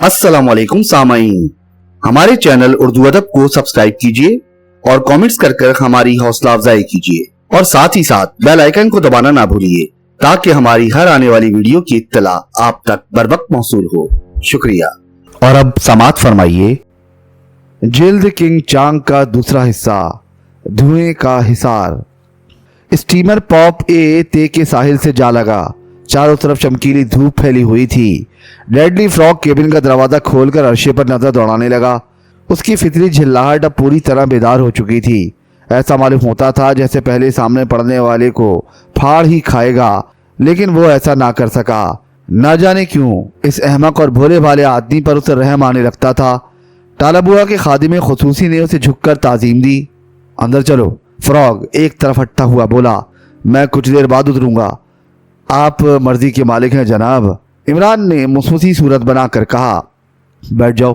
अस्सलाम वालेकुम सामाईन, हमारे चैनल उर्दू अदब को सब्सक्राइब कीजिए और कमेंट्स कर हमारी हौसला अफजाई कीजिए और साथ ही साथ बेल आइकन को दबाना ना भूलिए ताकि हमारी हर आने वाली वीडियो की इत्तला आप तक बरवक्त मौसूल हो। शुक्रिया। और अब समाअत फरमाइए। जिल्द किंग चांग का दूसरा हिस्सा, धुएं का हिसार। स्टीमर पॉप ए ते के साहिल से जा लगा। चारों तरफ चमकीली धूप फैली हुई थी। डेडली फ्रॉग केबिन का दरवाजा खोलकर अर्शे पर नजर दौड़ाने लगा। उसकी फितरी झिल्लाहट अब पूरी तरह बेदार हो चुकी थी। ऐसा मालूम होता था जैसे पहले सामने पड़ने वाले को फाड़ ही खाएगा, लेकिन वो ऐसा ना कर सका। ना जाने क्यों इस अहमक और भोले भाले आदमी पर उसे रहम आने लगता था। टालाबुआ के खादिम खुसूसी ने उसे झुककर ताजीम दी। अंदर चलो। फ्रॉग एक तरफ हटता हुआ बोला, मैं कुछ देर बाद उतरूंगा। आप मर्जी के मालिक हैं जनाब, इमरान ने मुसमुसी सूरत बनाकर कहा। बैठ जाओ।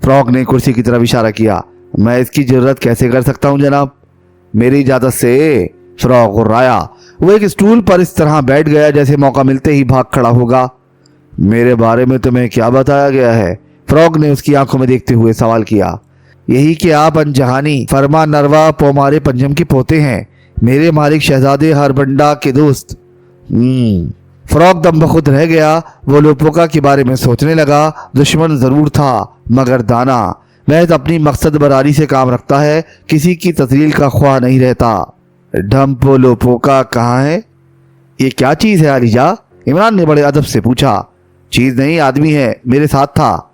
फ्रॉग ने कुर्सी की तरफ इशारा किया। मैं इसकी जरूरत कैसे कर सकता हूं जनाब? मेरी इजाजत से। फ्रॉग गुर्राया। वो एक स्टूल पर इस तरह बैठ गया जैसे मौका मिलते ही भाग खड़ा होगा। मेरे बारे में तुम्हें क्या बताया गया है? फ्रॉग ने उसकी आंखों में देखते हुए सवाल किया। यही कि आप अनजहानी फरमा नरवा पोमारे पंजम के पोते हैं, मेरे मालिक शहजादे हरबंडा के दोस्त। फ्रॉग दम बखुद रह गया। वो लोपोका के बारे में सोचने लगा। दुश्मन जरूर था मगर दाना। महज अपनी मकसद बरारी से काम रखता है, किसी की तस्लील का ख्वाह नहीं रहता। ढम्पो लोपोका कहाँ है? ये क्या चीज है आलिजा? इमरान ने बड़े अदब से पूछा। चीज नहीं, आदमी है, मेरे साथ था।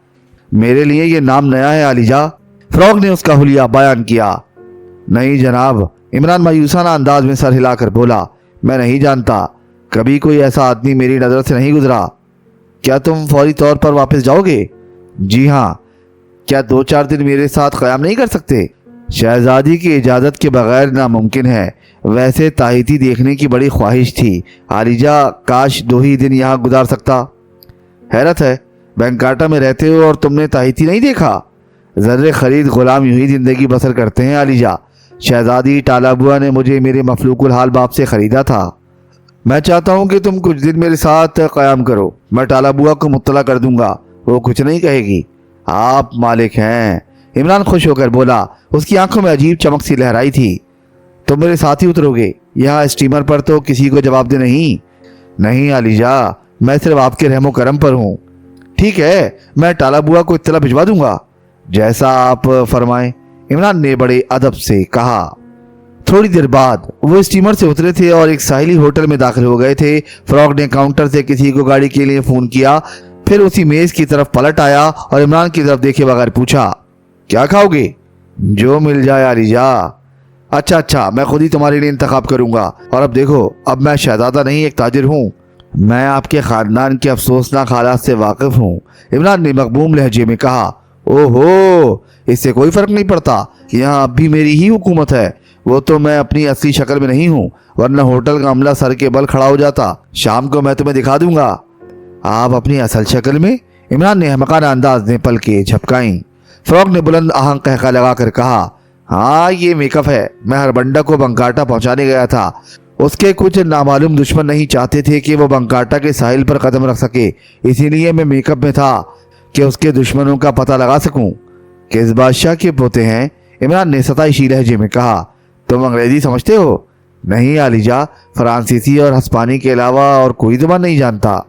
मेरे लिए ये नाम नया है आलिजा। फ्रॉग ने उसका हुलिया बयान किया। नहीं जनाब, इमरान मायूसाना अंदाज में सर हिलाकर बोला, मैं नहीं जानता। कभी कोई ऐसा आदमी मेरी नजर से नहीं गुजरा। क्या तुम फौरी तौर पर वापस जाओगे? जी हाँ। क्या 2-4 दिन मेरे साथ क़याम नहीं कर सकते? शहजादी की इजाज़त के बगैर नामुमकिन है। वैसे ताहिती देखने की बड़ी ख्वाहिश थी आलिजा, काश 2 ही दिन यहाँ गुजार सकता। हैरत है, बैंकाटा में रहते हो और तुमने ताहिती नहीं देखा। ज़र्रे खरीद गुलाम यूं ही ज़िंदगी बसर करते हैं आलिजा। शहजादी टालाबुआ ने मुझे मेरे मफलूकुल हाल बाप से ख़रीदा था। मैं चाहता हूँ कि तुम कुछ दिन मेरे साथ क़याम करो। मैं टालाबुआ को मुत्तला कर दूंगा, वो कुछ नहीं कहेगी। आप मालिक हैं। इमरान खुश होकर बोला। उसकी आंखों में अजीब चमक सी लहराई थी। तुम मेरे साथ ही उतरोगे? यहाँ स्टीमर पर तो किसी को जवाब दे नहीं। नहीं आलिजा, मैं सिर्फ आपके रहमो करम पर हूँ। ठीक है, मैं टालाबुआ को इत्तला भिजवा दूंगा। जैसा आप फरमाएं, इमरान ने बड़े अदब से कहा। थोड़ी देर बाद वो स्टीमर से उतरे थे और एक साहिली होटल में दाखिल हो गए थे। फ्रॉग ने काउंटर से किसी को गाड़ी के लिए फोन किया, फिर उसी मेज की तरफ पलट आया और इमरान की तरफ देखे बगैर पूछा, क्या खाओगे? जो मिल जाए आलिजा। अच्छा, मैं खुद ही तुम्हारे लिए इंतखाब करूंगा। और अब देखो, अब मैं शहजादा नहीं, एक ताजिर हूँ। मैं आपके खानदान के अफसोसनाक हालात से वाकिफ हूँ, इमरान ने मकबूम लहजे में कहा। ओहो, इससे कोई फर्क नहीं पड़ता, यहाँ अब भी मेरी ही हुकूमत है। वो तो मैं अपनी असली शक्ल में नहीं हूँ, वरना होटल का अमला सर के बल खड़ा हो जाता। शाम को मैं तुम्हें दिखा दूंगा। आप अपनी असल शक्ल में? इमरान ने हमकाना अंदाज में पलकें झपकाई। फ्रॉग ने बुलंद आहंग कहका लगाकर कहा, हाँ ये मेकअप है। मैं हरबंडा को बंकाटा पहुंचाने गया था। उसके कुछ नामालूम दुश्मन नहीं चाहते थे कि वो बंकाटा के साहिल पर कदम रख सके, इसीलिए मैं मेकअप में था कि उसके दुश्मनों का पता लगा सकूं। किस बादशाह के पोते हैं? इमरान ने सताइशी लहजे में कहा। तुम अंग्रेजी समझते हो? नहीं आलिजा, फ्रांसीसी और हस्पानी के अलावा और कोई ज़ुबान नहीं जानता।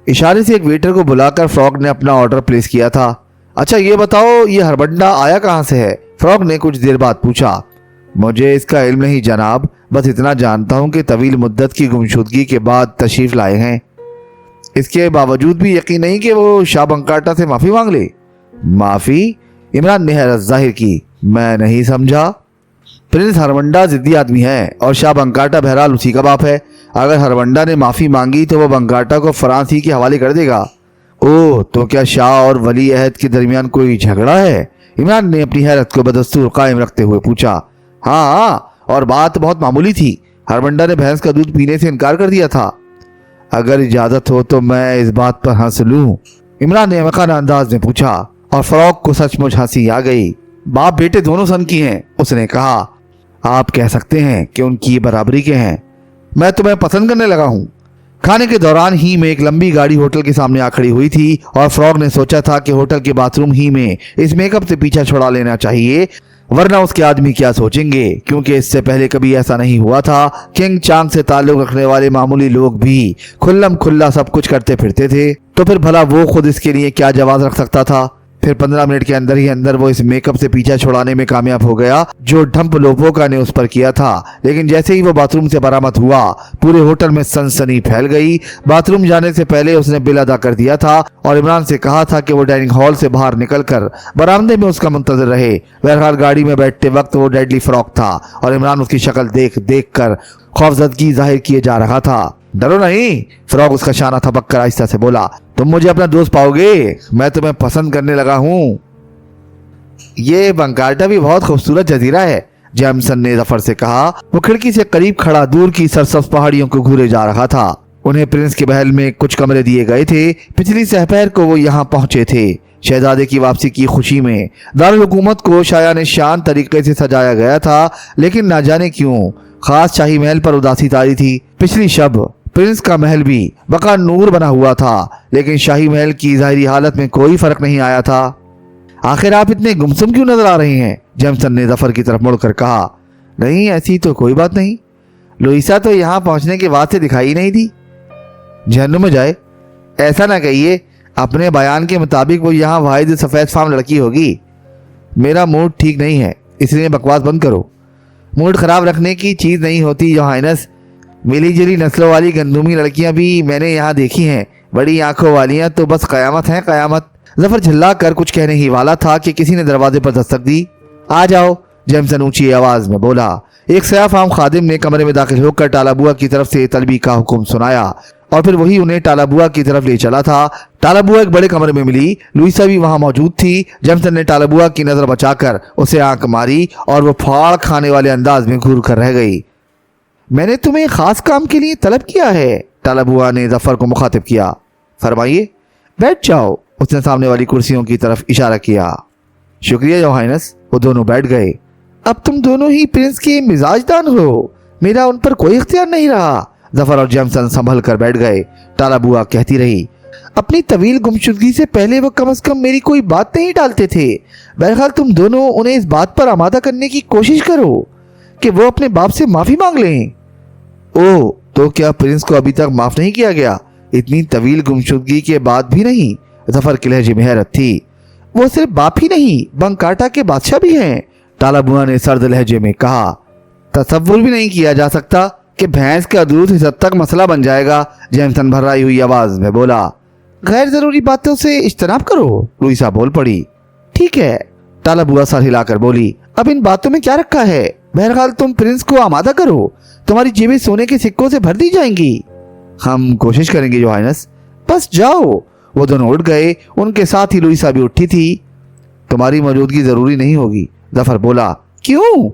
इशारे से एक वेटर को बुलाकर फ्रॉग ने अपना ऑर्डर प्लेस किया था। अच्छा ये बताओ, ये हरबंडा आया कहाँ से है? फ्रॉग ने कुछ देर बाद पूछा। मुझे इसका इल्म नहीं जनाब, बस इतना जानता हूँ कि तवील मुद्दत की गुमशुदगी के बाद तशरीफ लाए हैं। इसके बावजूद भी यकीन नहीं कि वो शाह बंकाटा से माफ़ी मांग ले? माफ़ी? इमरान ने हैरत जाहिर की। मैं नहीं समझा। प्रिंस हरबंडा जिद्दी आदमी है और शाह बंकाटा बहरहाल उसी का बाप है। अगर हरबंडा ने माफ़ी मांगी तो वो बंकाटा को फ्रांस ही के हवाले कर देगा। ओह, तो क्या शाह और वली अहद के दरमियान कोई झगड़ा है? इमरान ने अपनी हैरत को बदस्तूर कायम रखते हुए पूछा। हाँ, और बात बहुत मामूली थी। हरबंडा ने भैंस का दूध पीने से इनकार कर दिया था। अगर इजाज़त हो तो मैं इस बात पर हंस लूँ? इमरान ने मकाना अंदाज में पूछा और फ्रॉग को सचमुच हंसी आ गई। बाप बेटे दोनों सन की हैं, उसने कहा। आप कह सकते हैं कि उनकी बराबरी के हैं। मैं तुम्हें पसंद करने लगा हूँ। खाने के दौरान ही में एक लंबी गाड़ी होटल के सामने आ खड़ी हुई थी और फ्रॉग ने सोचा था कि होटल के बाथरूम ही में इस मेकअप से पीछा छुड़ा लेना चाहिए, वरना उसके आदमी क्या सोचेंगे, क्योंकि इससे पहले कभी ऐसा नहीं हुआ था। किंग चांग से ताल्लुक रखने वाले मामूली लोग भी खुल्लम खुल्ला सब कुछ करते फिरते थे, तो फिर भला वो खुद इसके लिए क्या जवाब रख सकता था। फिर 15 मिनट के अंदर ही अंदर वो इस मेकअप से पीछा छुड़ाने में कामयाब हो गया जो ढंप लोपोका ने उस पर किया था। लेकिन जैसे ही वो बाथरूम से बरामद हुआ, पूरे होटल में सनसनी फैल गई। बाथरूम जाने से पहले उसने बिल अदा कर दिया था और इमरान से कहा था कि वो डाइनिंग हॉल से बाहर निकलकर बरामदे में उसका मुंतजर रहे। बहरहाल गाड़ी में बैठते वक्त वो डेडली फ्रॉक था और इमरान उसकी शक्ल देख देख कर खौफजदगी जाहिर किए जा रहा था। डरो नहीं, फ्रॉग उसका शाना थपक कर आहिस्ता से बोला, तुम मुझे अपना दोस्त पाओगे, मैं तुम्हें पसंद करने लगा हूँ। ये बंकार्टा भी बहुत खूबसूरत जजीरा है, जेमसन ने जफर से कहा। वो खिड़की से करीब खड़ा दूर की सरसब्ज पहाड़ियों को घूरे जा रहा था। उन्हें प्रिंस के महल में कुछ कमरे दिए गए थे। पिछली सहपहर को वो यहाँ पहुंचे थे। शहजादे की वापसी की खुशी में दारुल हुकूमत को शायान शान तरीके से सजाया गया था, लेकिन ना जाने क्यों खास शाही महल पर उदासी तारी थी। पिछली शब प्रिंस का महल भी बका नूर बना हुआ था, लेकिन शाही महल की ज़ाहिरी हालत में कोई फर्क नहीं आया था। आखिर आप इतने गुमसुम क्यों नजर आ रहे हैं? जेमसन ने जफर की तरफ मुड़कर कहा। नहीं, ऐसी तो कोई बात नहीं। लुइसा तो यहाँ पहुंचने के बाद से दिखाई नहीं दी। जहन्नुम में जाए, ऐसा ना कहिए। अपने बयान के मुताबिक वो यहाँ वाहिद सफ़ेद फार्म लड़की होगी। मेरा मूड ठीक नहीं है, इसलिए बकवास बंद करो। मूड खराब रखने की चीज़ नहीं होती योर हाइनेस। मिली जुली नस्लों वाली गंदुमी लड़कियां भी मैंने यहाँ देखी हैं, बड़ी आंखों वालियां तो बस कयामत है कयामत। जफर झल्ला कर कुछ कहने ही वाला था कि किसी ने दरवाजे पर दस्तक दी। आ जाओ, जेमसन ऊंची आवाज में बोला। एक सयाफाम खादिम ने कमरे में दाखिल होकर टालाबुआ की तरफ से तलबी का हुक्म सुनाया और फिर वही उन्हें टालाबुआ की तरफ ले चला था। टालाबुआ एक बड़े कमरे में मिली। लुइसा भी वहां मौजूद थी। जेमसन ने टालाबुआ की नजर बचाकर उसे आंख मारी और वो फाड़ खाने वाले अंदाज में घूर कर रह गई। मैंने तुम्हें खास काम के लिए तलब किया है, टालाबुआ ने जफर को मुखातिब किया। फरमाइए। बैठ जाओ, उसने सामने वाली कुर्सियों की तरफ इशारा किया। शुक्रिया योर हाइनेस। वो दोनों बैठ गए। अब तुम दोनों ही प्रिंस के मिजाजदान हो, मेरा उन पर कोई इख्तियार नहीं रहा। जफर और जेमसन संभल कर बैठ गए। टालाबुआ कहती रही, अपनी तवील गुमशुदगी से पहले वो कम से कम मेरी कोई बात नहीं टालते थे। बहरहाल तुम दोनों उन्हें इस बात पर आमादा करने की कोशिश करो कि वो अपने बाप से माफी मांग लें। ओह, तो क्या प्रिंस को अभी तक माफ नहीं किया गया? इतनी तवील गुमशुदगी के बाद भी नहीं? जफर के लहजे में हैरत थी। वो सिर्फ बाप ही नहीं, बंकार्टा के बादशाह भी हैं, टालाबुआ ने सर्द लहजे में कहा। तसव्वुर भी नहीं किया जा सकता कि भैंस का दूध इस हद तक मसला बन जाएगा, जेमसन भर्राई हुई आवाज में बोला। गैर जरूरी बातों से इज्तनाब करो, लुइसा बोल पड़ी। ठीक है, टालाबुआ सर हिलाकर बोली। अब इन बातों में क्या रखा है? बहरहाल तुम प्रिंस को आमादा करो, तुम्हारी जेबें सोने के सिक्कों से भर दी जाएंगी। हम कोशिश करेंगे योर हाइनेस। बस जाओ। वो दोनों उठ गए। उनके साथ ही लुइसा भी उठी थी। तुम्हारी मौजूदगी जरूरी नहीं होगी, जफर बोला। क्यों?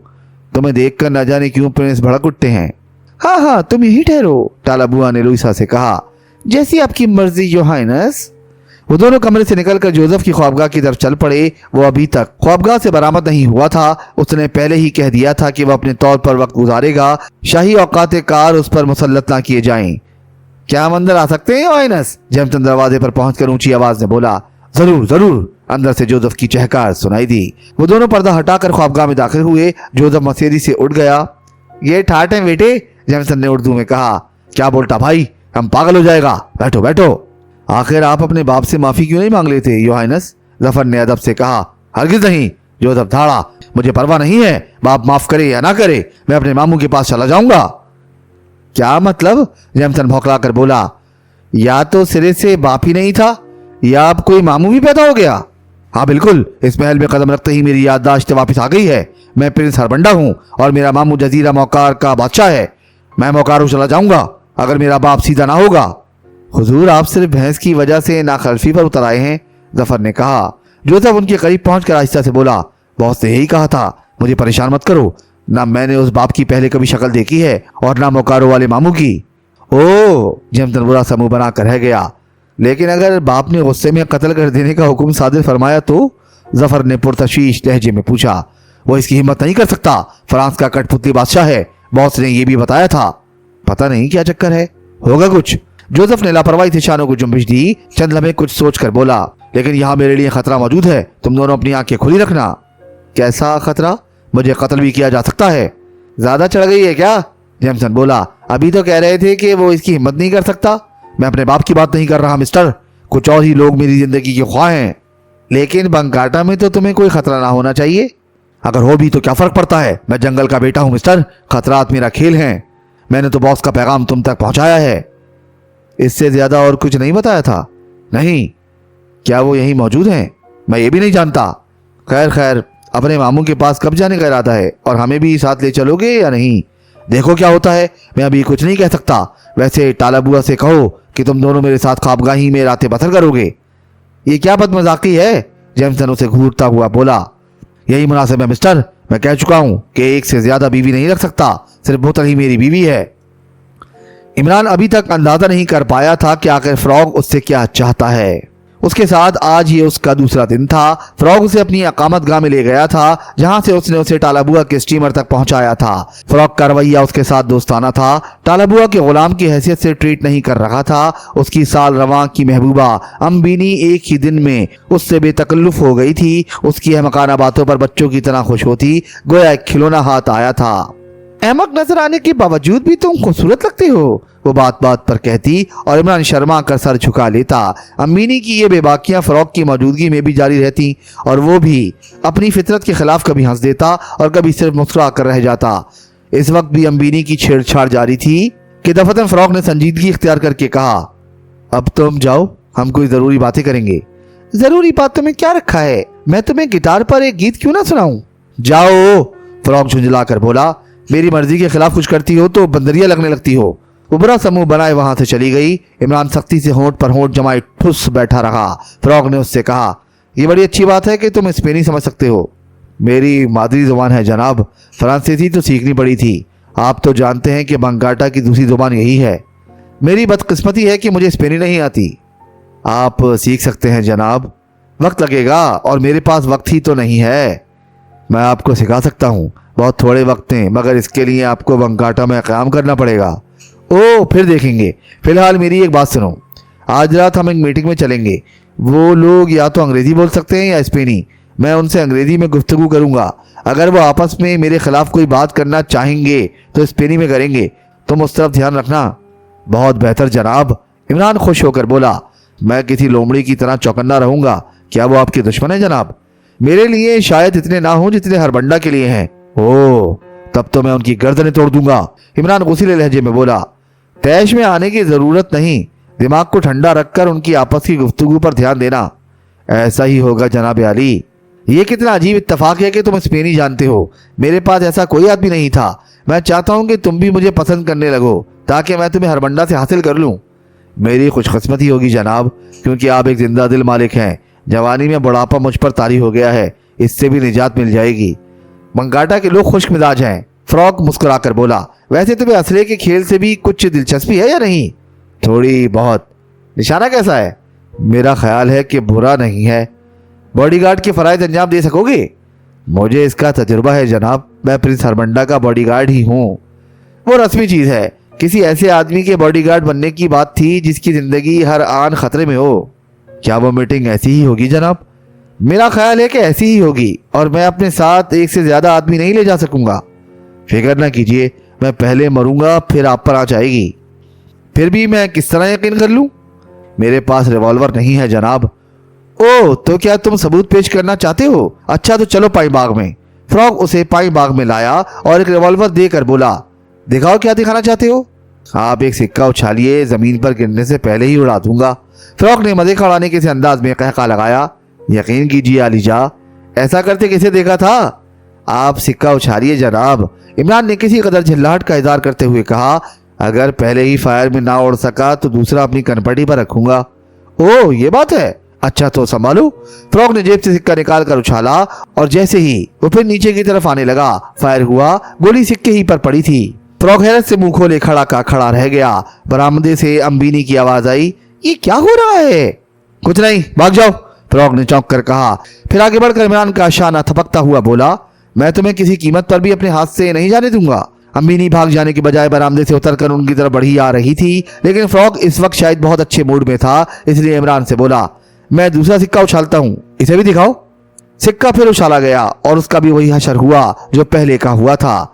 तुम्हें देखकर न जाने क्यों प्रिंस भड़क उठते हैं। हाँ हाँ, तुम यही ठहरो, टालाबुआ ने लुइसा से कहा। जैसी आपकी मर्जी योर हाइनेस। वो दोनों कमरे से निकलकर जोसेफ की ख्वाबगाह की तरफ चल पड़े। वो अभी तक ख्वाबगाह से बरामद नहीं हुआ था। उसने पहले ही कह दिया था कि वह अपने तौर पर वक्त गुजारेगा। शाही औकात कार उस पर मुसल्लत ना किए जाएं। क्या हम अंदर आ सकते हैं योर हाइनेस? जेमसन दरवाजे पर पहुंचकर ऊंची आवाज में बोला। जरूर जरूर, अंदर से जोसेफ की चहकार सुनाई दी। वो दोनों पर्दा हटाकर ख्वाबगाह में दाखिल हुए। जोसेफ मसेरी से उठ गया। ये ठाट है बेटे, जेमसन ने उर्दू में कहा। क्या बोलता भाई, हम पागल हो जाएगा। बैठो बैठो। आखिर आप अपने बाप से माफी क्यों नहीं मांग लेते योर हाइनेस? जफर ने अदब से कहा। हरगिज नहीं, जोसेफ धाड़ा। मुझे परवाह नहीं है, बाप माफ करे या ना करे, मैं अपने मामू के पास चला जाऊंगा। क्या मतलब? जेमसन भौंकला कर बोला। या तो सिरे से बाप ही नहीं था, या अब कोई मामू भी पैदा हो गया। हाँ बिल्कुल, इस महल में कदम रखते ही मेरी याददाश्त वापस आ गई है। मैं प्रिंस हरबंडा हूँ और मेरा मामू जजीरा मौकार का बादशाह है। मैं मौकारू चला जाऊंगा अगर मेरा बाप सीधा ना होगा। हुजूर, आप सिर्फ भैंस की वजह से नाखलफी पर उतर आए हैं, जफर ने कहा। जोसेफ उनके करीब पहुंचकर आहिस्ता से बोला। बॉस ने यही कहा था, मुझे परेशान मत करो। ना मैंने उस बाप की पहले कभी शक्ल देखी है और ना मोकारो वाले मामू की। ओह, जेमसन बुरा सा मुंह बना कर रह गया। लेकिन अगर बाप ने गुस्से में कत्ल कर देने का हुक्म सादिर फरमाया तो? जफर ने पुरतशीश लहजे में पूछा। वो इसकी हिम्मत नहीं कर सकता, फ्रांस का कठपुतली बादशाह है, बॉस ने ये भी बताया था। पता नहीं क्या चक्कर है, होगा कुछ। जोसेफ ने लापरवाही से शानों को जुम्बिश दी। चंद लम्हे कुछ सोचकर बोला, लेकिन यहाँ मेरे लिए खतरा मौजूद है, तुम दोनों अपनी आंखें खुली रखना। कैसा खतरा? मुझे कत्ल भी किया जा सकता है। ज्यादा चढ़ गई है क्या? जेमसन बोला, अभी तो कह रहे थे कि वो इसकी हिम्मत नहीं कर सकता। मैं अपने बाप की बात नहीं कर रहा मिस्टर, कुछ और ही लोग मेरी जिंदगी के ख्वाह हैं। लेकिन बंगाटा में तो तुम्हें कोई खतरा ना होना चाहिए। अगर हो भी तो क्या फर्क पड़ता है, मैं जंगल का बेटा हूं मिस्टर, खतरात मेरा खेल हैं। मैंने तो बॉस का पैगाम तुम तक पहुंचाया है। इससे ज्यादा और कुछ नहीं बताया था? नहीं। क्या वो यहीं मौजूद हैं? मैं ये भी नहीं जानता। खैर खैर, अपने मामू के पास कब जाने का इरादा है, और हमें भी साथ ले चलोगे या नहीं? देखो क्या होता है, मैं अभी कुछ नहीं कह सकता। वैसे टाला बुआ से कहो कि तुम दोनों मेरे साथ ख्वाबगाही में रातें बसर करोगे। ये क्या बदमजाकी है? जेमसन उसे घूरता हुआ बोला। यही मुनासिब है मिस्टर, मैं कह चुका हूं कि एक से ज्यादा बीवी नहीं रख सकता, सिर्फ बोतल ही मेरी बीवी है। इमरान अभी तक अंदाजा नहीं कर पाया था कि आखिर फ्रॉग उससे क्या चाहता है। उसके साथ आज ये उसका दूसरा दिन था। फ्रॉग उसे अपनी अकामत गाह में ले गया था, जहां से उसने उसे टालाबुआ के स्टीमर तक पहुंचाया था। फ्रॉग का रवैया उसके साथ दोस्ताना था, टालाबुआ के गुलाम की हैसियत से ट्रीट नहीं कर रहा था। उसकी साल रवां की महबूबा अम्बिनी एक ही दिन में उससे बेतकल्लुफ हो गई थी। उसकी अहमकाना बातों पर बच्चों की तरह खुश होती, गोया एक खिलौना हाथ आया था। अहमक नजर आने के बावजूद भी तुम खूबसूरत लगते हो, वो बात बात पर कहती, और इमरान शर्मा कर सर झुका लेता। अम्मीनी की ये बेबाकियां फ्रॉग की मौजूदगी में भी जारी रहती, और वो भी अपनी फितरत के खिलाफ कभी हंस देता और कभी सिर्फ मुस्कुरा कर रह जाता। इस वक्त भी अम्मीनी की छेड़छाड़ जारी थी कि दफतन फ्रॉग ने संजीदगी इख्तियार करके कहा, अब तुम जाओ, हम कोई जरूरी बातें करेंगे। जरूरी बात तुम्हें क्या रखा है? मैं तुम्हें गिटार पर एक गीत क्यों ना सुनाऊं? जाओ, फ्रॉग झुंझला कर बोला। मेरी मर्जी के खिलाफ कुछ करती हो तो बंदरिया लगने लगती हो। उबरा समूह बनाए वहां से चली गई। इमरान सख्ती से होंठ पर होंठ जमाए ठुस बैठा रहा। फ्रॉग ने उससे कहा, यह बड़ी अच्छी बात है कि तुम स्पेनी समझ सकते हो। मेरी मादरी जुबान है जनाब, फ्रांसीसी तो सीखनी पड़ी थी। आप तो जानते हैं कि बंगाटा की दूसरी जुबान यही है। मेरी बदकिस्मती है कि मुझे स्पेनी नहीं आती। आप सीख सकते हैं जनाब, वक्त लगेगा, और मेरे पास वक्त ही तो नहीं है। मैं आपको सिखा सकता हूँ, बहुत थोड़े वक्त में, मगर इसके लिए आपको बंगाटा में क़याम करना पड़ेगा। ओ, फिर देखेंगे। फिलहाल मेरी एक बात सुनो, आज रात हम एक मीटिंग में चलेंगे। वो लोग या तो अंग्रेजी बोल सकते हैं या स्पेनी। मैं उनसे अंग्रेजी में गुफ्तगू करूंगा। अगर वो आपस में मेरे खिलाफ कोई बात करना चाहेंगे तो स्पेनी में करेंगे। तुम उस तरफ ध्यान रखना। बहुत बेहतर जनाब, इमरान खुश होकर बोला। मैं किसी लोमड़ी की तरह चौकन्ना रहूंगा। क्या वो आपके दुश्मन है जनाब? मेरे लिए शायद इतने ना हो जितने हरबंडा के लिए हैं। ओ, तब तो मैं उनकी गर्दनें तोड़ दूंगा, इमरान गुस्सीले लहजे में बोला। तैश में आने की जरूरत नहीं, दिमाग को ठंडा रखकर उनकी आपस की गुफ्तगू पर ध्यान देना। ऐसा ही होगा जनाब अली। ये कितना अजीब इत्तेफाक है कि तुम स्पेनी जानते हो। मेरे पास ऐसा कोई आदमी नहीं था। मैं चाहता हूं कि तुम भी मुझे पसंद करने लगो ताकि मैं तुम्हें हरबंडा से हासिल कर लूं। मेरी खुशकिस्मती होगी जनाब, क्योंकि आप एक जिंदा दिल मालिक हैं। जवानी में बुढ़ापा मुझ पर तारी हो गया है, इससे भी निजात मिल जाएगी। बंगाटा के लोग खुश्क मिजाज हैं, फ्रॉग मुस्कुराकर बोला। वैसे तुम्हें असले के खेल से भी कुछ दिलचस्पी है या नहीं? थोड़ी बहुत। निशाना कैसा है? मेरा ख्याल है कि बुरा नहीं है। बॉडीगार्ड के फराइज अंजाम दे सकोगे? मुझे इसका तजुर्बा है जनाब, मैं प्रिंस हरबंडा का बॉडीगार्ड ही हूँ। वो रस्मी चीज है। किसी ऐसे आदमी के बॉडीगार्ड बनने की बात थी जिसकी जिंदगी हर आन खतरे में हो। क्या वो मीटिंग ऐसी ही होगी जनाब? मेरा ख्याल है कि ऐसी ही होगी, और मैं अपने साथ एक से ज्यादा आदमी नहीं ले जा सकूंगा। फिक्र ना कीजिए, मैं पहले मरूंगा फिर आप पर आ जाएगी। फिर भी मैं किस तरह यकीन कर लूं? मेरे पास रिवॉल्वर नहीं है जनाब। ओह, तो क्या तुम सबूत पेश करना चाहते हो? अच्छा तो चलो पाई बाग में। फ्रॉग उसे पाई बाग में लाया और एक रिवॉल्वर देकर बोला, दिखाओ क्या दिखाना चाहते हो? आप एक सिक्का उछालिए, जमीन पर गिरने से पहले ही उड़ा दूंगा। फ्रॉग ने मजे का उड़ाने के अंदाज में कहका लगाया। यकीन कीजिए आलीजा, ऐसा करते किसे देखा था? आप सिक्का उछालिए जनाब, इमरान ने किसी कदर झल्लाहट का इजहार करते हुए कहा। अगर पहले ही फायर में ना उड़ सका तो दूसरा अपनी कनपटी पर रखूंगा। ओह, ये बात है। अच्छा तो संभालो। फ्रॉग ने जेब से सिक्का निकाल कर उछाला, और जैसे ही वो फिर नीचे की तरफ आने लगा, फायर हुआ। गोली सिक्के ही पर पड़ी थी। फ्रॉग हैरत से मुंह खोले खड़ा का खड़ा रह गया। बरामदे से अम्बिनी की आवाज आई, ये क्या हो रहा है? कुछ नहीं, भाग जाओ, फ्रॉग ने चौंक कर कहा। फिर आगे बढ़कर इमरान का शाना थपकता हुआ बोला, मैं तुम्हें किसी कीमत पर भी अपने हाथ से नहीं जाने दूंगा। अम्मीनी भाग जाने के बजाय बरामदे से उतरकर उनकी तरफ बढ़ी आ रही थी, लेकिन फ्रॉग इस वक्त शायद बहुत अच्छे मूड में था, इसलिए इमरान से बोला, मैं दूसरा सिक्का उछालता हूँ, इसे भी दिखाओ। सिक्का फिर उछाला गया और उसका भी वही हशर हुआ जो पहले का हुआ था।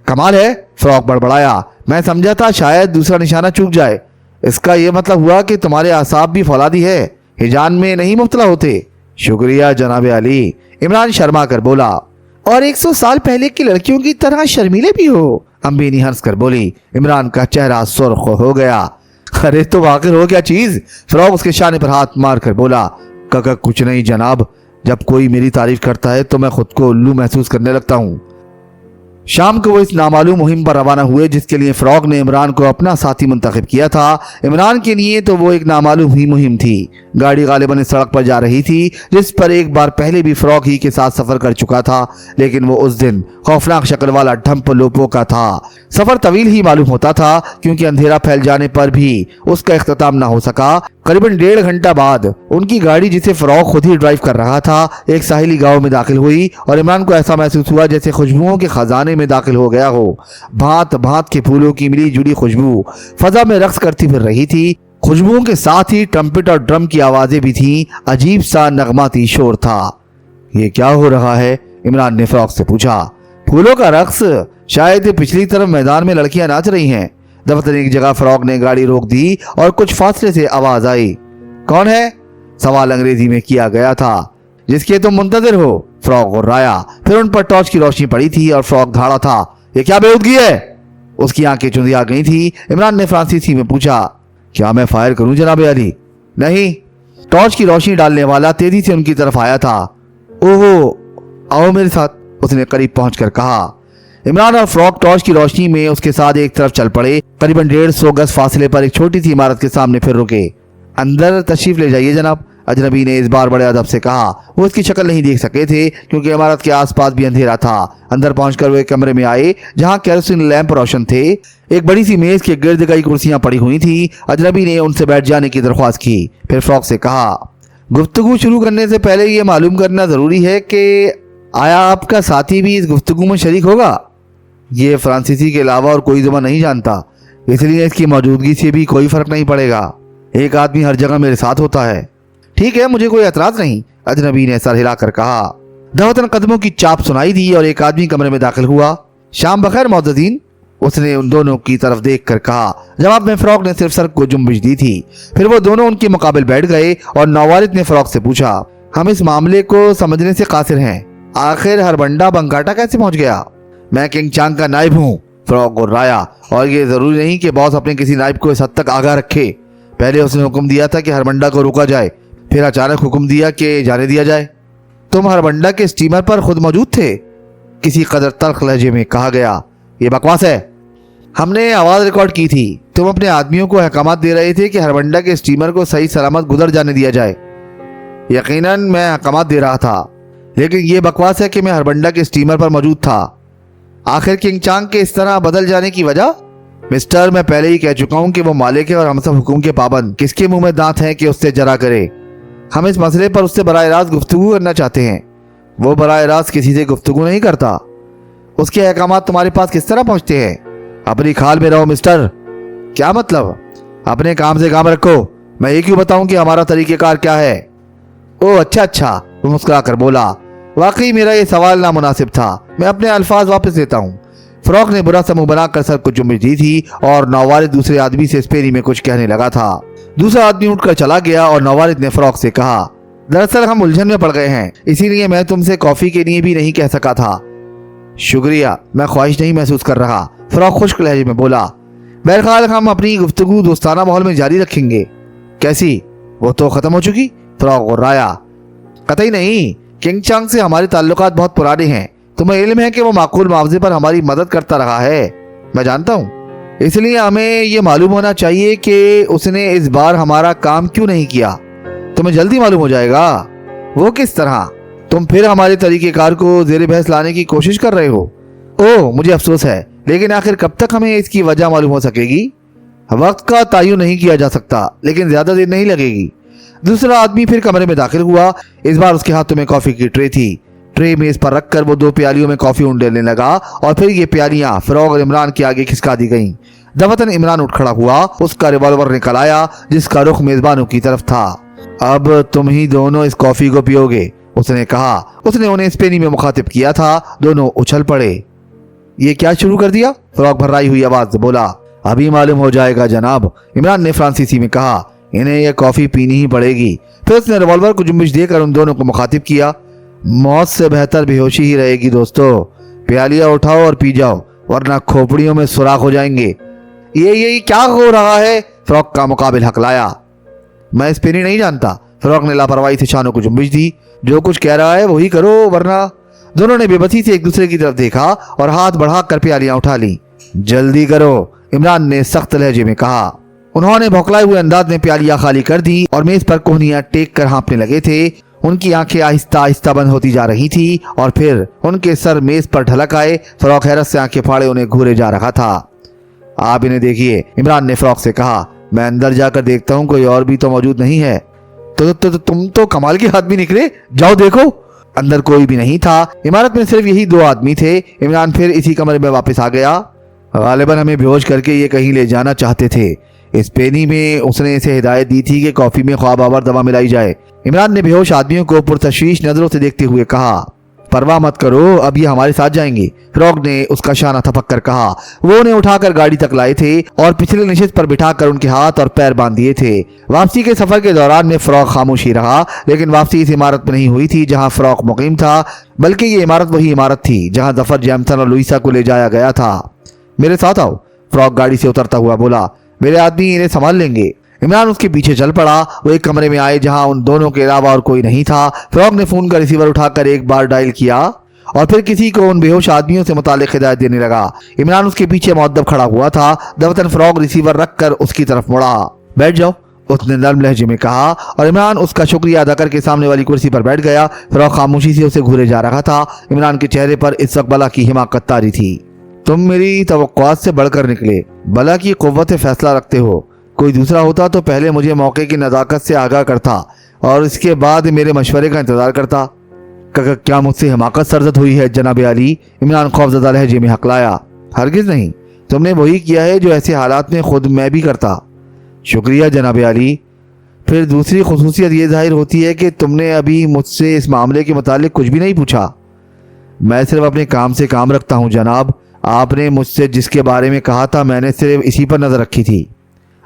कमाल है, फ्रॉग बड़बड़ाया, मैं समझा था शायद दूसरा निशाना चूक जाए। इसका यह मतलब हुआ कि तुम्हारे आसाब भी फौलादी है, हिजान में नहीं मुब्तला होते। शुक्रिया जनाब अली, इमरान शर्मा कर बोला। और 100 साल पहले की लड़कियों की तरह शर्मीले भी हो, अम्बीनी हंस कर बोली। इमरान का चेहरा सुर्ख हो गया। अरे तो आखिर हो क्या चीज? फ्रॉग उसके शाने पर हाथ मार कर बोला, काका कुछ नहीं जनाब, जब कोई मेरी तारीफ करता है तो मैं खुद को उल्लू महसूस करने लगता हूँ। शाम को वो इस नामालूम मुहिम पर रवाना हुए जिसके लिए फ्रॉग ने इमरान को अपना साथी मुंतखब किया था। इमरान के लिए तो वो एक नामालूम ही मुहिम थी। गाड़ी गालिबन इस सड़क पर जा रही थी जिस पर एक बार पहले भी फ्रॉग ही के साथ सफर कर चुका था, लेकिन वो उस दिन खौफनाक शक्ल वाला ढंप लोपो का था। सफर तवील ही मालूम होता था क्योंकि अंधेरा फैल जाने पर भी उसका इख्तिताम न हो सका। करीबन 1.5 घंटा बाद उनकी गाड़ी, जिसे फ्रॉग खुद ही ड्राइव कर रहा था, एक साहिली गांव में दाखिल हुई और इमरान को ऐसा महसूस हुआ जैसे खुशबुओं के खजाने में दाखिल हो गया हो। भांत भांत के फूलों की मिली जुली खुशबू फजा में रक्स करती फिर रही थी। खुशबुओं के साथ ही ट्रम्पेट और ड्रम की आवाजें भी थीं। अजीब सा नगमाती शोर था। ये क्या हो रहा है? इमरान ने फ्रॉग से पूछा। फूलों का रक्स, शायद पिछली तरफ मैदान में लड़कियां नाच रही हैं। दफ्तर की जगह फ्रॉग ने गाड़ी रोक दी और कुछ फासले से आवाज आई, कौन है? सवाल अंग्रेजी में किया गया था। जिसके तुम मुंतजिर हो, फ्रॉग गुर्राया। फिर उन पर टॉर्च की रोशनी पड़ी थी और फ्रॉग धाड़ा था, ये क्या बेहूदगी है? उसकी आंखें चुंधिया गई थी। इमरान ने फ्रांसीसी में पूछा, क्या मैं फायर करूं जनाब अली? नहीं। टॉर्च की रोशनी डालने वाला तेजी से उनकी तरफ आया था। ओहो, आओ मेरे साथ, उसने करीब पहुंचकर कहा। इमरान और फ्रॉग टॉर्च की रोशनी में उसके साथ एक तरफ चल पड़े। करीबन 150 गज फासले पर एक छोटी सी इमारत के सामने फिर रुके। अंदर तशरीफ ले जाइए जनाब, अजनबी ने इस बार बड़े अदब से कहा। वो उसकी शक्ल नहीं देख सके थे क्योंकि इमारत के आसपास भी अंधेरा था। अंदर पहुंचकर वो एक कमरे में आए जहां केरोसिन लैंप रोशन थे। एक बड़ी सी मेज के गिर्द कई कुर्सियां पड़ी हुई थी। अजनबी ने उनसे बैठ जाने की दरख्वास्त की। फिर फ्रॉग से कहा, गुफ्तगू शुरू करने से पहले ये मालूम करना जरूरी है कि आया आपका साथी भी इस गुफ्तगू में शरीक होगा? ये फ्रांसीसी के अलावा और कोई ज़ुबान नहीं जानता, इसलिए इसकी मौजूदगी से भी कोई फर्क नहीं पड़ेगा। एक आदमी हर जगह मेरे साथ होता है। ठीक है, मुझे कोई एतराज नहीं, अजनबी ने सर हिलाकर कहा। दफतन कदमों की चाप सुनाई दी और एक आदमी कमरे में दाखिल हुआ। शाम बखैर मोअज़्ज़िन, उसने उन दोनों की तरफ देख कर कहा। जवाब में फ्रॉग ने सिर्फ सर को जुम्बिश दी थी। फिर वो दोनों उनके मुकाबिल बैठ गए और नौवारिद ने फ्रॉग से पूछा, हम इस मामले को समझने से कासिर हैं, आखिर हरबंडा बंगाटा कैसे पहुंच गया? मैं किंग चांग का नायब हूँ, फ्रॉग गुर्राया, और ये जरूरी नहीं कि बॉस अपने किसी नायब को इस हद तक आगाह रखे। पहले उसने हुक्म दिया था कि हरबंडा को रोका जाए, फिर अचानक हुक्म दिया कि जाने दिया जाए। तुम हरबंडा के स्टीमर पर खुद मौजूद थे, किसी कदर तल्ख लहजे में कहा गया। ये बकवास है, हमने आवाज रिकॉर्ड की थी। तुम अपने आदमियों को अहकामात दे रहे थे कि हरबंडा के स्टीमर को सही सलामत गुजर जाने दिया जाए। यकीनन मैं अहकामात दे रहा था, लेकिन ये बकवास है कि मैं हरबंडा के स्टीमर पर मौजूद था। आखिर किंग चांग के इस तरह बदल जाने की वजह? मिस्टर, मैं पहले ही कह चुका हूं कि वो मालिक है और हम सब हुक्म के पाबंद। किसके मुंह में दांत हैं कि उससे जरा करे? हम इस मसले पर उससे बराह रास्त गुफ्तगू करना चाहते हैं। वो बराह रास्त किसी से गुफ्तगू नहीं करता। उसके अहकामात तुम्हारे पास किस तरह पहुंचते हैं? अपनी खाल में रहो मिस्टर। क्या मतलब? अपने काम से काम रखो। मैं ये क्यों बताऊं कि हमारा तरीक़ेकार क्या है? ओह अच्छा, वो मुस्कुरा कर बोला। वाकई मेरा ये सवाल नामुनासिब था, मैं अपने अल्फाज वापस लेता हूँ। फ्रॉग ने बुरा सा मुंह बनाकर सर को जुम्बिश दी थी और नौवारिद दूसरे आदमी से स्पेनी में कुछ कहने लगा था। दूसरा आदमी उठकर चला गया और नौवारिद ने फ्रॉग से कहा, दरअसल हम उलझन में पड़ गए हैं, इसीलिए मैं तुमसे कॉफी के लिए भी नहीं कह सका था। शुक्रिया, मैं ख्वाहिश नहीं महसूस कर रहा, फ्रॉग खुश्क लहजे में बोला। बहरहाल हम अपनी गुफ्तगू दोस्ताना माहौल में जारी रखेंगे। कैसी? वो तो खत्म हो चुकी, फ्रॉग गुर्राया। कतई नहीं, किंग चांग से हमारे ताल्लुकात बहुत पुराने हैं। तुम्हें इल्म है कि वो माकूल मुआवजे पर हमारी मदद करता रहा है। मैं जानता हूँ, इसलिए हमें ये मालूम होना चाहिए कि उसने इस बार हमारा काम क्यों नहीं किया। तुम्हें जल्दी मालूम हो जाएगा। वो किस तरह? तुम फिर हमारे तरीक़ेकार को ज़ेर बहस लाने की कोशिश कर रहे हो। ओह, मुझे अफसोस है, लेकिन आखिर कब तक हमें इसकी वजह मालूम हो सकेगी? वक्त का तयन नहीं किया जा सकता, लेकिन ज्यादा देर नहीं लगेगी। दूसरा आदमी फिर कमरे में दाखिल हुआ। इस बार उसके हाथों में कॉफी की ट्रे थी। ट्रे मेज पर रखकर वो 2 प्यालियों में कॉफी उंडेलने लगा और फिर ये प्यालियां फ़रोग और इमरान के आगे खिसका दी गईं। दफतन इमरान उठ खड़ा हुआ, उसका रिवॉल्वर निकल आया जिसका रुख मेजबानों की तरफ था। अब तुम ही दोनों इस कॉफी को पियोगे, उसने कहा। उसने उन्हें स्पेनी में मुखातिब किया था। दोनों उछल पड़े। ये क्या शुरू कर दिया? फ़रोग भर्राई हुई आवाज से बोला। अभी मालूम हो जाएगा जनाब, इमरान ने फ्रांसीसी में कहा। इन्हें यह कॉफी पीनी ही पड़ेगी। फिर उसने रिवॉल्वर को जुम्बिश देकर उन दोनों को मुखातिब किया। मौत से बेहतर बेहोशी ही रहेगी दोस्तों। प्यालियां उठाओ और पी जाओ, वरना खोपड़ियों में सुराख हो जाएंगे। ये क्या हो रहा है? फ़रोग का मुकाबिल हकलाया। मैं स्पेनी नहीं जानता। फ़रोग ने लापरवाही से शानों को जुम्बिश दी। जो कुछ कह रहा है वही करो, वरना। दोनों ने बेबसी से एक दूसरे की तरफ देखा और हाथ बढ़ाकर प्यालियां उठा ली। जल्दी करो, इमरान ने सख्त लहजे में कहा। उन्होंने भौखलाए हुए अंदाज में प्यालियां खाली कर दी और मेज पर कोहनियां टेक कर हाँपने लगे थे। उनकी आंखें आहिस्ता आहिस्ता बंद होती जा रही थी और फिर उनके सर मेज पर ढलक आए। फ़रोग हैरत से आंखें फाड़े उन्हें घूरे जा रहा था। आप इन्हें देखिए, इमरान ने फ़रोग से कहा। मैं अंदर जाकर देखता हूँ कोई और भी तो मौजूद नहीं है। तुम तो कमाल के आदमी निकले, जाओ देखो। अंदर कोई भी नहीं था। इमारत में सिर्फ यही 2 आदमी थे। इमरान फिर इसी कमरे में वापस आ गया। गालिबन हमें बेहोश करके ये कहीं ले जाना चाहते थे। स्पेनी में उसने इसे हिदायत दी थी कि कॉफी में ख्वाब आवर दवा मिलाई जाए। इमरान ने बेहोश आदमियों को पुरतशवीश नजरों से देखते हुए कहा। परवाह मत करो, अब ये हमारे साथ जाएंगे। फ़रोग ने उसका शाना थपक कर कहा। वो उन्हें उठाकर गाड़ी तक लाए थे और पिछले नशिस्त पर बिठाकर उनके हाथ और पैर बांध दिए थे। वापसी के सफर के दौरान में फ़रोग खामोश ही रहा, लेकिन वापसी इस इमारत में नहीं हुई थी जहां फ़रोग मुकीम था, बल्कि ये इमारत वही इमारत थी जहां जफर, जैमसन और लुइसा को ले जाया गया था। मेरे साथ आओ, फ़रोग गाड़ी से उतरता हुआ बोला। मेरे आदमी इन्हें संभाल लेंगे। इमरान उसके पीछे चल पड़ा। वो एक कमरे में आए जहां उन दोनों के अलावा और कोई नहीं था। फ़रोग ने फोन का रिसीवर उठाकर एक बार डायल किया और फिर किसी को उन बेहोश आदमियों से मुतालिक हिदायत देने लगा। इमरान उसके पीछे मुअद्दब खड़ा हुआ था। दफतन फ़रोग रिसीवर रखकर उसकी तरफ मुड़ा। बैठ जाओ, उसने नर्म लहजे में कहा और इमरान उसका शुक्रिया अदा करके सामने वाली कुर्सी पर बैठ गया। फ़रोग खामोशी से उसे घूरे जा रहा था। इमरान के चेहरे पर इस वक्त बला की हिमाकत तारी थी। तुम मेरी तवक्कुआत से बढ़कर निकले, बला की कुव्वत फैसला रखते हो। कोई दूसरा होता तो पहले मुझे मौके की नज़ाकत से आगाह करता और इसके बाद मेरे मशवरे का इंतजार करता। क्या मुझसे हिमाकत सरजद हुई है जनाब अली? इमरान खौफजदा लहजे में हकलाया। हरगिज़ नहीं, तुमने वही किया है जो ऐसे हालात में खुद मैं भी करता। शुक्रिया जनाब अली। फिर दूसरी खुसूसियत ये जाहिर होती है कि तुमने अभी मुझसे इस मामले के मुतालिक कुछ भी नहीं पूछा। मैं सिर्फ अपने काम से काम रखता हूँ जनाब। आपने मुझसे जिसके बारे में कहा था मैंने सिर्फ इसी पर नज़र रखी थी।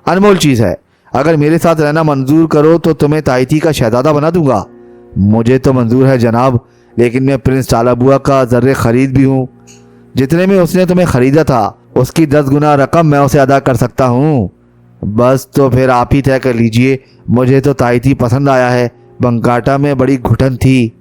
अनमोल चीज़ है। अगर मेरे साथ रहना मंजूर करो तो तुम्हें ताइती का शहजादा बना दूंगा। मुझे तो मंजूर है जनाब, लेकिन मैं प्रिंस टालाबुआ का ज़र्रे खरीद भी हूँ। जितने में उसने तुम्हें खरीदा था उसकी 10 गुना रकम मैं उसे अदा कर सकता हूँ। बस तो फिर आप ही तय कर लीजिए। मुझे तो ताइती पसंद आया है। बंकाटा में बड़ी घुटन थी।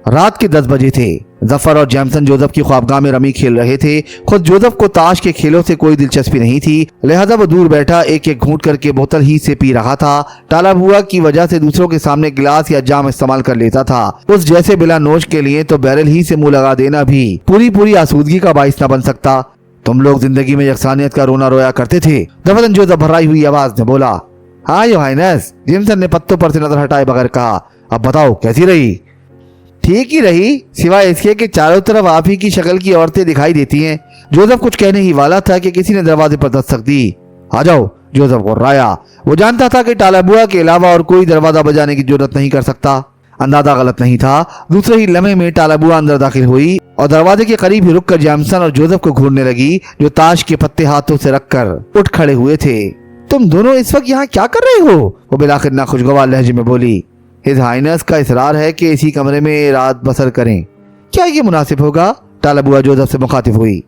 रात के 10 बजे थे। जफर और जैमसन जोसेफ की ख्वाबगाह में रमी खेल रहे थे। खुद जोसेफ को ताश के खेलों से कोई दिलचस्पी नहीं थी, लिहाजा वो दूर बैठा एक एक घूंट करके बोतल ही से पी रहा था। टालाबुआ की वजह से दूसरों के सामने गिलास या जाम इस्तेमाल कर लेता था। उस जैसे बिला नोश के लिए तो बैरल ही से मुंह लगा देना भी पूरी आसूदगी का बाइस न बन सकता। तुम लोग जिंदगी में यकसानियत का रोना रोया करते थे, दफतन जोसेफ भर्राई हुई आवाज में बोला। हाँ योर हाइनेस, जैमसन ने पत्तों पर से नजर हटाए बगैर कहा। अब बताओ कैसी रही? ठीक ही रही, सिवाय इसके कि चारों तरफ आप ही की शक्ल की औरतें दिखाई देती हैं। जोसेफ कुछ कहने ही वाला था कि किसी ने दरवाजे पर दस्तक दी। आ जाओ, जोसेफ गुर्राया। वो जानता था कि टालाबुआ के अलावा और कोई दरवाजा बजाने की जरूरत नहीं कर सकता। अंदाजा गलत नहीं था। दूसरे ही लम्हे में टालाबुआ अंदर दाखिल हुई और दरवाजे के करीब ही रुककर जैमसन और जोसेफ को घूरने लगी, जो ताश के पत्ते हाथों से रखकर उठ खड़े हुए थे। तुम दोनों इस वक्त यहाँ क्या कर रहे हो? वो बिलाखिर नाखुशगवार लहजे में बोली। हिज हाइनेस का इसरार है कि इसी कमरे में रात बसर करें। क्या ये मुनासिब होगा? टालाबुआ जोसेफ से मुखातिब हुई।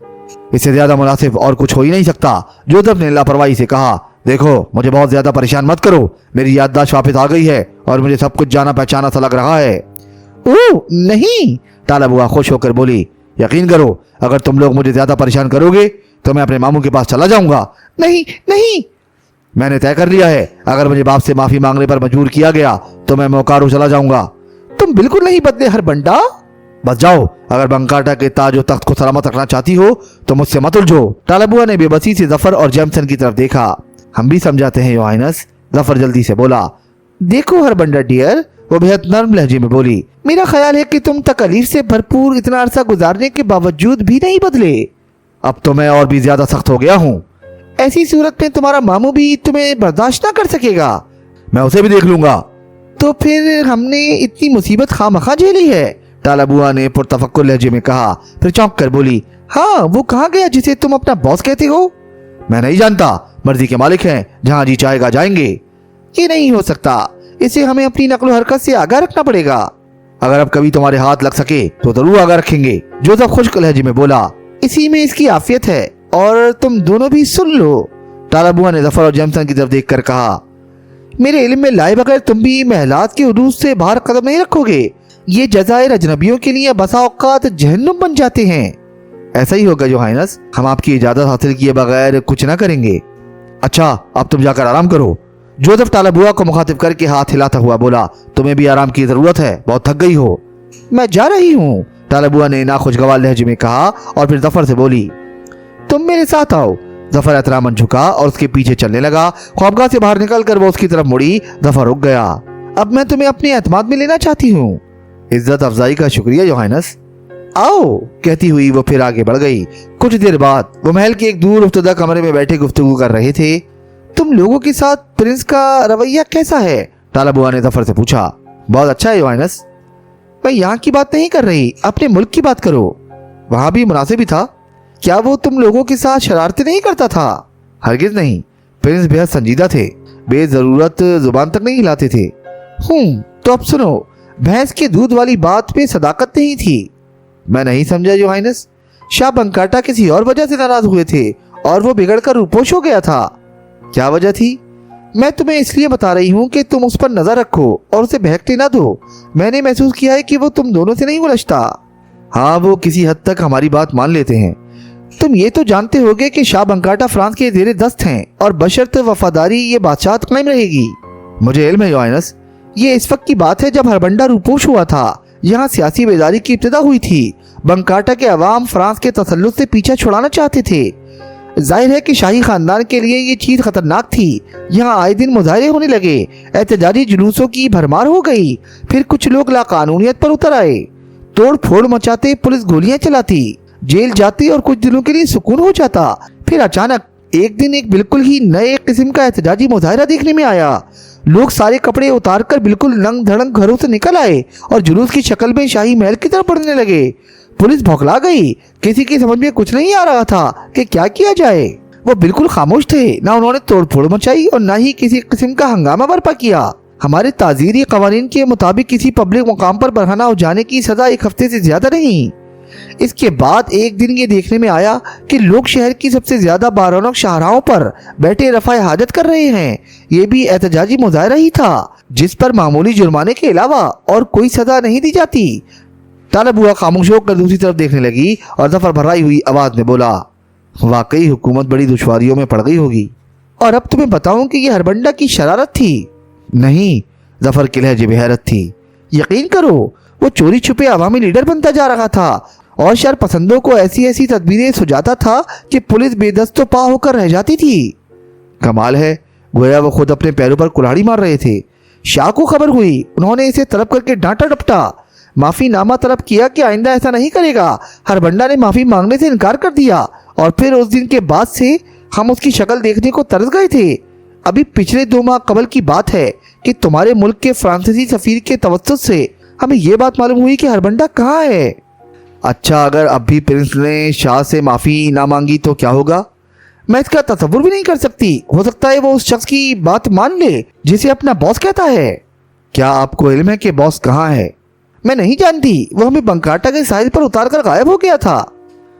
इससे ज्यादा मुनासिब और कुछ हो ही नहीं सकता, जोसेफ ने लापरवाही से कहा। देखो, मुझे बहुत ज्यादा परेशान मत करो। मेरी याददाश्त वापस आ गई है और मुझे सब कुछ जाना पहचाना सा लग रहा है। ओह नहीं, टालाबुआ खुश होकर बोली। यकीन करो, अगर तुम लोग मुझे ज्यादा परेशान करोगे तो मैं अपने मामू के पास चला जाऊंगा। नहीं नहीं, मैंने तय कर लिया है, अगर मुझे बाप से माफी मांगने पर मजबूर किया गया तो मैं मोकारू चला जाऊंगा। तुम बिल्कुल नहीं बदले हर बंडा। बस जाओ, अगर बंकाटा के ताज और तख्त को सलामत रखना चाहती हो तो मुझसे मत उलझो। टालाबुआ ने बेबसी से जफर और जैमसन की तरफ देखा। हम भी समझाते हैं योर हाइनेस, जफर जल्दी से बोला। देखो हर बंडा डियर, वो बेहद नर्म लहजे में बोली, मेरा ख्याल है कि तुम तकलीफ से भरपूर इतना अरसा गुजारने के बावजूद भी नहीं बदले। अब तो मैं और भी ज्यादा सख्त हो गया हूँ। ऐसी सूरत में तुम्हारा मामू भी तुम्हें बर्दाश्त ना कर सकेगा। मैं उसे भी देख लूंगा। तो फिर हमने इतनी मुसीबत खामखा झेली है, टाला बुआ ने पुरतफक्कुर लहजे में कहा। फिर चौंक कर बोली, हाँ वो कहाँ गया जिसे तुम अपना बॉस कहते हो? मैं नहीं जानता, मर्जी के मालिक हैं, जहाँ जी चाहेगा जाएंगे। ये नहीं हो सकता, इसे हमें अपनी नकलो हरकत से आगाह रखना पड़ेगा। अगर अब कभी तुम्हारे हाथ लग सके तो जरूर आगाह रखेंगे, जोसेफ खुश्क लहजे में बोला। इसी में इसकी आफियत है, और तुम दोनों भी सुन लो, टाला बुआ ने जफर और जेमसन की तरफ देखकर कहा। मेरे इल्म में लाए बगैर तुम भी महलात के उरूज से बाहर कदम नहीं रखोगे। ये जजायर अजनबियों के लिए बसा औकात जहन्नुम बन जाते हैं। ऐसा ही होगा जो हाइनस, हम आपकी इजाजत हासिल किए बगैर कुछ ना करेंगे। अच्छा, अब तुम जाकर आराम करो। जोसेफ टाला बुआ को मुखातिब करके हाथ हिलाता हुआ बोला, तुम्हें भी आराम की जरूरत है, बहुत थक गई हो। मैं जा रही हूँ, टाला बुआ ने नाखुशगवार लहजे में कहा और फिर जफर से बोली, तुम मेरे साथ आओ। जफर एहतरामन झुका और उसके पीछे चलने लगा। ख्वाबगाह से बाहर निकलकर वो उसकी तरफ मुड़ी। जफर रुक गया। अब मैं तुम्हें अपने एतमाद में लेना चाहती हूँ। इज्जत अफजाई का शुक्रिया योहानस। आओ, कहती हुई वो फिर आगे बढ़ गई। कुछ देर बाद वो महल के एक दूर उफ्तदा कमरे में बैठे गुफ्तगू कर रहे थे। तुम लोगों के साथ प्रिंस का रवैया कैसा है? टाला बुआ ने जफर से पूछा। बहुत अच्छा है योहानस। मैं यहाँ की बात नहीं कर रही, अपने मुल्क की बात करो। वहां भी मुनासिब ही था। क्या वो तुम लोगों के साथ शरारतें नहीं करता था? हरगिज नहीं, प्रिंस बेहद संजीदा थे, बेजरूरत जुबान तक नहीं हिलाते थे। तो अब सुनो, भैंस के दूध वाली बात में सदाकत नहीं थी। मैं नहीं समझा योहानस। शाह बंकाटा किसी और वजह से नाराज हुए थे और वो बिगड़कर रूपोश हो गया था। क्या वजह थी? मैं तुम्हें इसलिए बता रही हूँ कि तुम उस पर नजर रखो और उसे बहकने ना दो। मैंने महसूस किया है कि वो तुम दोनों से नहीं उलझता। हाँ, वो किसी हद तक हमारी बात मान लेते हैं। तुम ये तो जानते होगे कि शाह बंकाटा फ्रांस के जेरे दस्त हैं और बशर्त वफादारी ये बादशाहत कायम रहेगी। मुझे इल्म है योहानस, ये इस वक्त की बात है जब हरबंडा रूपोश हुआ था। यहाँ सियासी बेदारी की इब्तिदा हुई थी। बंकाटा के अवाम फ्रांस के तसल्लुत से पीछा छुड़ाना चाहते थे। जाहिर है कि शाही खानदान के लिए ये चीज खतरनाक थी। यहाँ आए दिन मुजाहरे होने लगे, एहतजाजी जुलूसों की भरमार हो गई। फिर कुछ लोग लाकानूनियत पर उतर आए, तोड़ फोड़ मचाते, पुलिस गोलियां चलाती, जेल जाती और कुछ दिनों के लिए सुकून हो जाता। फिर अचानक एक दिन एक बिल्कुल ही नए किस्म का एहतजाजी मुजाहरा देखने में आया। लोग सारे कपड़े उतार कर बिल्कुल नंग धड़ंग घरों से निकल आए और जुलूस की शक्ल में शाही महल की तरफ बढ़ने लगे। पुलिस भौंकला गई। किसी की समझ में कुछ नहीं आ रहा था कि क्या किया जाए। वो बिल्कुल खामोश थे, ना उन्होंने तोड़फोड़ मचाई और ना ही किसी किस्म का हंगामा बर्पा किया। हमारे ताजीरी कवानीन के मुताबिक किसी पब्लिक मुकाम पर बरहना हो जाने की सजा 1 हफ्ते से ज्यादा नहीं। इसके बाद एक दिन ये देखने में आया कि लोग शहर की सबसे ज्यादा बारौनक शाहराहों पर बैठे रफ़ाए हाजत कर रहे हैं। ये भी एहतजाजी मुजाहरा ही था जिस पर मामूली जुर्माने के अलावा और कोई सजा नहीं दी जाती। टाला बुआ खामोश होकर दूसरी तरफ देखने लगी और जफर भर्राई हुई आवाज में बोला, वाकई हुकूमत बड़ी दुश्वारियों में पड़ गई होगी। और अब तुम्हें बताऊं कि यह हरबंडा की शरारत थी? नहीं, जफर के लहजे में हैरत थी। यकीन करो, वो चोरी छुपे अवामी लीडर बनता जा रहा था और शर पसंदों को ऐसी ऐसी तदबीरें सुझाता था कि पुलिस बेदस्तो पा होकर रह जाती थी। कमाल है, गोया वो खुद अपने पैरों पर कुल्हाड़ी मार रहे थे। शाह को खबर हुई, उन्होंने इसे तलब करके डांटा डपटा, माफी नामा तलब किया कि आइंदा ऐसा नहीं करेगा। हरबंडा ने माफी मांगने से इनकार कर दिया और फिर उस दिन के बाद से हम उसकी शक्ल देखने को तरस गए थे। अभी पिछले 2 माह कबल की बात है कि तुम्हारे मुल्क के फ्रांसीसी सफीर के तवस्सुत से हमें यह बात मालूम हुई कि हरबंडा कहाँ है। अच्छा, अगर अब भी प्रिंस ने शाह से माफी ना मांगी तो क्या होगा? मैं इसका तसव्वुर भी नहीं कर सकती। हो सकता है वो उस शख्स की बात मान ले जिसे अपना बॉस कहता है। क्या आपको इल्म है कि बॉस कहाँ है? मैं नहीं जानती, वो हमें बंकाटा के साहिल पर उतार कर गायब हो गया था।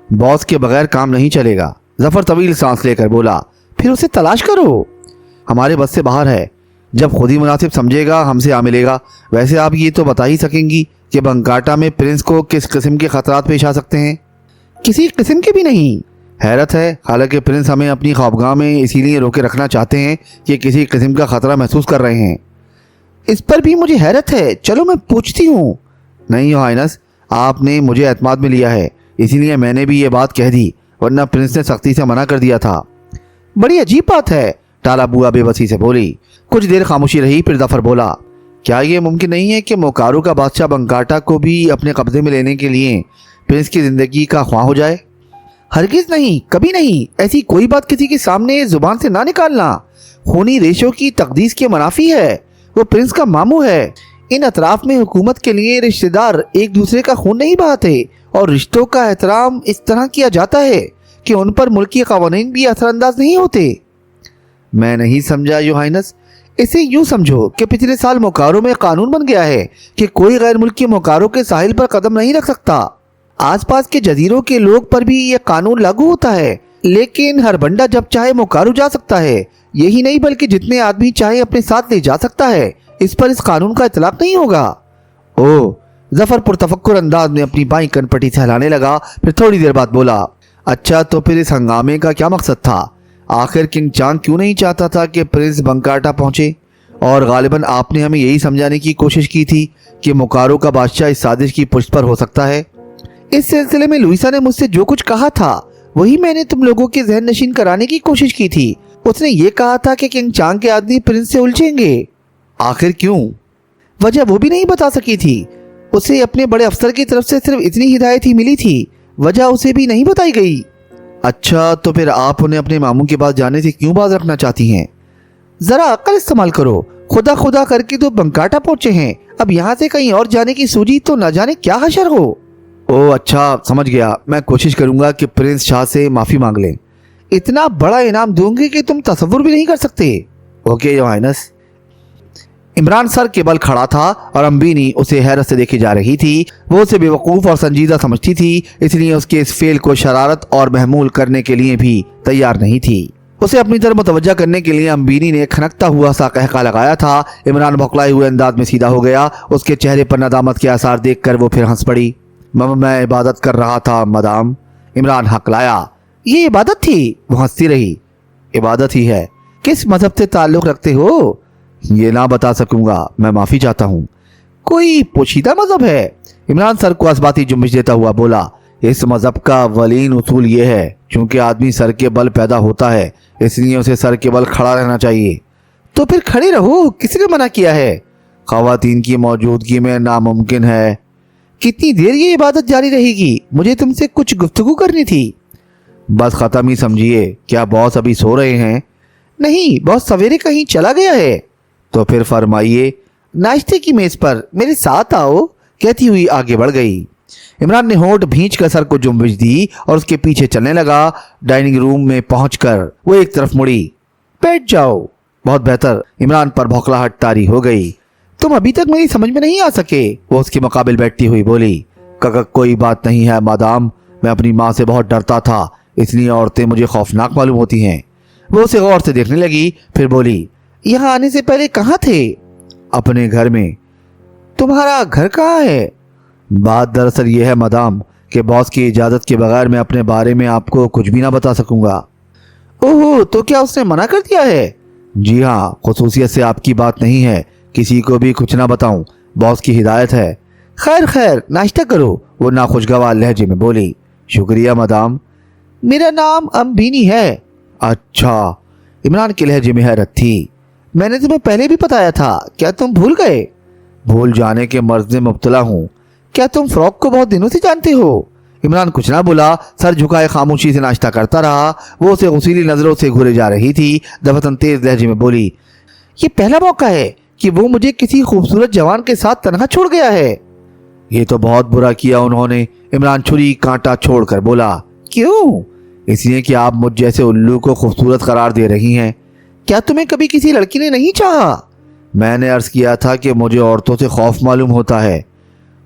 बॉस के बगैर काम नहीं चलेगा, जफर तवील सांस लेकर बोला। फिर उसे तलाश करो। हमारे बस से बाहर है, जब खुद ही मुनासिब समझेगा हमसे आ मिलेगा। वैसे आप ये तो बता ही सकेंगी कि बंकाटा में प्रिंस को किस किस्म के खतरात पेश आ सकते हैं? किसी किस्म के भी नहीं। हैरत है, हालांकि प्रिंस हमें अपनी ख्वाबगाह में इसीलिए रोके रखना चाहते हैं कि किसी किस्म का खतरा महसूस कर रहे हैं। इस पर भी मुझे हैरत है। चलो मैं पूछती हूँ। नहीं योहानस, आपने मुझे एतमाद में लिया है, इसीलिए मैंने भी ये बात कह दी, वरना प्रिंस ने सख्ती से मना कर दिया था। बड़ी अजीब बात है, टाला बुआ बेबसी से बोली। कुछ देर खामोशी रही, फिर जफर बोला, क्या ये मुमकिन नहीं है कि मोकारू का बादशाह बंकाटा को भी अपने कब्जे में लेने के लिए प्रिंस की जिंदगी का ख्वाह हो जाए? हरगिज नहीं, कभी नहीं। ऐसी कोई बात किसी के सामने जुबान से ना निकालना। खूनी रेशों की तकदीस के मुनाफी है। वो प्रिंस का मामू है। इन अतराफ में हुकूमत के लिए रिश्तेदार एक दूसरे का खून नहीं बहाते और रिश्तों का एहतराम इस तरह किया जाता है कि उन पर मुल्की कवानीन भी असरअंदाज नहीं होते। मैं नहीं समझा योर हाइनस। इसे यूं समझो कि पिछले साल मोकारो में कानून बन गया है कि कोई गैर मुल्की मोकारो के साहिल पर कदम नहीं रख सकता। आसपास के जजीरों के लोग पर भी यह कानून लागू होता है, लेकिन हर बंदा जब चाहे मोकारो जा सकता है। यही नहीं बल्कि जितने आदमी चाहे अपने साथ ले जा सकता है। इस पर इस कानून का इतलाक नहीं होगा। ओ, जफर पुरतफक्कुर अंदाज में अपनी बाईं कनपटी से हिलाने लगा। फिर थोड़ी देर बाद बोला, अच्छा तो फिर इस हंगामे का क्या मकसद था? आखिर किंग चांग क्यों नहीं चाहता था कि प्रिंस बंकाटा पहुंचे? और गालिबन आपने हमें यही समझाने की कोशिश की थी कि मोकारो का बादशाह इस साजिश की पुष्ट पर हो सकता है। इस सिलसिले में लुइसा ने मुझसे जो कुछ कहा था वही मैंने तुम लोगों के जहन नशीन कराने की कोशिश की थी। उसने ये कहा था कि किंग चांग के आदमी प्रिंस से उलझेंगे। आखिर क्यों? वजह वो भी नहीं बता सकी थी। उसे अपने बड़े अफसर की तरफ से सिर्फ इतनी हिदायत ही मिली थी, वजह उसे भी नहीं बताई गई। अच्छा तो फिर आप उन्हें अपने मामू के पास जाने से क्यों बाज रखना चाहती हैं? जरा अक्ल इस्तेमाल करो। खुदा खुदा करके तो बंकाटा पहुंचे हैं, अब यहाँ से कहीं और जाने की सूझी तो न जाने क्या हशर हो। ओ अच्छा, समझ गया। मैं कोशिश करूंगा कि प्रिंस शाह से माफी मांग लें। इतना बड़ा इनाम दूंगी कि तुम तसव्वुर भी नहीं कर सकते। Okay your highness. Imran sir के बल खड़ा था और अम्बीनी उसे हैरत से देखे जा रही थी। वो उसे बेवकूफ़ और संजीदा समझती थी, इसलिए उसके इस फेल को शरारत और महमूल करने के लिए भी तैयार नहीं थी। उसे अपनी तरफ मुतवज्जा करने के लिए अम्बीनी ने खनकता हुआ सा कहका लगाया था। इमरान बौखलाए हुए अंदाज में सीधा हो गया। उसके चेहरे पर नदामत के आसार देखकर वो फिर हंस पड़ी। मैं इबादत कर रहा था मदाम। इमरान हकलाया। ये इबादत थी? वो हंसती रही। इबादत ही है। किस मजहब से ताल्लुक़ रखते हो? ये ना बता सकूंगा, मैं माफी चाहता हूँ। कोई पोशीदा मजहब है? इमरान सर को असबाती जुम्बिश देता हुआ बोला, इस मजहब का अव्वलीन उसूल ये है, चूंकि आदमी सर के बल पैदा होता है इसलिए उसे सर के बल खड़ा रहना चाहिए। तो फिर खड़े रहो, किसने मना किया है? खवातीन की मौजूदगी में नामुमकिन है। कितनी देर ये इबादत जारी रहेगी? मुझे तुमसे कुछ गुफ्तगू करनी थी। बस खत्म ही समझिए। क्या बॉस अभी सो रहे हैं? नहीं, बॉस सवेरे कहीं चला गया है। तो फिर फरमाइए। नाश्ते की मेज पर मेरे साथ आओ, कहती हुई आगे बढ़ गई। इमरान ने होंठ भींच कर सर को जुम्बिश दी और उसके पीछे चलने लगा। डाइनिंग रूम में पहुंचकर वो एक तरफ मुड़ी। बैठ जाओ। बहुत बेहतर। इमरान पर भौखलाहट तारी हो गई। तुम अभी तक मेरी समझ में नहीं आ सके, वो उसके मुकाबिल बैठती हुई बोली। कोई बात नहीं है मादाम, मैं अपनी माँ से बहुत डरता था, इसलिए औरतें मुझे खौफनाक मालूम होती हैं। वो उसे गौर से देखने लगी, फिर बोली, यहाँ आने से पहले कहाँ थे? अपने घर में। तुम्हारा घर कहाँ है? बात दरअसल ये है मदाम कि बॉस की इजाज़त के बगैर मैं अपने बारे में आपको कुछ भी ना बता सकूंगा। ओहो, तो क्या उसने मना कर दिया है? जी हाँ, खुसूसियत से आपकी बात नहीं है, किसी को भी कुछ ना बताऊं, बॉस की हिदायत है। खैर खैर, नाश्ता करो, वो नाखुशगवार लहजे में बोली। शुक्रिया मदाम। मेरा नाम अम्बीनी है। अच्छा। इमरान के लहजे में हैरत थी। मैंने तुम्हें पहले भी बताया था, क्या तुम भूल गए? भूल जाने के मर्ज में मुब्तला हूँ। क्या तुम फ्रॉक को बहुत दिनों से जानते हो? इमरान कुछ ना बोला, सर झुकाए खामोशी से नाश्ता करता रहा। वो उसे गुस्सीली नजरों से घूरे जा रही थी। दफतन तेज लहजे में बोली, ये पहला मौका है कि वो मुझे किसी खूबसूरत जवान के साथ तनहा छोड़ गया है। ये तो बहुत बुरा किया उन्होंने। इमरान छुरी कांटा छोड़कर बोला। क्यों? इसलिए कि आप मुझ जैसे उल्लू को खूबसूरत करार दे रही हैं। क्या तुम्हें कभी किसी लड़की ने नहीं चाहा? मैंने अर्ज किया था कि मुझे औरतों से खौफ मालूम होता है।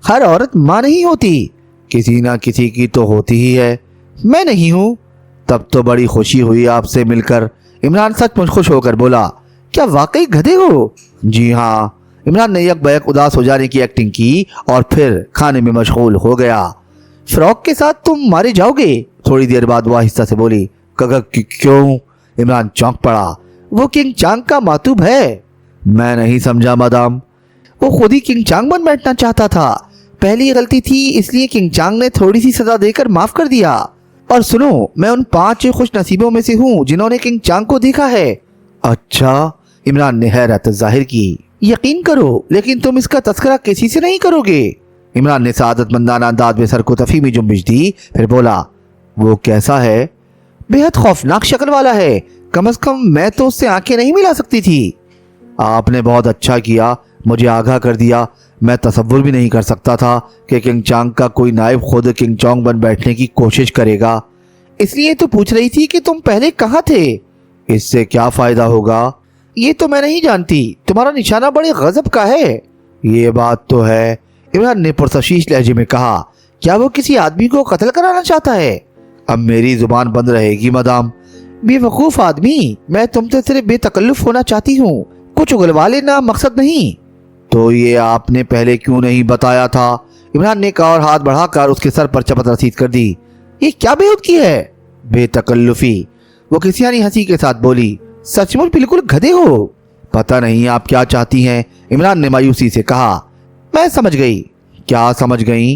हर औरत माँ नहीं होती, किसी ना किसी की तो होती ही है। मैं नहीं हूँ। तब तो बड़ी खुशी हुई आपसे मिलकर। इमरान सचमुच खुश होकर बोला। क्या वाकई गधे हो? जी हाँ। इमरान ने यक बैक उदास हो जाने की एक्टिंग की और फिर खाने में मशगूल हो गया। फ्रॉक के साथ तुम मारे जाओगे? थोड़ी देर बाद वो आहिस्ता से बोली। क्यों? इमरान चौंक पड़ा। वो किंग चांग का मातूब है। मैं नहीं समझा मदाम। वो खुद ही किंग चांग बन बैठना चाहता था। पहली गलती थी, इसलिए किंग चांग ने थोड़ी सी सजा देकर माफ कर दिया। और सुनो, मैं उन 5 खुश नसीबों में से हूँ जिन्होंने किंग चांग को देखा है। अच्छा। इमरान ने हैरत जाहिर की। यकीन करो, लेकिन तुम इसका तस्करा किसी से नहीं करोगे। इमरान ने सादतमंदाना अंदाज में सर को तफी में जुम्बिश दी, फिर बोला, वो कैसा है? बेहद खौफनाक शक्ल वाला है, कम से कम मैं तो उससे आंखें नहीं मिला सकती थी। आपने बहुत अच्छा किया, मुझे आगाह कर दिया। मैं तसव्वुर भी नहीं कर सकता था कि किंग चांग का कोई नायब खुद किंग चोंग बन बैठने की कोशिश करेगा। इसलिए तो पूछ रही थी कि तुम पहले कहाँ थे। इससे क्या फायदा होगा? ये तो मैं नहीं जानती, तुम्हारा निशाना बड़े गजब का है। ये बात तो है, इमरान ने पुरतशीश लहजे में कहा। क्या वो किसी आदमी को कत्ल कराना चाहता है? अब मेरी जुबान बंद रहेगी मदाम। बेवकूफ आदमी, मैं तुमसे सिर्फ बेतकल्लुफ होना चाहती हूँ, कुछ उगलवा लेना मकसद नहीं। तो ये आपने पहले क्यों नहीं बताया था? इमरान ने कहा और हाथ बढ़ाकर उसके सर पर चपत रसीद कर दी। ये क्या बेहूदगी है? बेतकल्लुफी, वो किसियानी हंसी के साथ बोली। सचमुच बिल्कुल गधे हो। पता नहीं आप क्या चाहती हैं, इमरान ने मायूसी से कहा। मैं समझ गई। क्या समझ गई?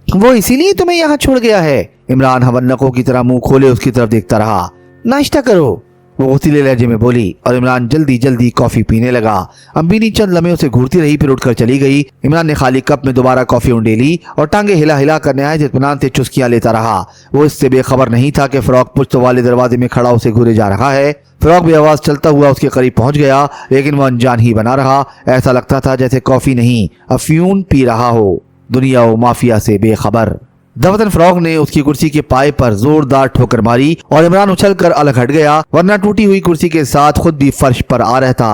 वो इसीलिए तुम्हें यहाँ छोड़ गया है। इमरान हवन्नकों की तरह मुंह खोले उसकी तरफ देखता रहा। नाश्ता करो, वो उसीले लहजे में बोली और इमरान जल्दी जल्दी कॉफी पीने लगा। अम्बीनी चंद लम्हे उसे घूरती रही, फिर उठकर चली गई। इमरान ने खाली कप में दोबारा कॉफी उंडेली और टांगे हिला हिला कर नहायत इत्मीनान से चुस्कियां लेता रहा। वो इससे बेखबर नहीं था कि फ्रॉक पुश्त वाले दरवाजे में खड़ा उसे घूरे जा रहा है। फ्रॉक भी आवाज चलता हुआ उसके करीब पहुंच गया, लेकिन वो अनजान ही बना रहा। ऐसा लगता था जैसे कॉफी नहीं अफ्यून पी रहा हो, दुनिया व माफिया से बेखबर। दफतन फ्रॉक ने उसकी कुर्सी के पाए पर जोरदार ठोकर मारी और इमरान उछलकर अलग हट गया, वरना टूटी हुई कुर्सी के साथ खुद भी फर्श पर आ रहता।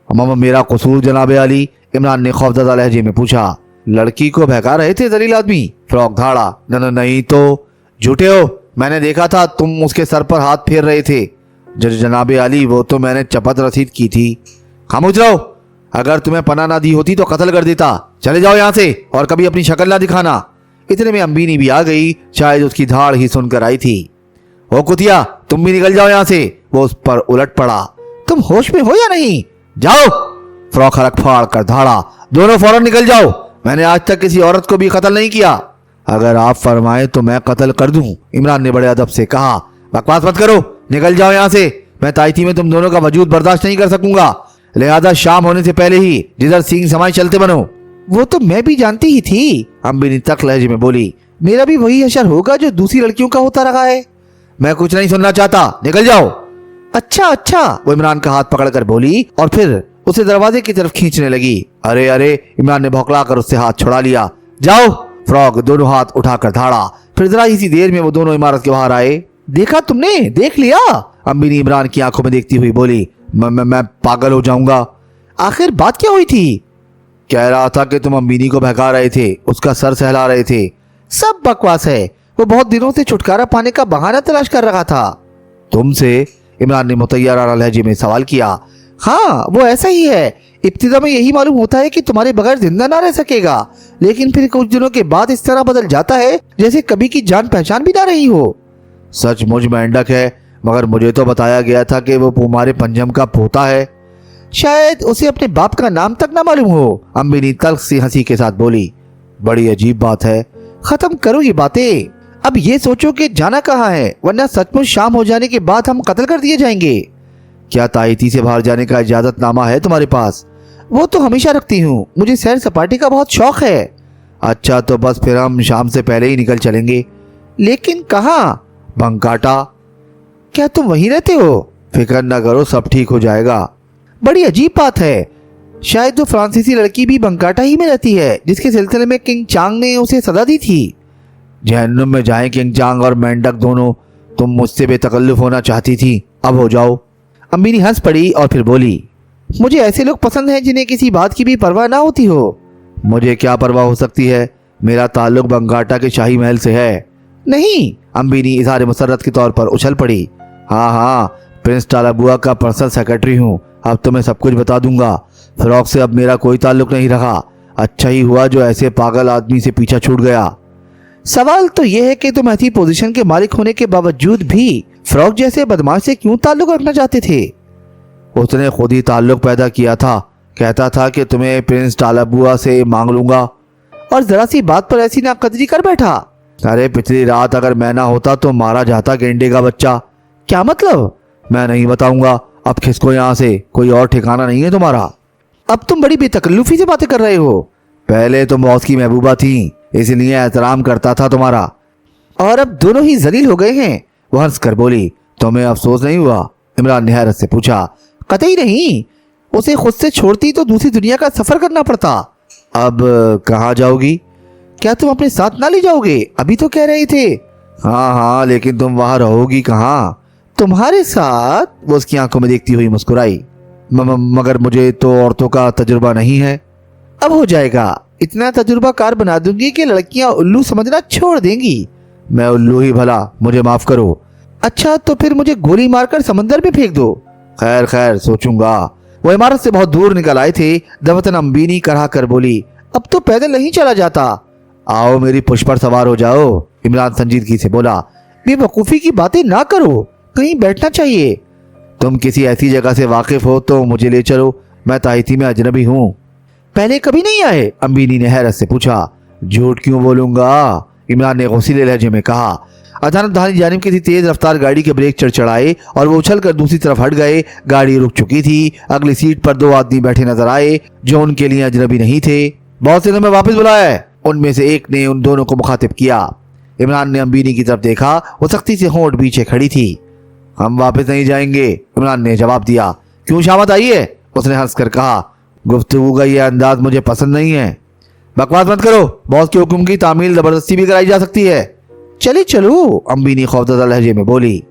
अम्मा मेरा कसूर जनाबे अली? इमरान ने खौफजदा लहजे में पूछा। लड़की को बहका रहे थे जलील आदमी? फ्रॉक धाड़ा। नहीं तो झूठे हो, मैंने देखा था तुम उसके सर पर हाथ फेर रहे थे। जनाबे अली, वो तो मैंने चपत रसीद की थी। खामोश रहो, अगर तुम्हें पनाह ना दी होती तो कत्ल कर देता। चले जाओ यहाँ से और कभी अपनी शक्ल ना दिखाना। इतने में अम्बीनी भी आ गई, शायद उसकी धाड़ ही सुनकर आई थी। ओ कुतिया, तुम भी निकल जाओ यहाँ से। वो उस पर उलट पड़ा। तुम होश में हो या नहीं? जाओ। फ्रॉक हरक फाड़ कर धाड़ा। दोनों फौरन निकल जाओ, मैंने आज तक किसी औरत को भी कत्ल नहीं किया। अगर आप फरमाएं तो मैं कत्ल कर दूं, इमरान ने बड़े अदब से कहा। बकवास मत करो, निकल जाओ यहाँ से। मैं ताइती में तुम दोनों का वजूद बर्दाश्त नहीं कर सकूंगा, लिहाजा शाम होने से पहले ही जिधर सींग समाई चलते बनो। वो तो मैं भी जानती ही थी, अम्बिनी तक लहजे में बोली। मेरा भी वही हशर होगा जो दूसरी लड़कियों का होता रहा है। मैं कुछ नहीं सुनना चाहता, निकल जाओ। अच्छा अच्छा, वो इमरान का हाथ पकड़कर बोली और फिर उसे दरवाजे की तरफ खींचने लगी। अरे अरे, इमरान ने भौंकला कर उससे हाथ छुड़ा लिया। जाओ। फ्रॉक दोनों हाथ उठाकर धाड़ा। फिर जरा इसी देर में वो दोनों इमारत के बाहर आए। देखा तुमने? देख लिया? अम्बिनी इमरान की आंखों में देखती हुई बोली। मैं पागल हो जाऊंगा। आखिर बात क्या हुई थी? कह रहा था कि तुम अम्बिनी को बहका रहे थे, उसका सर सहला रहे थे। सब बकवास है, वो बहुत दिनों से छुटकारा पाने का बहाना तलाश कर रहा था। तुमसे? इमरान ने मुतैयाराना लहजे में सवाल किया। हाँ, वो ऐसा ही है। इब्तिदा में यही मालूम होता है कि तुम्हारे बगैर जिंदा ना रह सकेगा, लेकिन फिर कुछ दिनों के बाद इस तरह बदल जाता है जैसे कभी की जान पहचान भी ना रही हो। सचमुच मेंढक है, मगर मुझे तो बताया गया था कि वो तुम्हारे पंजम का पोता है। शायद उसे अपने बाप का नाम तक ना मालूम हो, अम्बिनी तल्ख सी हंसी के साथ बोली। बड़ी अजीब बात है। खत्म करो ये बातें, अब ये सोचो कि जाना कहाँ है, वरना सचमुच शाम हो जाने के बाद हम कत्ल कर दिए जाएंगे। क्या ताइती से बाहर जाने का इजाजतनामा है तुम्हारे पास? वो तो हमेशा रखती हूँ, मुझे सैर सपाटे का बहुत शौक है। अच्छा, तो बस फिर हम शाम से पहले ही निकल चलेंगे। लेकिन कहाँ? बंकाटा। क्या तुम वहीं रहते हो? फिक्र न करो, सब ठीक हो जाएगा। बड़ी अजीब बात है, शायद वो फ्रांसीसी लड़की भी बंकाटा ही में रहती है जिसके सिलसिले में किंग चांग ने उसे सजा दी थी। जहन्नुम में जाएं किंग चांग और मेंढक दोनों। तुम मुझसे बेतकल्लुफ होना चाहती थी, अब हो जाओ। अम्बिनी हंस पड़ी और फिर बोली। मुझे ऐसे लोग पसंद हैं जिन्हें किसी बात की भी परवाह ना होती हो। मुझे क्या परवाह हो सकती है, मेरा ताल्लुक बंगाटा के शाही महल से है। नहीं, अम्बिनी इजहार मुसर्रत के तौर पर उछल पड़ी। हाँ हाँ, प्रिंस टालाबुआ का पर्सनल सेक्रेटरी हूँ, अब तो मैं सब कुछ बता दूंगा। फ्रॉक से अब मेरा कोई ताल्लुक नहीं रहा। अच्छा ही हुआ जो ऐसे पागल आदमी से पीछा छूट गया। सवाल तो यह है कि तुम ऐसी पोजीशन के मालिक होने के बावजूद भी फ्रॉक जैसे बदमाश से क्यों ताल्लुक रखना चाहते थे? उसने खुद ही ताल्लुक पैदा किया था, कहता था कि तुम्हें प्रिंस टालाबुआ से मांग लूंगा, और जरा सी बात पर ऐसी नाकदरी कर बैठा। अरे पिछली रात अगर मैं ना होता तो मारा जाता गेंडे का बच्चा। क्या मतलब? मैं नहीं बताऊंगा, अब खिसको यहाँ से, कोई और ठिकाना नहीं है तुम्हारा। अब तुम बड़ी बेतकल्लुफी से बातें कर रहे हो। पहले तुम बॉस की महबूबा थी, इसलिए एहतराम करता था तुम्हारा, और अब दोनों ही जलील हो गए हैं। वो हंस कर बोली, तुम्हें अफसोस नहीं हुआ? इमरान ने हैरत से पूछा। कतई नहीं, उसे खुद से छोड़ती तो दूसरी दुनिया का सफर करना पड़ता। अब कहाँ जाओगी? क्या तुम अपने साथ ना ले जाओगे? अभी तो कह रहे थे। हाँ हाँ, लेकिन तुम वहां रहोगी कहाँ? तुम्हारे साथ? वो उसकी आंखों में देखती हुई मुस्कुराई। मगर मुझे तो औरतों का तजुर्बा नहीं है। अब हो जाएगा, इतना तजुर्बा कार बना दूंगी कि लड़कियां उल्लू समझना छोड़ देंगी। मैं उल्लू ही भला, मुझे माफ करो। अच्छा तो फिर मुझे गोली मारकर समंदर में फेंक दो। खैर खैर, सोचूंगा। वो इमारत से बहुत दूर निकल आए थे। दफतन अम्बीनी करहा कर बोली, अब तो पैदल नहीं चला जाता। आओ मेरी पुष्प पर सवार हो जाओ। इमरान संजीदगी से बोला, बेवकूफी की बातें ना करो, कहीं बैठना चाहिए। तुम किसी ऐसी जगह से वाकिफ हो तो मुझे ले चलो, मैं ताहिती में अजनबी हूँ। पहले कभी नहीं आए? अम्बीनी ने हैरत से पूछा। झूठ क्यों बोलूंगा? इमरान ने गौसीले लहजे में कहा। अचानक दाहिनी जानिब किसी तेज रफ्तार गाड़ी के ब्रेक चढ़ाए और वो उछलकर दूसरी तरफ हट गए। गाड़ी रुक चुकी थी। अगली सीट पर दो आदमी बैठे नजर आए जो उनके लिए अजनबी नहीं थे। बॉस ने तुम्हें वापस बुलाया है, उनमें से एक ने उन दोनों को मुखातिब किया। इमरान ने अम्बीनी की तरफ देखा, वो सख्ती से होंठ पीछे खड़ी थी। हम वापस नहीं जाएंगे, इमरान ने जवाब दिया। क्यों शामत आई है? उसने हंस कर कहा। गुफ्तगू का यह अंदाज मुझे पसंद नहीं है। बकवास मत करो, बॉस के हुक्म की तामील जबरदस्ती भी कराई जा सकती है। चले चलो, अम्बीनी खौफजदा लहजे में बोली।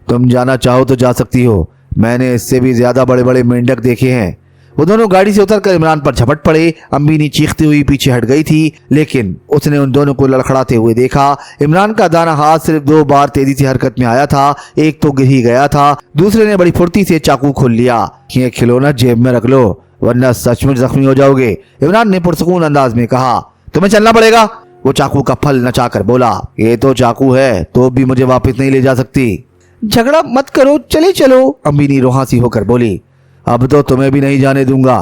तुम जाना चाहो तो जा सकती हो, मैंने इससे भी ज्यादा बड़े बड़े मेंढक देखे हैं। वो दोनों गाड़ी से उतरकर इमरान पर झपट पड़े। अम्बीनी चीखती हुई पीछे हट गई थी, लेकिन उसने उन दोनों को लड़खड़ाते हुए देखा। इमरान का दाना हाथ सिर्फ 2 बार तेजी से हरकत में आया था। एक तो गिर ही गया था, दूसरे ने बड़ी फुर्ती से चाकू खोल लिया। ये खिलौना जेब में रख लो, वरना सचमुच जख्मी हो जाओगे, इमरान ने पुरसकून अंदाज में कहा। तुम्हें चलना पड़ेगा, वो चाकू का फल नचाकर बोला। ये तो चाकू है, तो भी मुझे वापस नहीं ले जा सकती। झगड़ा मत करो, चले चलो, अम्बीनी रोहासी होकर बोली। अब तो तुम्हें भी नहीं जाने दूंगा,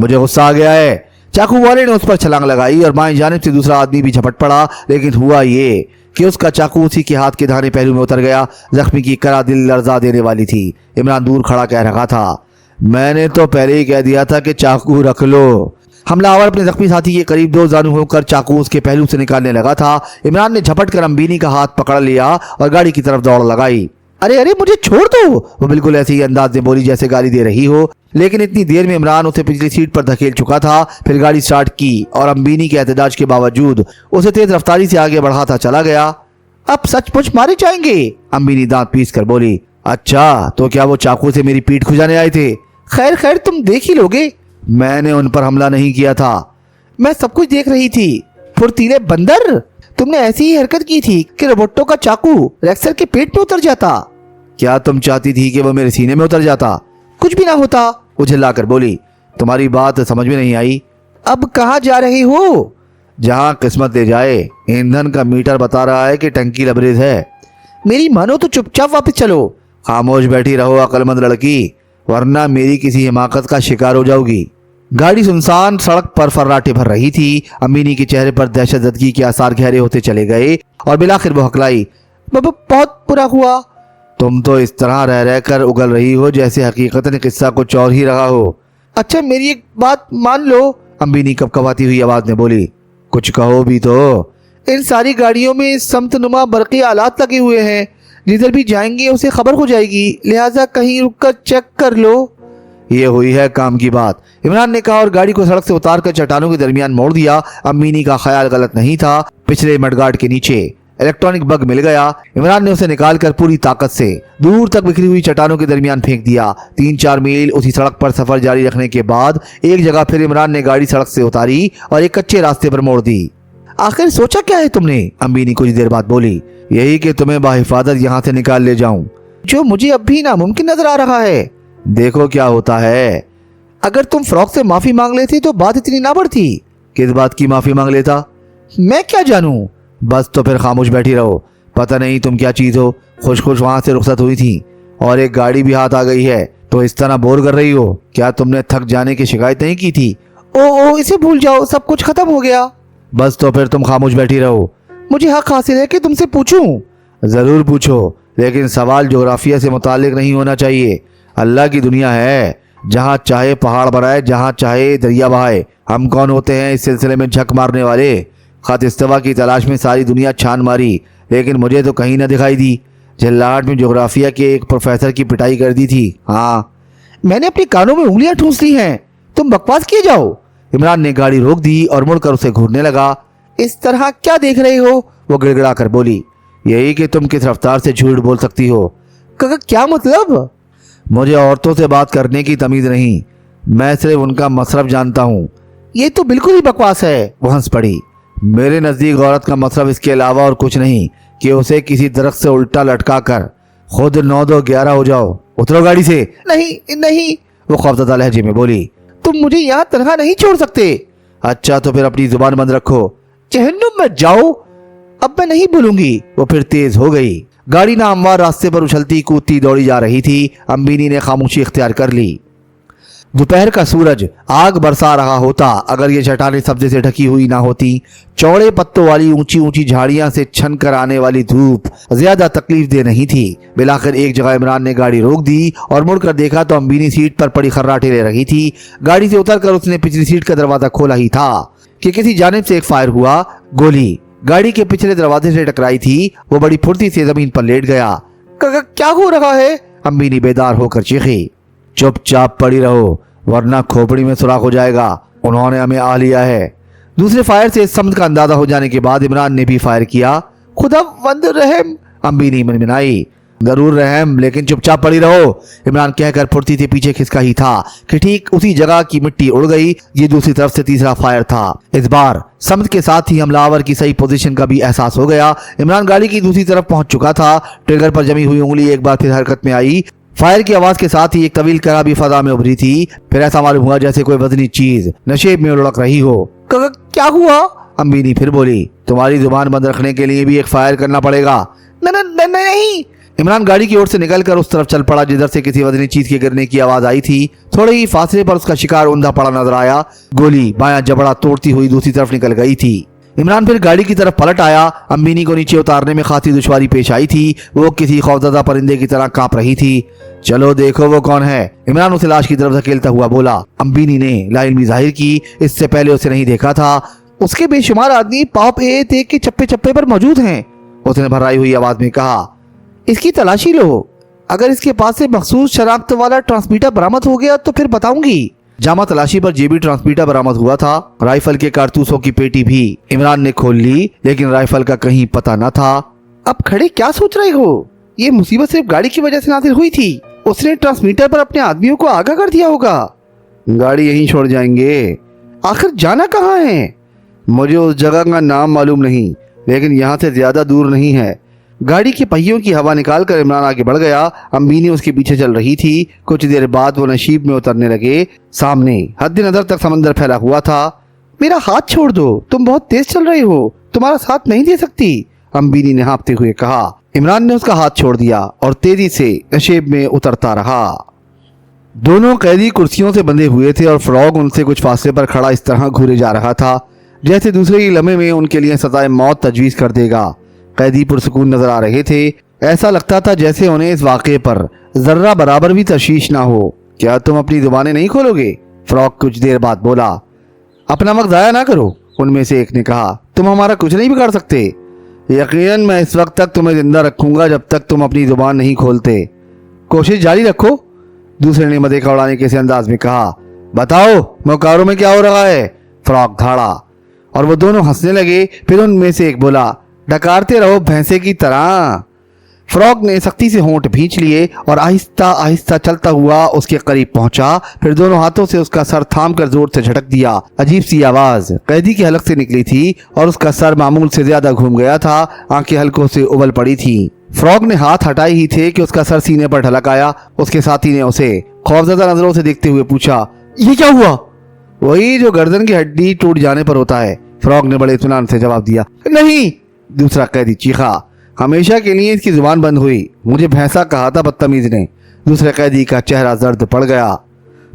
मुझे गुस्सा आ गया है। चाकू वाले ने उस पर छलांग लगाई और बाएं जानिब से दूसरा आदमी भी झपट पड़ा, लेकिन हुआ ये कि उसका चाकू उसी के हाथ के दाहिने पहलू में उतर गया। जख्मी की करा दिल लर्जा देने वाली थी। इमरान दूर खड़ा कह रहा था, मैंने तो पहले ही कह दिया था कि चाकू रख लो। हमलावर अपने जख्मी साथी के करीब 2 जानू होकर चाकू उसके पहलू से निकालने लगा था। इमरान ने झपट कर अम्बीनी का हाथ पकड़ लिया और गाड़ी की तरफ दौड़ लगाई। अरे अरे मुझे छोड़ दो, वो बिल्कुल ऐसे ही अंदाज में बोली जैसे गाली दे रही हो। लेकिन इतनी देर में इमरान उसे पिछली सीट पर धकेल चुका था। फिर गाड़ी स्टार्ट की और अम्बीनी के एहतजाज के बावजूद उसे तेज रफ्तारी से आगे बढ़ाता चला गया। अब सचमुच मारे जाएंगे, अम्बीनी दांत पीस कर बोली। अच्छा तो क्या वो चाकू से मेरी पीठ खुजाने आए थे? खैर खैर, तुम देख ही लोगे। मैंने उन पर हमला नहीं किया था, मैं सब कुछ देख रही थी। फुर्तीले बंदर, तुमने ऐसी ही हरकत की थी कि रोबोटो का चाकू रेक्सर के पेट में उतर जाता। क्या तुम चाहती थी कि वो मेरे सीने में उतर जाता? कुछ भी ना होता, वो चिल्लाकर बोली। तुम्हारी बात समझ में नहीं आई। अब कहाँ जा रहे हो? जहाँ किस्मत ले जाए। ईंधन का मीटर बता रहा है कि टंकी लबरेज है। मेरी मानो तो चुपचाप वापस चलो। खामोश बैठी रहो अक्लमंद लड़की, वरना मेरी किसी हिमाकत का शिकार हो जाओगी। गाड़ी सुनसान सड़क पर फर्राटे भर रही थी। अम्बीनी के चेहरे पर दहशतजदगी के आसार गहरे होते चले गए और बिलाखिर वो हकलाई, बहुत बुरा हुआ। तुम तो इस तरह रह रह कर उगल रही हो जैसे हकीकतन किस्सा कुछ और ही रहा हो। अच्छा मेरी एक बात मान लो, अम्बीनी कपकपाती हुई आवाज में बोली। कुछ कहो भी तो। इन सारी गाड़ियों में समतनुमा बरक़ी आलात लगे हुए हैं, जिधर भी जाएंगे उसे खबर हो जाएगी, लिहाजा कहीं रुककर चेक कर लो। ये हुई है काम की बात, इमरान ने कहा और गाड़ी को सड़क से उतारकर चट्टानों के दरमियान मोड़ दिया। अम्बीनी का ख्याल गलत नहीं था। पिछले मडगार्ड के नीचे इलेक्ट्रॉनिक बग मिल गया। इमरान ने उसे निकालकर पूरी ताकत से दूर तक बिखरी हुई चट्टानों के दरमियान फेंक दिया। 3-4 मील उसी सड़क पर सफर जारी रखने के बाद एक जगह फिर इमरान ने गाड़ी सड़क से उतारी और एक कच्चे रास्ते पर मोड़ दी। आखिर सोचा क्या है तुमने? अम्बीनी कुछ देर बाद बोली। यही कि तुम्हें बाहिफाजत यहाँ से निकाल ले जाऊं, जो मुझे अब भी नामुमकिन नजर आ रहा है। देखो क्या होता है। अगर तुम फ्रॉक से माफी मांग लेते तो बात इतनी ना बढ़ती। किस बात की माफी मांग लेता? मैं क्या जानूं। बस तो फिर खामोश बैठी रहो। पता नहीं तुम क्या चीज हो। खुश खुश वहां से रुखसत हुई थी और एक गाड़ी भी हाथ आ गई है, तो इस तरह बोर कर रही हो। क्या तुमने थक जाने की शिकायत नहीं की थी? ओ इसे भूल जाओ, सब कुछ खत्म हो गया। बस तो फिर तुम खामोश बैठी रहो। मुझे हक हासिल है कि तुमसे पूछूं। जरूर पूछो, लेकिन सवाल जोग्राफिया से मुताल्लिक नहीं होना चाहिए। अल्लाह की दुनिया है, जहाँ चाहे पहाड़ बनाए, जहाँ चाहे दरिया बहाए। हम कौन होते हैं इस सिलसिले में झक मारने वाले? खत इस्तवा की तलाश में सारी दुनिया छान मारी, लेकिन मुझे तो कहीं न दिखाई दी। झल्लाहट में जोग्राफिया के एक प्रोफेसर की पिटाई कर दी थी। हाँ, मैंने अपने कानों में उंगलियां ठूंस ली हैं। तुम बकवास किए जाओ। इमरान ने गाड़ी रोक दी और मुड़कर उसे घूरने लगा। इस तरह क्या देख रहे हो? वो गिड़गिड़ा कर बोली। यही कि तुम किस रफ्तार से झूठ बोल सकती हो। क्या मतलब? मुझे औरतों से बात करने की तमीज नहीं, मैं सिर्फ उनका मसरफ जानता हूँ। ये तो बिल्कुल ही बकवास है। वो हंस पड़ी। मेरे नजदीक औरत का मसरफ इसके अलावा और कुछ नहीं कि उसे किसी दरख्त से उल्टा लटका कर खुद 9-2-11 हो जाओ। उतरो गाड़ी से। नहीं नहीं, वो खौफजदा लहजे में बोली। तुम मुझे यहाँ तनहा नहीं छोड़ सकते। अच्छा तो फिर अपनी जुबान बंद रखो। जहन्नुम में जाओ। अब मैं नहीं बोलूंगी। वो फिर तेज हो गई। गाड़ी नामवार रास्ते पर उछलती कूदती दौड़ी जा रही थी। अम्बिनी ने खामोशी इख्तियार कर ली। दोपहर का सूरज आग बरसा रहा होता अगर ये चट्टानें सब्जे से ढकी हुई ना होती। चौड़े पत्तों वाली ऊंची ऊंची झाड़ियां से छन कर आने वाली धूप ज्यादा तकलीफ दे नहीं थी। बिलाखिर एक जगह इमरान ने गाड़ी रोक दी और मुड़कर देखा तो अम्बिनी सीट पर पड़ी खर्राटे ले रही थी। गाड़ी से उतरकर उसने पिछली सीट का दरवाजा खोला ही था कि किसी जानिब से एक फायर हुआ। गोली गाड़ी के पिछले दरवाजे से टकराई थी। वो बड़ी फुर्ती से जमीन पर लेट गया। क्या हो रहा है? अम्बिनी बेदार होकर चीखी। चुपचाप पड़ी रहो वरना खोपड़ी में सुराख हो जाएगा। उन्होंने हमें आ लिया है। दूसरे फायर से इस समझ का अंदाजा हो जाने के बाद इमरान ने भी फायर किया। खुदा वंद रहम, अम्बिनी मनमनाई। जरूर रहम, लेकिन चुपचाप पड़ी रहो, इमरान कहकर फुर्ती से पीछे खिसका ही था कि ठीक उसी जगह की मिट्टी उड़ गई। ये दूसरी तरफ से तीसरा फायर था। इस बार समझ के साथ ही हमलावर की सही पोजीशन का भी एहसास हो गया। इमरान गाड़ी की दूसरी तरफ पहुंच चुका था। ट्रिगर पर जमी हुई उंगली एक बार फिर हरकत में आई। फायर की आवाज के साथ ही एक तवील करा भी फजा में उभरी थी। फिर ऐसा मालूम हुआ जैसे कोई वजनी चीज नशेब में लुढ़क रही हो। क्या हुआ? अम्बिनी फिर बोली। तुम्हारी जुबान बंद रखने के लिए भी एक फायर करना पड़ेगा। नहीं। इमरान गाड़ी की ओर से निकलकर उस तरफ चल पड़ा जिधर से किसी वजनी चीज के गिरने की आवाज आई थी। थोड़े ही फासले पर उसका शिकार उंधा पड़ा नजर आया। गोली बायां जबड़ा तोड़ती हुई दूसरी तरफ निकल गई थी। इमरान फिर गाड़ी की तरफ पलट आया। अम्बिनी को नीचे उतारने में खासी दुश्वारी पेश आई थी। वो किसी खौफजदा परिंदे की तरह कांप रही थी। चलो देखो वो कौन है, इमरान उसे लाश की तरफ धकेलता हुआ बोला। अम्बिनी ने लाइल्मी जाहिर की, इससे पहले उसे नहीं देखा था। उसके बेशुमार आदमी पाव पे देख के चप्पे चप्पे पर मौजूद हैं। उसने भर्राई हुई आवाज में कहा। इसकी तलाशी लो। अगर इसके पास से मखसूस शनाख्त वाला ट्रांसमीटर बरामद हो गया तो फिर बताऊंगी। जामा तलाशी पर जेबी ट्रांसमीटर बरामद हुआ था। राइफल के कारतूसों की पेटी भी इमरान ने खोल ली, लेकिन राइफल का कहीं पता न था। अब खड़े क्या सोच रहे हो? ये मुसीबत सिर्फ गाड़ी की वजह से नाजिल हुई थी। उसने ट्रांसमीटर पर अपने आदमियों को आगाह कर दिया होगा। गाड़ी यहीं छोड़ जाएंगे। आखिर जाना कहाँ है? मुझे उस जगह का नाम मालूम नहीं, लेकिन यहाँ से ज्यादा दूर नहीं है। गाड़ी के पहियों की हवा निकालकर इमरान आगे बढ़ गया। अम्बिनी उसके पीछे चल रही थी। कुछ देर बाद वो नशीब में उतरने लगे। सामने हद नजर तक समंदर फैला हुआ था। मेरा हाथ छोड़ दो, तुम बहुत तेज चल रहे हो, तुम्हारा साथ नहीं दे सकती, अम्बिनी ने हाँफते हुए कहा। इमरान ने उसका हाथ छोड़ दिया और तेजी से नशेब में उतरता रहा। दोनों कैदी कुर्सियों से बंधे हुए थे और फ्रॉग उनसे कुछ फासले पर खड़ा इस तरह घूरे जा रहा था जैसे दूसरे ही लम्हे में उनके लिए सजाए मौत तजवीज़ कर देगा। कैदी पुरसुकून नजर आ रहे थे। ऐसा लगता था जैसे उन्हें इस वाक़े पर जर्रा बराबर भी तशवीश ना हो। क्या तुम अपनी जुबानें नहीं खोलोगे? फ्रॉग कुछ देर बाद बोला। अपना वक्त ज़ाया ना करो, उनमें से एक ने कहा। तुम हमारा कुछ नहीं बिगाड़ सकते। यकीनन मैं इस वक्त तक तुम्हें जिंदा रखूंगा जब तक तुम अपनी जुबान नहीं खोलते। कोशिश जारी रखो, दूसरे ने मदेका उड़ाने के से अंदाज में कहा। बताओ मोकारों में क्या हो रहा है? फ्रॉग धाड़ा और वो दोनों हंसने लगे। फिर उनमें से एक बोला, डकारते रहो भैंसे की तरह। फ्रॉग ने सख्ती से होंठ भींच लिए और आहिस्ता आहिस्ता चलता हुआ उसके करीब पहुंचा। फिर दोनों हाथों से उसका सर थाम कर जोर से झटक दिया। अजीब सी आवाज कैदी के हलक से निकली थी और उसका सर मामूल से ज्यादा घूम गया था। आंखें हल्कों से उबल पड़ी थी। फ्रॉग ने हाथ हटाए ही थे कि उसका सर सीने पर ढलक आया। उसके साथी ने उसे खौफजदा नजरों से देखते हुए पूछा, ये क्या हुआ? वही जो गर्दन की हड्डी टूट जाने पर होता है, फ्रॉग ने बड़े इत्मीनान से जवाब दिया। नहीं, दूसरा कैदी चीखा। हमेशा के लिए इसकी जुबान बंद हुई। मुझे भैंसा कहा था बदतमीज ने। दूसरे कैदी का चेहरा जर्द पड़ गया।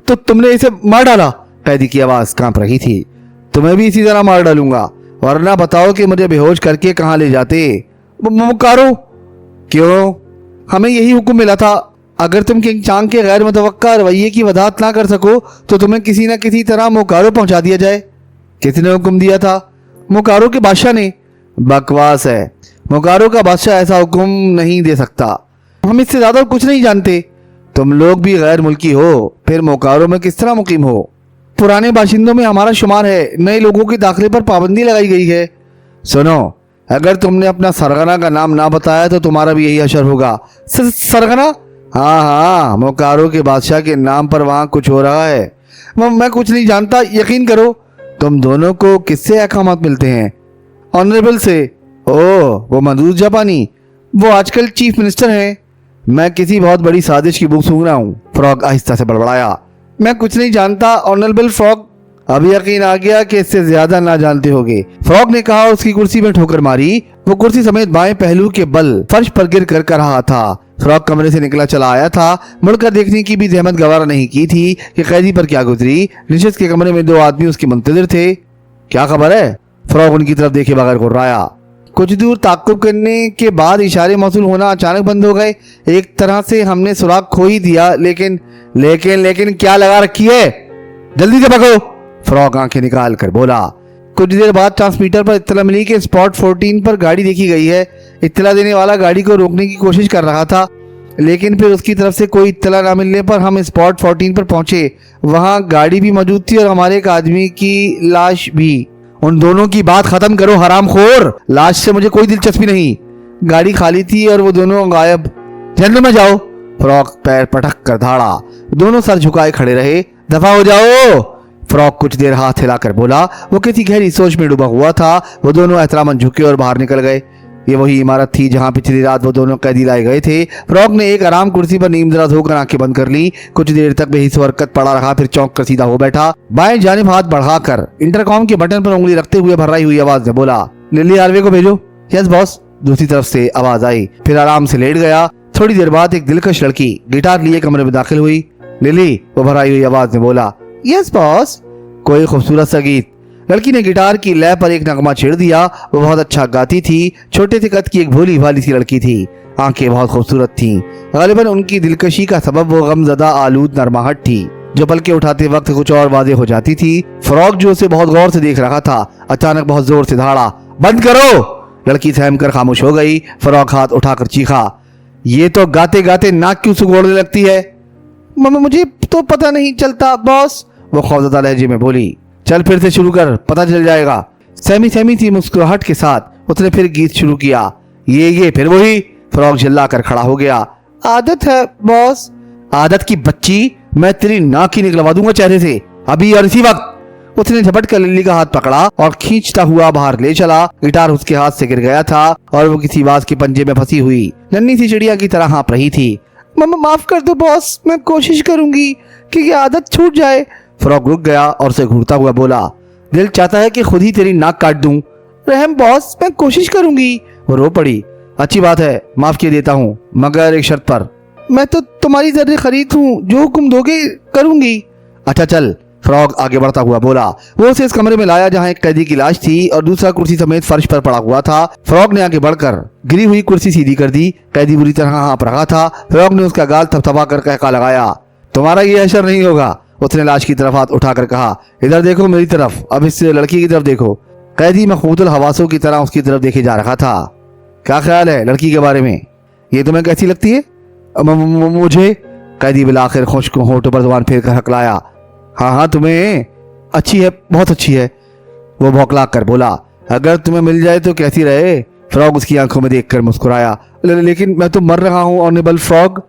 तो तुमने इसे मार डाला? कैदी की आवाज कांप रही थी। तुम्हें भी इसी तरह मार डालूंगा, वरना बताओ कि मुझे बेहोश करके कहाँ ले जाते? मुकारो। क्यों? हमें यही हुक्म मिला था। अगर तुम किंग चांग के गैर मुतवक्का रवैये की वजाहत ना कर सको तो तुम्हें किसी न किसी तरह मोकारो पहुंचा दिया जाए। किसने हुक्म दिया था? मोकारो के बादशाह ने। बकवास है, मोकारो का बादशाह ऐसा हुक्म नहीं दे सकता। हम इससे ज्यादा कुछ नहीं जानते। तुम लोग भी गैर मुल्की हो, फिर मोकारो में किस तरह मुकीम हो? पुराने बाशिंदों में हमारा शुमार है, नए लोगों के दाखिले पर पाबंदी लगाई गई है। सुनो, अगर तुमने अपना सरगना का नाम ना बताया तो तुम्हारा भी यही असर होगा। सरगना? हाँ हाँ, मोकारो के बादशाह के नाम पर वहाँ कुछ हो रहा है। मैं कुछ नहीं जानता, यकीन करो। तुम दोनों को किससे अहकामात मिलते हैं? ऑनरेबल से। ओह, वो मधुर जापानी, वो आजकल चीफ मिनिस्टर हैं। मैं किसी बहुत बड़ी साजिश की बुक सूंघ रहा हूँ, फ्रॉग आहिस्ता से बड़बड़ाया। मैं कुछ नहीं जानता ऑनरेबल फ्रॉग। अब यकीन आ गया कि इससे ज्यादा ना जानते होगे, फ्रॉग ने कहा। उसकी कुर्सी में ठोकर मारी। वो कुर्सी समेत बाएं पहलू के बल फर्श पर गिर कर रहा था। फ्रॉग कमरे से निकला चला आया था। मुड़कर देखने की भी जहमत गवारा नहीं की थी कि कैदी पर क्या गुजरी। निशित के कमरे में 2 आदमी उसके मुंतजिर थे। क्या खबर है? फ्रॉग उनकी तरफ देखे बगैर घुर्राया। कुछ दूर ताक़ुब करने के बाद इशारे मौसूल होना अचानक बंद हो गए। एक तरह से हमने सुराग खो ही दिया। लेकिन लेकिन लेकिन क्या लगा रखी है? जल्दी से पकड़ो, फ्रॉग आंखें निकाल कर बोला। कुछ देर बाद ट्रांसमीटर पर इत्तला मिली कि स्पॉट 14 पर गाड़ी देखी गई है। इत्तला देने वाला गाड़ी को रोकने की कोशिश कर रहा था, लेकिन फिर उसकी तरफ से कोई इत्तला ना मिलने पर हम स्पॉट 14 पर पहुंचे। वहां गाड़ी भी मौजूद थी और हमारे एक आदमी की लाश भी। उन दोनों की बात खत्म करो हरामखोर, लाश से मुझे कोई दिलचस्पी नहीं। गाड़ी खाली थी और वो दोनों गायब। जंगल में जाओ, फ्रॉग पैर पटक कर धाड़ा। दोनों सर झुकाए खड़े रहे। दफा हो जाओ, फ्रॉग कुछ देर हाथ हिलाकर बोला। वो किसी गहरी सोच में डूबा हुआ था। वो दोनों एहतरामन झुके और बाहर निकल गए। ये वही इमारत थी जहां पिछली रात वो दोनों कैदी लाए गए थे। फ्रॉग ने एक आराम कुर्सी पर नीमदराज होकर आंखें बंद कर ली। कुछ देर तक बेहिस हरकत पड़ा रहा, फिर चौंक कर सीधा हो बैठा। बाएं जानिब हाथ बढ़ाकर इंटरकॉम के बटन पर उंगली रखते हुए भर्राई हुई आवाज में बोला, लिली आर्वे को भेजो। यस बॉस, दूसरी तरफ से आवाज आई। फिर आराम से लेट गया। थोड़ी देर बाद एक दिलकश लड़की गिटार लिए कमरे में दाखिल हुई। लिली, वो भराई हुई आवाज में बोला। Yes boss. कोई खूबसूरत सा गीत। लड़की ने गिटार की लय पर एक नगमा छेड़ दिया। वो बहुत अच्छा गाती थी। छोटे से कद की एक भोली भाली सी लड़की थी। आंखें बहुत खूबसूरत थीं। गालिबन उनकी दिलकशी का सबब वो गमजदा आलूद नरमाहट थी जो पलके उठाते वक्त कुछ और वाज़ेह हो जाती थी। फ्रॉग जो उसे बहुत गौर से देख रहा था, अचानक बहुत जोर से धाड़ा, बंद करो। लड़की सहम कर खामोश हो गई। फ्रॉग हाथ उठाकर चीखा, ये तो गाते गाते नाक क्यों सुगोड़ने लगती है? मुझे तो पता नहीं चलता बॉस, वो खौफजदा लहजे में बोली। चल फिर से शुरू कर, पता चल जाएगा। सहमी सहमी सी मुस्कुराहट के साथ उसने फिर गीत शुरू किया। ये फिर वही। फ्रॉग चिल्ला कर खड़ा हो गया। आदत है बॉस। आदत की बच्ची, मैं तेरी नाक ही निकलवा दूंगा चेहरे से अभी और इसी वक्त। उसने झपट कर लिली का हाथ पकड़ा और खींचता हुआ बाहर ले चला। गिटार उसके हाथ से गिर गया था और वो किसी बाज के पंजे में फंसी हुई नन्ही सी चिड़िया की तरह हाँप रही थी। माफ कर दो बॉस, मैं कोशिश करूंगी कि ये आदत छूट जाए। फ्रॉग रुक गया और उसे घूरता हुआ बोला, दिल चाहता है कि खुद ही तेरी नाक काट दूं। रहम बॉस, मैं कोशिश करूंगी। वो रो पड़ी। अच्छी बात है, माफ किए देता हूँ, मगर एक शर्त पर। मैं तो तुम्हारी जर्रे खरीद हूँ, जो हुक्म दोगे करूंगी। अच्छा चल, फ्रॉग आगे बढ़ता हुआ बोला। वो उसे इस कमरे में लाया जहाँ एक कैदी की लाश थी और दूसरा कुर्सी समेत फर्श पर पड़ा हुआ था। फ्रॉग ने आगे बढ़कर गिरी हुई कुर्सी सीधी कर दी। कैदी बुरी तरह हाँप रहा था। फ्रॉग ने उसका गाल थपथपा कर कहका लगाया, तुम्हारा ये असर नहीं होगा। उसने लाश की तरफ हाथ उठाकर कहा, इधर देखो मेरी तरफ, अब इस लड़की की तरफ देखो। कैदी मखबूतुल हवासों की तरह उसकी तरफ देखे जा रहा था। क्या ख्याल है लड़की के बारे में? ये तुम्हें कैसी लगती है? मुझे? कैदी बिलाखिर खुश्क होठों पर जुबान फेर कर हकलाया। हाँ, तुम्हें अच्छी है, बहुत अच्छी है। वो भौंकला कर बोला, अगर तुम्हें मिल जाए तो कैसी रहे? फ्रॉग उसकी आंखों में देखकर मुस्कुराया। लेकिन मैं तो मर रहा हूँ ऑनरेबल फ्रॉग,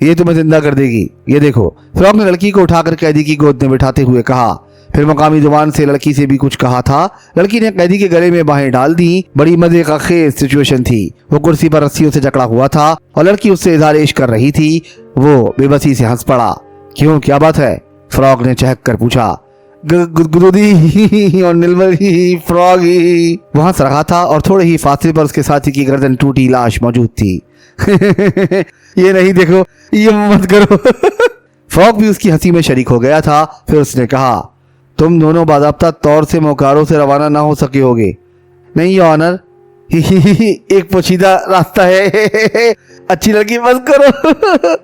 ये तुम्हें जिंदा कर देगी, ये देखो। फ्रॉग ने लड़की को उठाकर कैदी की गोद में बिठाते हुए कहा। फिर मकामी जुबान से लड़की से भी कुछ कहा था। लड़की ने कैदी के गले में बाहें डाल दी। बड़ी मजे का खेज सिचुएशन थी। वो कुर्सी पर रस्सियों से जकड़ा हुआ था और लड़की उससे इज़हार इश्क कर रही थी। वो बेबसी से हंस पड़ा। क्यों, क्या बात है? फ्रॉग ने चहक कर पूछा। गुदगुदी और नीलमरी फ्रॉग ही वहां से रहा था और थोड़े ही फासले पर उसके साथी की गर्दन टूटी लाश मौजूद थी। ये नहीं, देखो, ये मत करो। फ्रॉग भी उसकी हंसी में शरीक हो गया था। फिर उसने कहा, तुम दोनों बाज़ाब्ता तौर से मोकारो से रवाना ना हो सके होगे। नहीं ऑनर, एक पोशीदा रास्ता है। अच्छी लड़की, बस करो।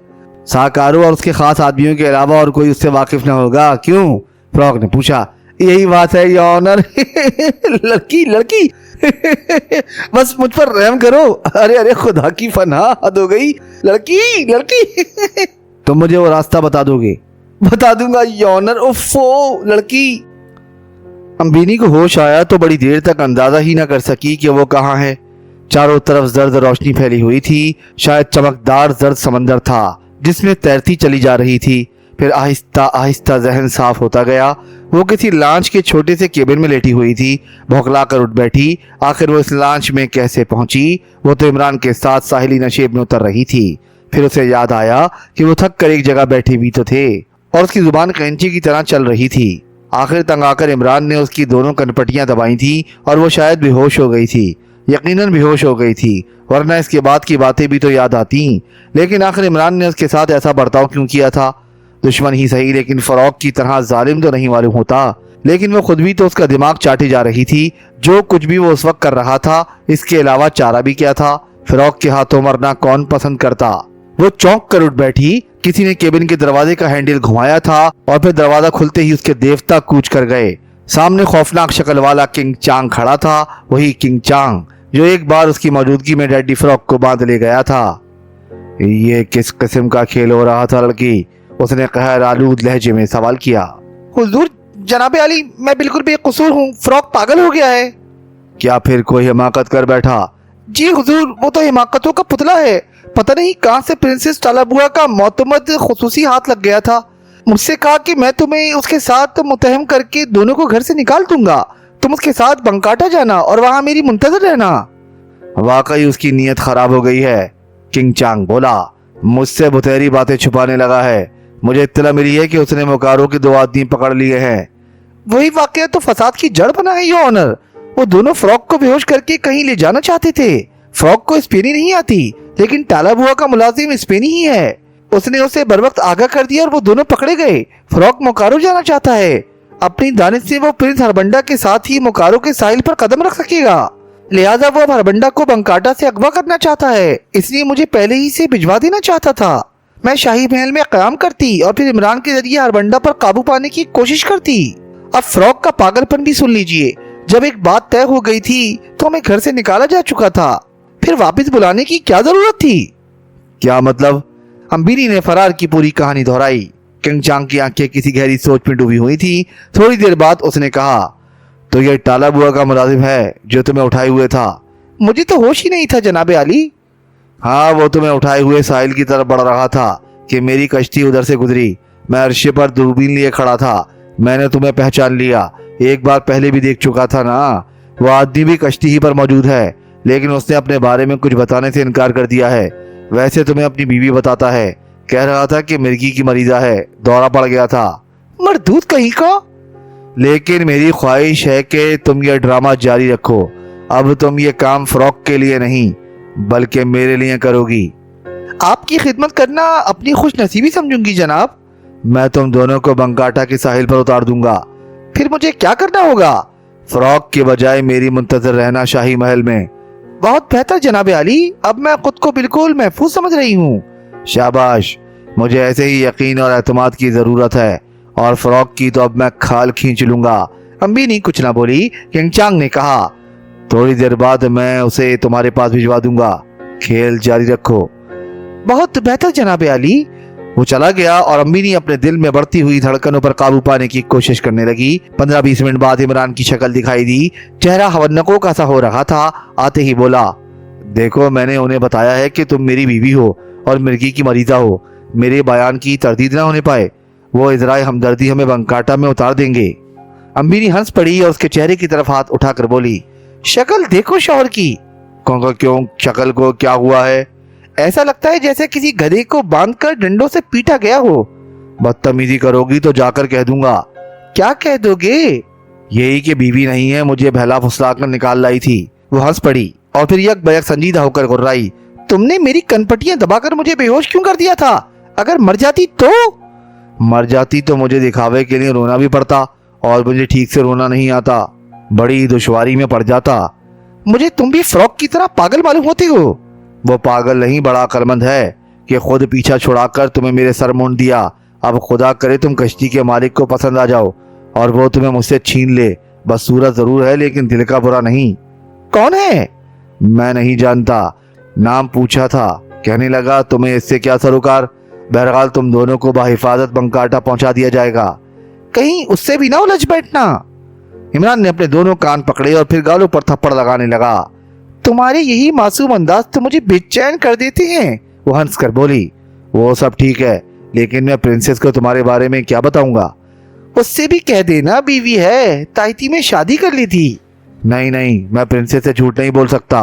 शाहकारों और उसके खास आदमियों के अलावा और कोई उससे वाकिफ न होगा, क्यों? फ्रॉग ने पूछा। यही बात है योर ऑनर। लड़की लड़की बस मुझ पर रहम करो। अरे अरे खुदा की फनाह, हद हो गई। लड़की लड़की तुम मुझे वो रास्ता बता दोगे? बता दूंगा योर ऑनर। उफ़ो लड़की। अम्बिनी को होश आया तो बड़ी देर तक अंदाजा ही न कर सकी कि वो कहाँ है। चारों तरफ जर्द रोशनी फैली हुई थी, शायद चमकदार जर्द समंदर था जिसमें तैरती चली जा रही थी। फिर आहिस्ता आहिस्ता जहन साफ होता गया। वो किसी लांच के छोटे से केबिन में लेटी हुई थी, भौंकला कर उठ बैठी। आखिर वो इस लांच में कैसे पहुंची? वो तो इमरान के साथ साहिली नशेब में उतर रही थी। फिर उसे याद आया कि वो थक कर एक जगह बैठे भी तो थे और उसकी जुबान कैंची की तरह चल रही थी। आखिर तंग आकर इमरान ने उसकी दोनों कनपटियां दबाई थी और वो शायद बेहोश हो गई थी, यकीनन बेहोश हो गई थी, वरना इसके बाद की बातें भी तो याद आती। लेकिन आखिर इमरान ने उसके साथ ऐसा बर्ताव क्यों किया था? दुश्मन ही सही, लेकिन फरोग की तरह जालिम तो नहीं मालूम होता। लेकिन वो खुद भी तो उसका दिमाग चाटे जा रही थी। जो कुछ भी वो उस वक्त कर रहा था, इसके अलावा चारा भी क्या था? फरोग के हाथों मरना कौन पसंद करता? वो चौंक कर उठ बैठी। किसी ने केबिन के दरवाजे का हैंडल घुमाया था और फिर दरवाजा खुलते ही उसके देवता कूच कर गए। सामने खौफनाक शक्ल वाला किंग चांग खड़ा था, वही किंग चांग जो एक बार उसकी मौजूदगी में डैडी फ्रॉग को बांध ले गया था। ये किस किस्म का खेल हो रहा था लड़की? उसने कहर आलूद लहजे में सवाल किया। हुजूर जनाबे आली, मैं बिल्कुल बेकसूर हूँ। फ्रॉग पागल हो गया है। क्या फिर कोई हिमाकत कर बैठा? जी हुजूर, वो तो हिमाकतों का पुतला है। पता नहीं कहाँ से प्रिंसेस टालाबुआ का मोतमद खुसूसी हाथ लग गया था। मुझसे कहा कि मैं तुम्हें उसके साथ मुतहम करके दोनों को घर से निकाल दूंगा। तुम उसके साथ बंकाटा जाना और वहां मेरी मुंतजर रहना। वाकई उसकी नीयत खराब हो गई है, किंग चांग बोला। मुझसे बुतेरी बातें छुपाने लगा है। मुझे इत्तला मिली है कि उसने मोकारों के 2 आदमी पकड़ लिए हैं। वही वाकया तो फसाद की जड़ बना है योर ऑनर। वो दोनों फ्रॉग को बेहोश करके कहीं ले जाना चाहते थे। फ्रॉग को स्पेनी नहीं आती, लेकिन टालाबुआ का मुलाजिम स्पेनी ही है। उसने उसे बर वक्त आगाह कर दिया और वो दोनों पकड़े गए। फ्रॉग मोकारो जाना चाहता है। अपनी दानिश से वो प्रिंस हरबंडा के साथ ही मोकारो के साहिल पर कदम रख सकेगा। लिहाजा वो अब हरबंडा को बंकाटा से अगवा करना चाहता है, इसलिए मुझे पहले ही से भिजवा देना चाहता था। मैं शाही महल में क़याम करती और फिर इमरान के जरिए हरबंडा पर काबू पाने की कोशिश करती। अब फ्रॉग का पागलपन भी सुन लीजिए। जब एक बात तय हो गई थी तो हमें घर से निकाला जा चुका था। फिर वापस बुलाने की क्या जरूरत थी? क्या मतलब? अम्बिनी ने फरार की पूरी कहानी दोहराई। किंग चांग की आंखें किसी गहरी सोच में डूबी हुई थी। थोड़ी देर बाद उसने कहा, तो ये टालाबुआ का मुलाजिम है जो तुम्हें उठाए हुए था? मुझे तो होश ही नहीं था जनाबे आली। हाँ, वो तुम्हें उठाए हुए साहिल की तरफ बढ़ रहा था कि मेरी कश्ती उधर से गुजरी। मैं अर्शे पर दूरबीन लिए खड़ा था। मैंने तुम्हें पहचान लिया। एक बार पहले भी देख चुका था ना। वो आदमी भी कश्ती ही पर मौजूद है, लेकिन उसने अपने बारे में कुछ बताने से इनकार कर दिया है। वैसे तुम्हें अपनी बीवी बताता है। कह रहा था कि मिर्गी की मरीजा है, दौरा पड़ गया था। मरदूद कहीं का। लेकिन मेरी ख्वाहिश है कि तुम ये ड्रामा जारी रखो। अब तुम ये काम फ्रॉग के लिए नहीं बल्कि मेरे लिए करोगी। आपकी खिदमत करना अपनी खुश नसीबी समझूंगी जनाब। मैं तुम दोनों को बंकाटा के साहिल पर उतार दूंगा। फिर मुझे क्या करना होगा? फ्रॉग के बजाय मेरी मुंतजर रहना शाही महल में। बहुत बेहतर जनाबे आली, अब मैं खुद को बिल्कुल महफूज समझ रही हूँ। शाबाश, मुझे ऐसे ही यकीन और एतमाद की जरूरत है, और फ्रॉग की तो अब मैं खाल खींच लूंगा। अम्बिनी कुछ ना बोली। किंग चांग ने कहा, थोड़ी देर बाद मैं उसे तुम्हारे पास भिजवा दूंगा। खेल जारी रखो। बहुत बेहतर जनाबे आली। वो चला गया और अम्बिनी अपने दिल में बढ़ती हुई धड़कनों पर काबू पाने की कोशिश करने लगी। 15-20 मिनट बाद इमरान की शक्ल दिखाई दी। चेहरा हवन्नकों का सा हो रहा था। आते ही बोला, देखो मैंने उन्हें बताया है कि तुम मेरी बीवी हो और मिर्गी की मरीजा हो। मेरे बयान की तरदीद ना होने पाए। वो इजराए हमदर्दी हमें बंकाटा में उतार देंगे। अम्बिनी हंस पड़ी और उसके चेहरे की तरफ हाथ उठाकर बोली, शक्ल देखो शौहर की। क्यों? शक्ल को क्या हुआ है? ऐसा लगता है जैसे किसी गधे को बांधकर डंडों से पीटा गया हो। बदतमीजी करोगी तो जाकर कह दूंगा। क्या कह दोगे? यही कि बीवी नहीं है, मुझे बहला फुसला कर निकाल लाई थी। वो हंस पड़ी और फिर यक बयक संजीदा होकर गुर्राई, तुमने मेरी कनपटियां दबाकर मुझे बेहोश क्यों कर दिया था? अगर मर जाती तो? मर जाती तो मुझे दिखावे के लिए रोना भी पड़ता, और मुझे ठीक से रोना नहीं आता। बड़ी दुश्वारी में पड़ जाता। मुझे तुम भी फ्रॉग की तरह पागल मालूम होते हो। वो पागल नहीं, बड़ा अक्लमंद है। कि खुद पीछा छुड़ाकर तुम्हें मेरे सर मुंड दिया। अब खुदा करे तुम कश्ती के मालिक को पसंद आ जाओ और वो तुम्हें मुझसे छीन ले। बस सूरत जरूर है लेकिन दिल का बुरा नहीं। कौन है? मैं नहीं जानता, नाम पूछा था, कहने लगा तुम्हें इससे क्या सरोकार। बहरहाल तुम दोनों को बाहिफाजत बंकाटा पहुंचा दिया जाएगा। कहीं उससे भी ना उलझ बैठना। इमरान ने अपने दोनों कान पकड़े और फिर गालों पर थप्पड़ लगाने लगा। तुम्हारे यही मासूम अंदाज तो मुझे बेचैन कर देते हैं, वो हंस कर बोली। वो सब ठीक है लेकिन मैं प्रिंसेस को तुम्हारे बारे में क्या बताऊंगा? उससे भी कह देना बीवी है, ताइती में शादी कर ली थी। नहीं नहीं, मैं प्रिंसेस से झूठ नहीं बोल सकता।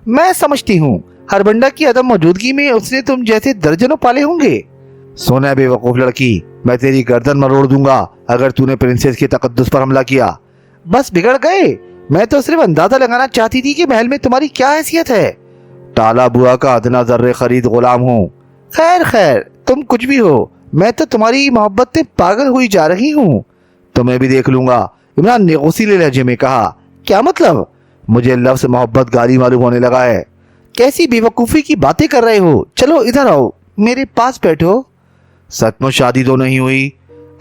मैं समझती हूँ हरबंडा की अदम मौजूदगी में उसने तुम जैसे दर्जनों पाले होंगे। सोना बेवकूफ लड़की, मैं तेरी गर्दन मरोड़ दूंगा अगर तूने प्रिंसेस के तकद्दुस पर हमला किया। बस बिगड़ गए। मैं तो सिर्फ अंदाजा लगाना चाहती थी कि महल में तुम्हारी क्या हैसियत है। टाला बुआ का अदना जर्रे खरीद गुलाम हूँ। खैर खैर, तुम कुछ भी हो, मैं तो तुम्हारी मोहब्बत में पागल हुई जा रही हूँ। तुम्हें भी देख लूंगा, इमरान ने गुस्सीले लहजे में कहा। क्या मतलब? मुझे लफ्ज़ मोहब्बत गाली मालूम होने लगा है। कैसी बेवकूफ़ी की बातें कर रहे हो? चलो इधर आओ, मेरे पास बैठो। सचमुच शादी तो नहीं हुई?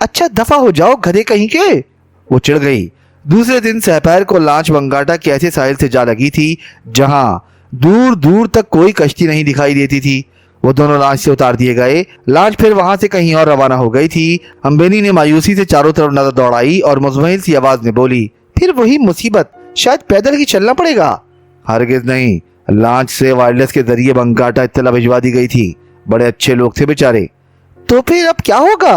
अच्छा दफा हो जाओ गधे कहीं के। वो चिढ़ गई। दूसरे दिन सहपैर को लांच बंगाटा के ऐसे साहिल से जा लगी थी जहां दूर दूर तक कोई कश्ती नहीं दिखाई देती थी। वो दोनों लांच से उतार दिए गए। लांच फिर वहां से कहीं और रवाना हो गई थी। अम्बेनी ने मायूसी से चारों तरफ नजर दौड़ाई और मुज़म्मिल सी आवाज में बोली, फिर वही मुसीबत, शायद पैदल ही चलना पड़ेगा। हरगिज नहीं, लांच से वायरलेस के जरिए बंगाटा इत्तला भिजवा दी गई थी। बड़े अच्छे लोग थे बेचारे। तो फिर अब क्या होगा?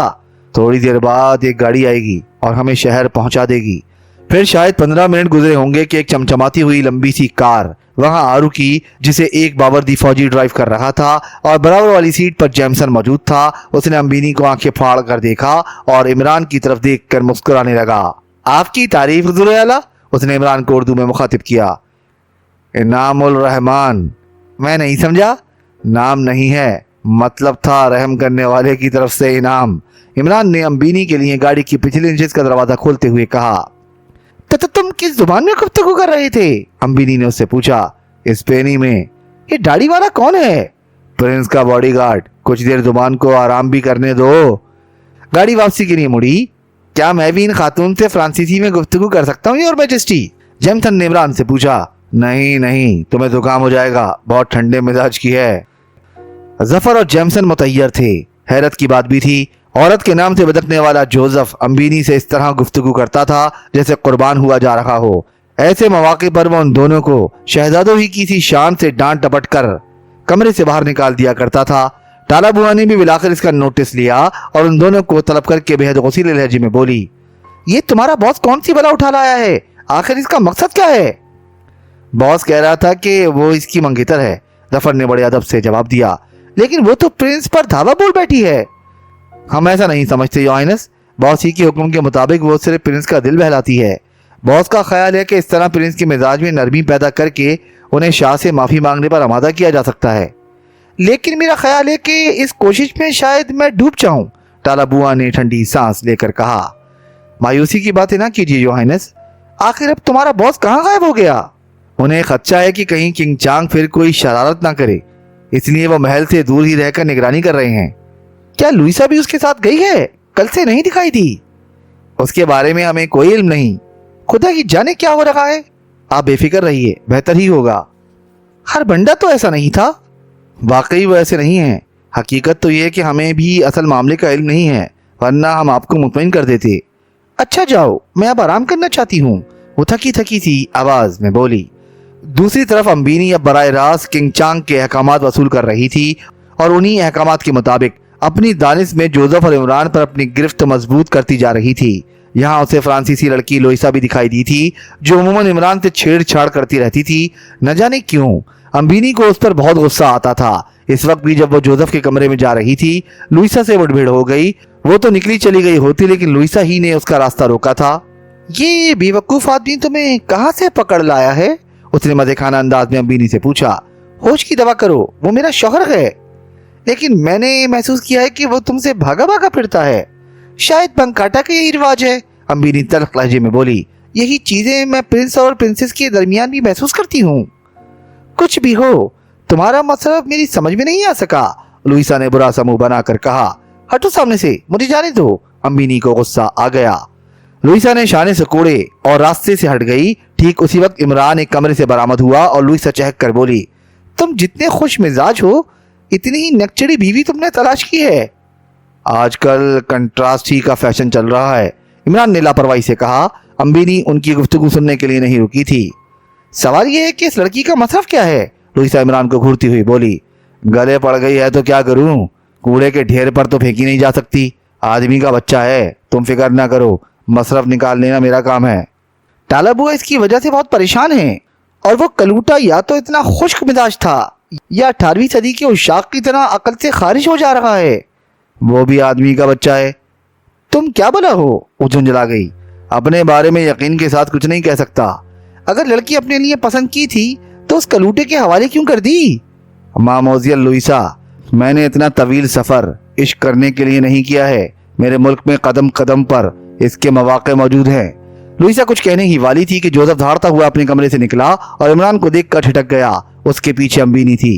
थोड़ी देर बाद एक गाड़ी आएगी और हमें शहर पहुंचा देगी। फिर शायद 15 मिनट गुजरे होंगे कि एक चमचमाती हुई लंबी सी कार वहां आ रुकी जिसे एक बावर्दी फौजी ड्राइव कर रहा था और बराबर वाली सीट पर जैमसन मौजूद था। उसने अम्बीनी को आंखें फाड़ कर देखा और इमरान की तरफ देखकर मुस्कुराने लगा। आपकी तारीफ हुज़ूर आला, उसने इमरान को उर्दू में मुखातिब किया। इनामुल रहमान। मैं नहीं समझा। नाम नहीं है, मतलब था रहम करने वाले की तरफ से इनाम। इमरान ने अम्बीनी के लिए गाड़ी की पिछली नशिस्त का दरवाजा खोलते हुए कहा। तो तुम किस जुबान में गुफ्तगू कर रहे थे? अम्बीनी ने उससे पूछा। स्पेनी में। ये दाढ़ी वाला कौन है? प्रिंस का बॉडीगार्ड। कुछ देर जुबान को आराम भी करने दो। गाड़ी वापसी के लिए मुड़ी। क्या मैं भी इन खातून से फ्रांसीसी में गुफ्तगू कर सकता हूँ योर मैजेस्टी? जैमसन ने इमरान से पूछा। नहीं नहीं, तुम्हें जुकाम हो जाएगा, बहुत ठंडे मिजाज की है। जफर और जैमसन मुतैयर थे। हैरत की बात भी थी, औरत के नाम से भटकने वाला जोसेफ अम्बीनी से इस तरह गुफ्तगू करता था जैसे कुर्बान हुआ जा रहा हो। ऐसे मौके पर वो उन दोनों को शहजादों ही की सी शान से डांट डपट कर कमरे से बाहर निकाल दिया करता था। टाला बुआ ने भी बिलाकर इसका नोटिस लिया और उन दोनों को तलब करके बेहद गुस्सीले लहजे में बोली, ये तुम्हारा बॉस कौन सी बला उठा लाया है? आखिर इसका मकसद क्या है? बॉस कह रहा था कि वो इसकी मंगेतर है, जफर ने बड़े अदब से जवाब दिया। लेकिन वो तो प्रिंस पर धावा बोल बैठी है। हम ऐसा नहीं समझते योर हाइनेस। बॉस ही के हुक्म के मुताबिक वो सिर्फ प्रिंस का दिल बहलाती है। बॉस का ख्याल है कि इस तरह प्रिंस के मिजाज में नरमी पैदा करके उन्हें शाह से माफ़ी मांगने पर आमादा किया जा सकता है। लेकिन मेरा ख्याल है कि इस कोशिश में शायद मैं डूब जाऊं, टाला बुआ ने ठंडी सांस लेकर कहा। मायूसी की बातें ना कीजिए योर हाइनेस। आखिर अब तुम्हारा बॉस कहाँ गायब हो गया? उन्हें खदशा है कि कहीं किंग चांग फिर कोई शरारत ना करे, इसलिए वो महल से दूर ही रहकर निगरानी कर रहे हैं। क्या लुइसा भी उसके साथ गई है? कल से नहीं दिखाई दी। उसके बारे में हमें कोई इल्म नहीं। खुदा ही जाने क्या हो रहा है। आप बेफिक्र रहिए, बेहतर ही होगा। हरबंडा तो ऐसा नहीं था। वाकई वो ऐसे नहीं है। हकीकत तो ये है कि हमें भी असल मामले का इल्म नहीं है, वरना हम आपको मुतमईन कर देते। अच्छा जाओ, मैं अब आराम करना चाहती हूँ, वो थकी थकी सी आवाज में बोली। दूसरी तरफ अम्बीनी अब बराह रास्त किंग चांग के अहकामात वसूल कर रही थी और उन्हीं अहकामात के मुताबिक अपनी दानिश में जोसेफ और इमरान पर अपनी गिरफ्त मजबूत करती जा रही थी। यहाँ उसे फ्रांसीसी लड़की लोइसा भी दिखाई दी थी जो अमूमन इमरान से छेड़छाड़ करती रहती थी। न जाने क्यों अम्बीनी को उस पर बहुत गुस्सा आता था। इस वक्त भी जब वो जोसेफ के कमरे में जा रही थी, लुइसा से मुठभेड़ हो गई। वो तो निकली चली गई होती, लेकिन लुइसा ही ने उसका रास्ता रोका था। ये बेवकूफ आदमी तुम्हें कहाँ से पकड़ लाया है? उसने मजेखाना अंदाज में अम्बीनी से पूछा। होश की दवा करो, वो मेरा शौहर है। लेकिन मैंने महसूस किया है कि वो तुमसे भागा भागा फिरता है। शायद बंकाटा का यही रिवाज है, अम्बीनी तल्ख लहजे में बोली। यही चीजें मैं प्रिंस और प्रिंसेस के दरमियान भी महसूस करती हूँ। कुछ भी हो, तुम्हारा मतलब मेरी समझ में नहीं आ सका। लुइसा ने बुरा सा मुंह बनाकर कहा। हटो सामने से, मुझे जाने दो। अम्बिनी को गुस्सा आ गया। लुइसा ने शाने से कोड़े और रास्ते से हट गई। ठीक उसी वक्त इमरान एक कमरे से बरामद हुआ और लुइसा चहक कर बोली, तुम जितने खुश मिजाज हो इतनी ही नकचड़ी बीवी तुमने तलाश की है। आजकल कंट्रास्ट ही का फैशन चल रहा है, इमरान ने लापरवाही से कहा। अम्बिनी उनकी गुफ्तगू सुनने के लिए नहीं रुकी थी। सवाल यह है कि इस लड़की का मसरफ क्या है? लुइसा इमरान को घूरती हुई बोली। गले पड़ गई है तो क्या करूं? कूड़े के ढेर पर तो फेंकी नहीं जा सकती। आदमी का बच्चा है, तुम फिक्र ना करो, मसरफ निकाल लेना मेरा काम है। टाला बुआ इसकी वजह से बहुत परेशान है। और वो कलूटा या तो इतना खुश्क मिजाज था या 18वीं सदी के उशाक की तरह अकल से खारिज हो जा रहा है। वो भी आदमी का बच्चा है। तुम क्या बोला हो? वो झुंझला गई। अपने बारे में यकीन के साथ कुछ नहीं कह सकता। अगर लड़की अपने लिए पसंद की थी तो उस कलूटे के हवाले क्यों कर दी? मामोजियल लुइसा, मैंने इतना तवील सफर इश्क करने के लिए नहीं किया है। मेरे मुल्क में कदम कदम पर इसके मौके मौजूद हैं। लुइसा कुछ कहने ही वाली थी कि जोसेफ दौड़ता हुआ अपने कमरे से निकला और इमरान को देखकर ठिठक गया। उसके पीछे अम्बिनी थी।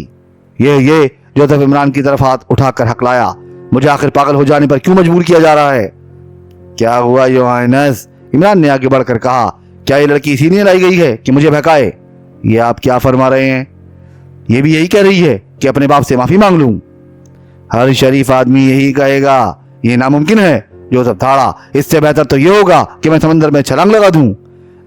ये जोसेफ इमरान की तरफ हाथ उठाकर हकलाया। मुझे आखिर पागल हो जाने पर क्यों मजबूर किया जा रहा है? क्या हुआ योर हाइनेस? इमरान ने आगे बढ़कर कहा। क्या ये लड़की इसीलिए लाई गई है कि मुझे बहकाए? ये आप क्या फरमा रहे हैं? ये भी यही कह रही है कि अपने बाप से माफी मांग लूं। हर शरीफ आदमी यही कहेगा। ये नामुमकिन है। जोसेफ धाड़ा। इससे बेहतर तो ये होगा कि मैं समंदर में छलांग लगा दूं।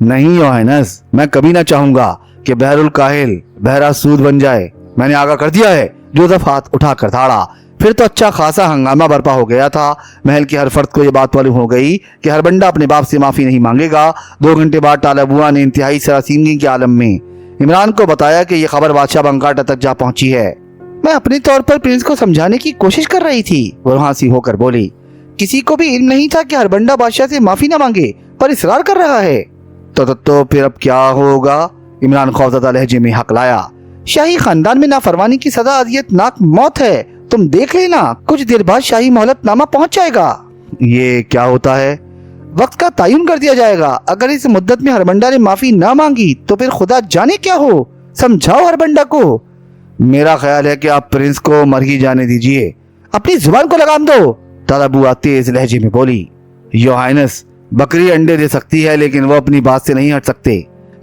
नहीं योर हाइनेस, मैं कभी ना चाहूंगा कि बहरुल काहिल बहरा सूद बन जाए। मैंने आगाह कर दिया है। जोसेफ हाथ उठाकर धाड़ा। फिर तो अच्छा खासा हंगामा बर्पा हो गया था। महल के हर फर्द को यह बात मालूम हो गई कि हर बंदा अपने बाप से माफी नहीं मांगेगा। 2 घंटे बाद टाला बुआ ने इंतहाई सरासीनगी के आलम में इमरान को बताया कि यह खबर बादशाह बंकाटा तक जा पहुंची है। मैं अपने तौर पर प्रिंस को समझाने की कोशिश कर रही थी, वो हाँसी होकर बोली। किसी को भी इल्म नहीं था कि हर बंदा बादशाह से माफी न मांगे, पर इसरार कर रहा है। तो फिर अब क्या होगा? इमरान खौफजदा लहजे में हकलाया। शाही खानदान में नाफरमानी की सजा अजियतनाक मौत है। तुम देख लेना, कुछ देर बाद शाही मोहलतनामा पहुंच जाएगा। ये क्या होता है? वक्त का तयन कर दिया जाएगा। अगर इस मुद्दत में हरबंडा ने माफी ना मांगी तो फिर खुदा जाने क्या हो। समझाओ हरबंडा को। मेरा ख्याल है कि आप प्रिंस को मर ही जाने दीजिए। अपनी जुबान को लगाम दो, टाला बुआ तेज लहजे में बोली। योर हाइनेस, बकरी अंडे दे सकती है लेकिन वो अपनी बात से नहीं हट सकते।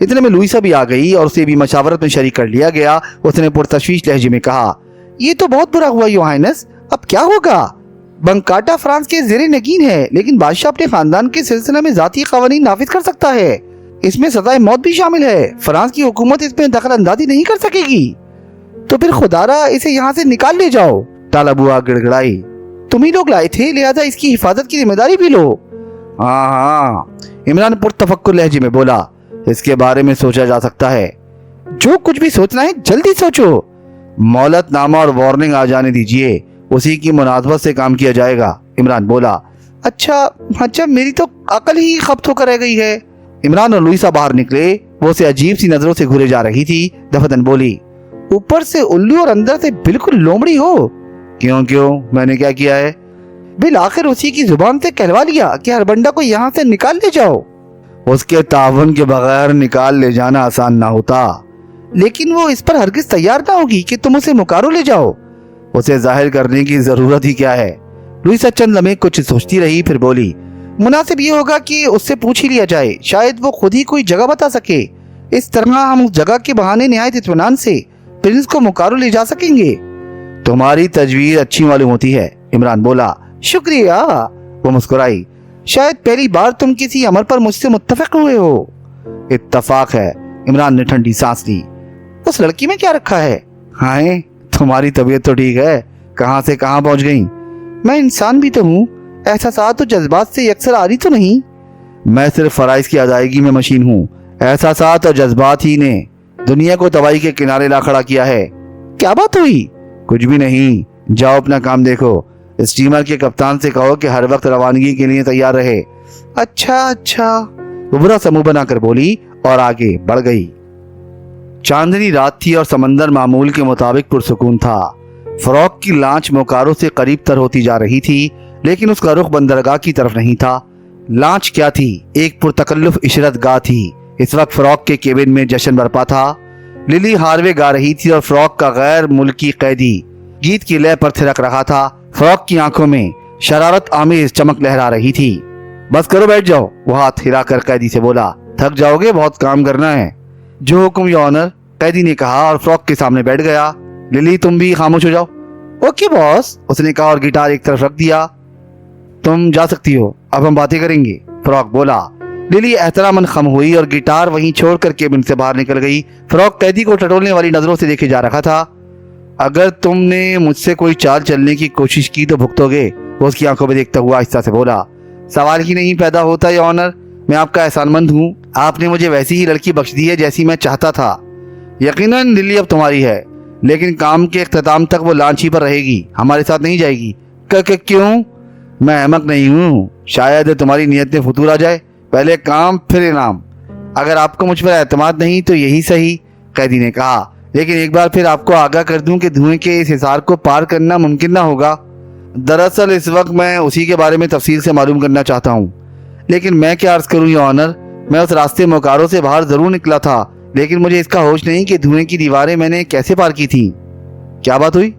इतने में लुइसा भी आ गई और उसे भी मशावरत में शरीक कर लिया गया। उसने पुरतशवीश लहजे में कहा, ये तो बहुत बुरा हुआ योर हाइनेस। अब क्या होगा? बंकाटा फ्रांस के ज़ेरे नगीन है, लेकिन बादशाह अपने खानदान के सिलसिले में जाती कवानीन नाफिज कर सकता है। इसमें सजाए मौत भी शामिल है। फ्रांस की हुकूमत इसमें दखल अंदाजी नहीं कर सकेगी। तो फिर खुदारा इसे यहाँ से निकाल ले जाओ। टाला बुआ गिड़गिड़ाई। तुम ही लोग लाए थे, लिहाजा इसकी हिफाजत की जिम्मेदारी भी लो। हाँ, इमरान पुरतफक्कुर लहजे में बोला। इसके बारे में सोचा जा सकता है। जो कुछ भी सोचना है जल्दी सोचो। मोहलतनामा और वार्निंग आ जाने दीजिए, उसी की मुनासबत से काम किया जाएगा। इमरान बोला। अच्छा, मेरी तो अकल ही खप्त होकर रह गई है। इमरान और लुइसा बाहर निकले। वो उसे अजीब सी नजरों से घूरे जा रही थी। दफतन बोली, ऊपर से उल्लू और अंदर से बिल्कुल लोमड़ी हो। क्यों? मैंने क्या किया है? बिल आखिर उसी की जुबान से कहलवा लिया कि हरबंडा को यहाँ से निकाल ले जाओ। उसके तावन के बगैर निकाल ले जाना आसान ना होता। लेकिन वो इस पर हरगिज तैयार ना होगी कि तुम उसे मुकारो ले जाओ। उसे जाहिर करने की जरूरत ही क्या है? लुइसा चंद लम्हे कुछ सोचती रही, फिर बोली, मुनासिब ये होगा कि उससे पूछ ही लिया जाए। शायद वो खुद ही कोई जगह बता सके। इस तरह हम उस जगह के बहाने निहायत इत्मीनान से प्रिंस को मुकारो ले जा सकेंगे। तुम्हारी तजवीज अच्छी मालूम होती है, इमरान बोला। शुक्रिया, वो मुस्कुराई। शायद पहली बार तुम किसी अमर पर मुझसे मुत्तफिक हुए हो। इत्तफाक है, इमरान ने ठंडी सांस ली। उस लड़की में क्या रखा है? हाय, तुम्हारी तबीयत तो ठीक है, कहां से कहां पहुंच गई? मैं इंसान भी तो हूँ, एहसासात और जज्बात से यकसर आ रही तो नहीं। मैं सिर्फ फराइज की अदायगी में मशीन हूँ। एहसासात और जज्बात ही ने दुनिया को तबाही के किनारे ला खड़ा किया है। क्या बात हुई? कुछ भी नहीं, जाओ अपना काम देखो। स्टीमर के कप्तान से कहो कि हर वक्त रवानगी के लिए तैयार रहे। अच्छा, वो बुरा सा मुंह बनाकर बोली और आगे बढ़ गई। चांदनी रात थी और समंदर मामूल के मुताबिक पुरसुकून था। फरोक की लांच मोकारो से करीब तर होती जा रही थी, लेकिन उसका रुख बंदरगाह की तरफ नहीं था। लांच क्या थी? एक पुरतकल्लुफ इशरत गाह थी। इस वक्त फरोक के केबिन में जश्न बरपा था। लिली हारवे गा रही थी और फरोक का गैर मुल्की कैदी गीत की लय पर थिरक रहा था। फ्रॉक की आंखों में शरारत आमेज चमक लहरा रही थी। बस करो, बैठ जाओ, वो हाथ हिलाकर कैदी से बोला। थक जाओगे, बहुत काम करना है। जो हुक्म योर ऑनर, कैदी ने कहा और फ्रॉक के सामने बैठ गया। लिली, तुम भी खामोश हो जाओ। ओके बॉस, उसने कहा और गिटार एक तरफ रख दिया। तुम जा सकती हो, अब हम बातें करेंगे, फ्रॉक बोला। लिली एहतरामन खम हुई और गिटार वहीं छोड़कर केबिन से बाहर निकल गई। फ्रॉक कैदी को टटोलने वाली नजरों से देखे जा रहा था। अगर तुमने मुझसे कोई चाल चलने की कोशिश की तो भुगतोगे, वो उसकी आंखों में देखता हुआ आहिस्ता से बोला। सवाल ही नहीं पैदा होता योर ऑनर, मैं आपका एहसानमंद हूँ। आपने मुझे वैसी ही लड़की बख्श दी है जैसी मैं चाहता था। यकीनन लिली अब तुम्हारी है, लेकिन काम के इख्तिताम तक वो लांची पर रहेगी, हमारे साथ नहीं जाएगी। क्यों? मैं अहमक नहीं हूँ, शायद तुम्हारी नीयत में फतूर आ जाए। पहले काम फिर इनाम। अगर आपको मुझ पर एतमाद नहीं तो यही सही, कैदी ने कहा। लेकिन एक बार फिर आपको आगाह कर दूं कि धुएं के इस हिसार को पार करना मुमकिन ना होगा। दरअसल इस वक्त मैं उसी के बारे में तफसील से मालूम करना चाहता हूँ। लेकिन मैं क्या अर्ज करूँ योर ऑनर, मैं उस रास्ते मोकारों से बाहर जरूर निकला था, लेकिन मुझे इसका होश नहीं कि धुएं की दीवारें मैंने कैसे पार की थी। क्या बात हुई?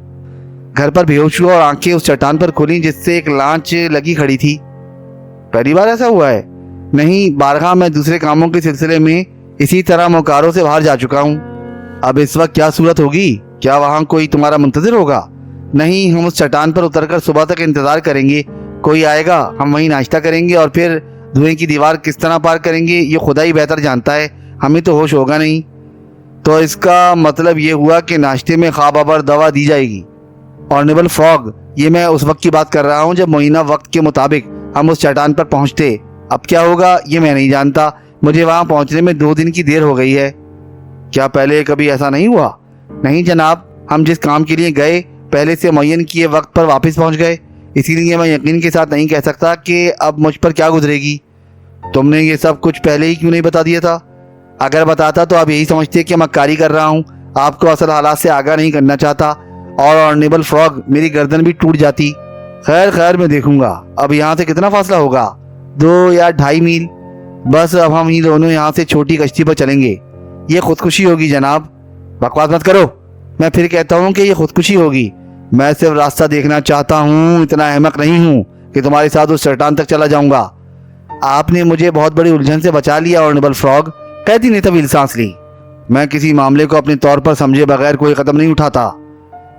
घर पर बेहोश हुआ और आंखें उस चट्टान पर खुली जिससे एक लांच लगी खड़ी थी। पहली बार ऐसा हुआ है? नहीं, बारहा मैं दूसरे कामों के सिलसिले में इसी तरह मोकारों से बाहर जा चुका हूँ। अब इस वक्त क्या सूरत होगी? क्या वहाँ कोई तुम्हारा मुंतजिर होगा? नहीं, हम उस चट्टान पर उतरकर सुबह तक इंतजार करेंगे। कोई आएगा, हम वहीं नाश्ता करेंगे और फिर धुएं की दीवार किस तरह पार करेंगे ये खुदा ही बेहतर जानता है, हमें तो होश होगा नहीं। तो इसका मतलब ये हुआ कि नाश्ते में ख्वाब आवर दवा दी जाएगी। ऑनरेबल फ्रॉग, ये मैं उस वक्त की बात कर रहा हूँ जब मुइना वक्त के मुताबिक हम उस चट्टान पर पहुँचते। अब क्या होगा ये मैं नहीं जानता, मुझे वहाँ पहुँचने में 2 दिन की देर हो गई है। क्या पहले कभी ऐसा नहीं हुआ? नहीं जनाब, हम जिस काम के लिए गए पहले से मुय्यन किए वक्त पर वापस पहुँच गए, इसीलिए मैं यकीन के साथ नहीं कह सकता कि अब मुझ पर क्या गुजरेगी। तुमने ये सब कुछ पहले ही क्यों नहीं बता दिया था? अगर बताता तो आप यही समझते कि मक्कारी कर रहा हूँ, आपको असल हालात से आगाह नहीं करना चाहता और ऑनरेबल फ्रॉग मेरी गर्दन भी टूट जाती। खैर मैं देखूंगा। अब यहाँ से कितना फासला होगा? 2 या 2.5 मील। बस अब हम ही दोनों यहाँ से छोटी कश्ती पर चलेंगे। ये खुदकुशी होगी जनाब। बकवास मत करो, मैं फिर कहता हूँ कि ये खुदकुशी होगी। मैं सिर्फ रास्ता देखना चाहता हूँ, इतना अहमक नहीं हूँ कि तुम्हारे साथ उस चट्टान तक चला जाऊंगा। आपने मुझे बहुत बड़ी उलझन से बचा लिया ऑनरेबल फ्रॉग, कैदी ने तवील सांस ली। मैं किसी मामले को अपने तौर पर समझे बगैर कोई कदम नहीं उठाता।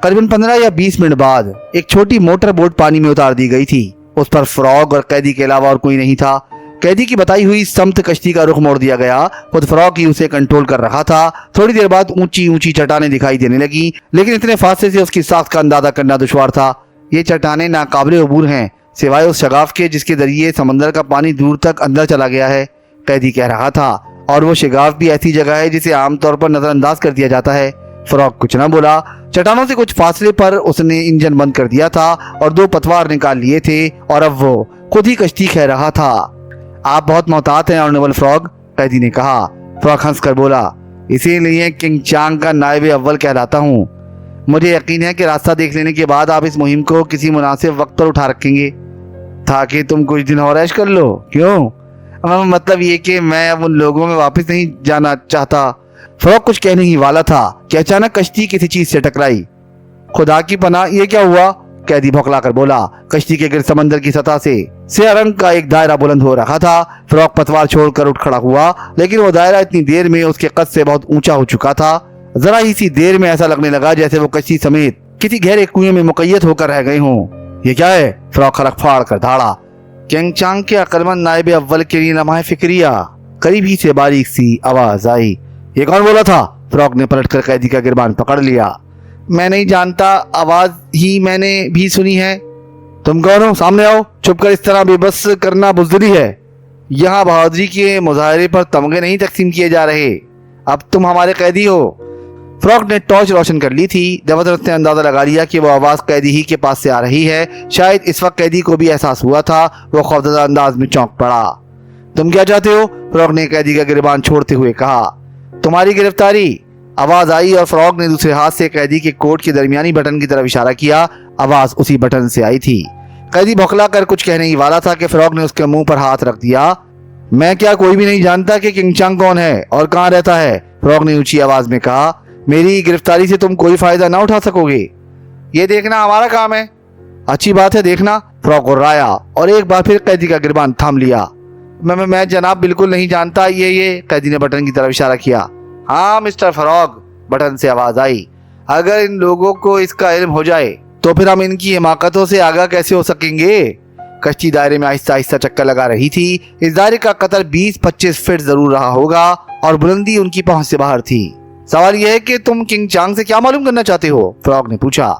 करीबन 15 या 20 मिनट बाद एक छोटी मोटर बोट पानी में उतार दी गई थी। उस पर फ्रॉग और कैदी के अलावा और कोई नहीं था। कैदी की बताई हुई समत कश्ती का रुख मोड़ दिया गया। खुद फ्रॉग ही उसे कंट्रोल कर रहा था। थोड़ी देर बाद ऊंची ऊंची चट्टानें दिखाई देने लगी, लेकिन इतने फासले से उसकी साख्त का अंदाजा करना दुश्वार था। ये चट्टानें नाकाबिले अबूर हैं, सिवाय उस शगाफ के जिसके जरिए समंदर का पानी दूर तक अंदर चला गया है, कैदी कह रहा था। और वो शगाफ भी ऐसी जगह है जिसे आमतौर पर नजरअंदाज कर दिया जाता है। फ्रॉग कुछ न बोला। चट्टानों से कुछ फासले पर उसने इंजन बंद कर दिया था और 2 पतवार निकाल लिए थे और अब वो खुद ही कश्ती कह रहा था। आप बहुत मोहतात हैं ऑनरेबल फ्रॉग, कैदी ने कहा। फ्रॉग हंस कर बोला, इसीलिए किंग चांग का नायब अव्वल कहलाता हूँ। मुझे यकीन है कि रास्ता देख लेने के बाद आप इस मुहिम को किसी मुनासिब वक्त पर उठा रखेंगे ताकि तुम कुछ दिन और ऐश कर लो। क्यों? मतलब ये कि मैं अब उन लोगों में वापस नहीं जाना चाहता। फ्रॉग कुछ कहने ही वाला था कि अचानक कश्ती किसी चीज से टकराई। खुदा की पनाह, ये क्या हुआ? कैदी भौंकला कर बोला। कश्ती के गिर्द समंदर की सतह से स्याह रंग का एक दायरा बुलंद हो रहा था। फ्रॉग पतवार छोड़कर उठ खड़ा हुआ, लेकिन वो दायरा इतनी देर में उसके कद से बहुत ऊंचा हो चुका था। जरा ही सी देर में ऐसा लगने लगा जैसे वो कश्ती समेत किसी गहरे कुएं में मुकय्यद होकर रह गए हों। ये क्या है? फ्रॉग खड़क फाड़ कर धाड़ा। किंग चांग के अक्लमंद नायब अव्वल के लिए लम्हा फिक्रिया। करीब ही से बारीक सी आवाज आई। ये कौन बोला था? फ्रॉग ने पलटकर कैदी का गिरबान पकड़ लिया। मैं नहीं जानता, आवाज ही मैंने भी सुनी है। तुम कौन हो? सामने आओ। छुप कर इस तरह बेबस करना बुज़दिली है। यहाँ बहादुरी के मुजाहरे पर तमगे नहीं तकसीम किए जा रहे। अब तुम हमारे कैदी हो। फ्रॉग ने टॉर्च रोशन कर ली थी। जबरदस्त ने अंदाजा लगा लिया कि वो आवाज कैदी ही के पास से आ रही है। शायद इस वक्त कैदी को भी एहसास हुआ था। वो खौफजदा अंदाज में चौंक पड़ा। तुम क्या चाहते हो? फ्रॉग ने कैदी का गिरबान छोड़ते हुए कहा। तुम्हारी गिरफ्तारी। आवाज आई और फ्रॉग ने दूसरे हाथ से कैदी के कोट के दरमियानी बटन की तरफ इशारा किया। आवाज उसी बटन से आई थी। कैदी भौंकला कर कुछ कहने ही वाला था कि फ्रॉग ने उसके मुंह पर हाथ रख दिया। मैं क्या कोई भी नहीं जानता कि किंग चांग कौन है और कहाँ रहता है? फ्रॉग ने ऊंची आवाज में कहा। मेरी गिरफ्तारी से तुम कोई फायदा ना उठा सकोगे। ये देखना हमारा काम है। अच्छी बात है, देखना। फ्रॉग गुर्राया और एक बार फिर कैदी का गिरबान थाम लिया। मैं जनाब बिल्कुल नहीं जानता। ये कैदी ने बटन की तरफ इशारा किया। हाँ मिस्टर फ्रॉग, बटन से आवाज आई। अगर इन लोगों को इसका इल्म हो जाए तो फिर हम इनकी हिमाकतों से आगाह कैसे हो सकेंगे। कश्ती दायरे में आहिस्ता आहिस्ता चक्कर लगा रही थी। इस दायरे का कतर 20-25 फीट जरूर रहा होगा और बुलंदी उनकी पहुंच से बाहर थी। सवाल यह है कि तुम किंग चांग से क्या मालूम करना चाहते हो? फ्रॉग ने पूछा।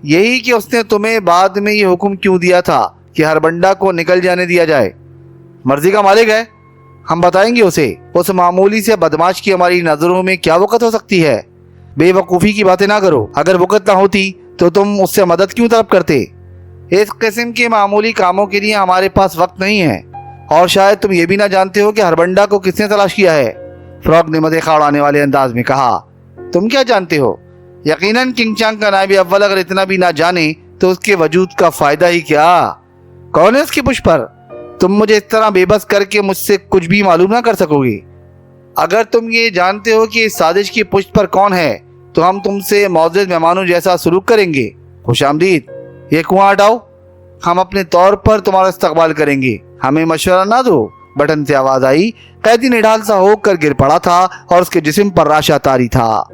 यही कि उसने तुम्हें बाद में ये हुक्म क्यों दिया था कि हर बंडा को निकल जाने दिया जाए। मर्जी का मालिक है, हम बताएंगे उसे। उस मामूली से बदमाश की हमारी नजरों में क्या वक़्त हो सकती है? बेवकूफ़ी की बातें ना करो। अगर वक़्त ना होती तो तुम उससे मदद क्यों तलब करते? इस किस्म के मामूली कामों के लिए हमारे पास वक्त नहीं है। और शायद तुम ये भी ना जानते हो कि हरबंडा को किसने तलाश किया है। फ्रॉग ने मदेखा उड़ाने वाले अंदाज में कहा। तुम क्या जानते हो? यकीनन किंग चांग का नायब अव्वल अगर इतना भी ना जाने तो उसके वजूद का फायदा ही क्या? कौन है उसकी पुष्प पर? तुम मुझे इस तरह बेबस करके मुझसे कुछ भी मालूम ना कर सकोगे। अगर तुम ये जानते हो कि इस साजिश की पुष्प पर कौन है तो हम तुमसे मौजूद मेहमानों जैसा सलूक करेंगे। खुशामदीद, ये कुआं हटाओ, हम अपने तौर पर तुम्हारा इस्तकबाल करेंगे, हमें मशवरा ना दो। बटन से आवाज आई। कैदी निढाल सा होकर गिर पड़ा था और उसके जिस्म पर राशा तारी था।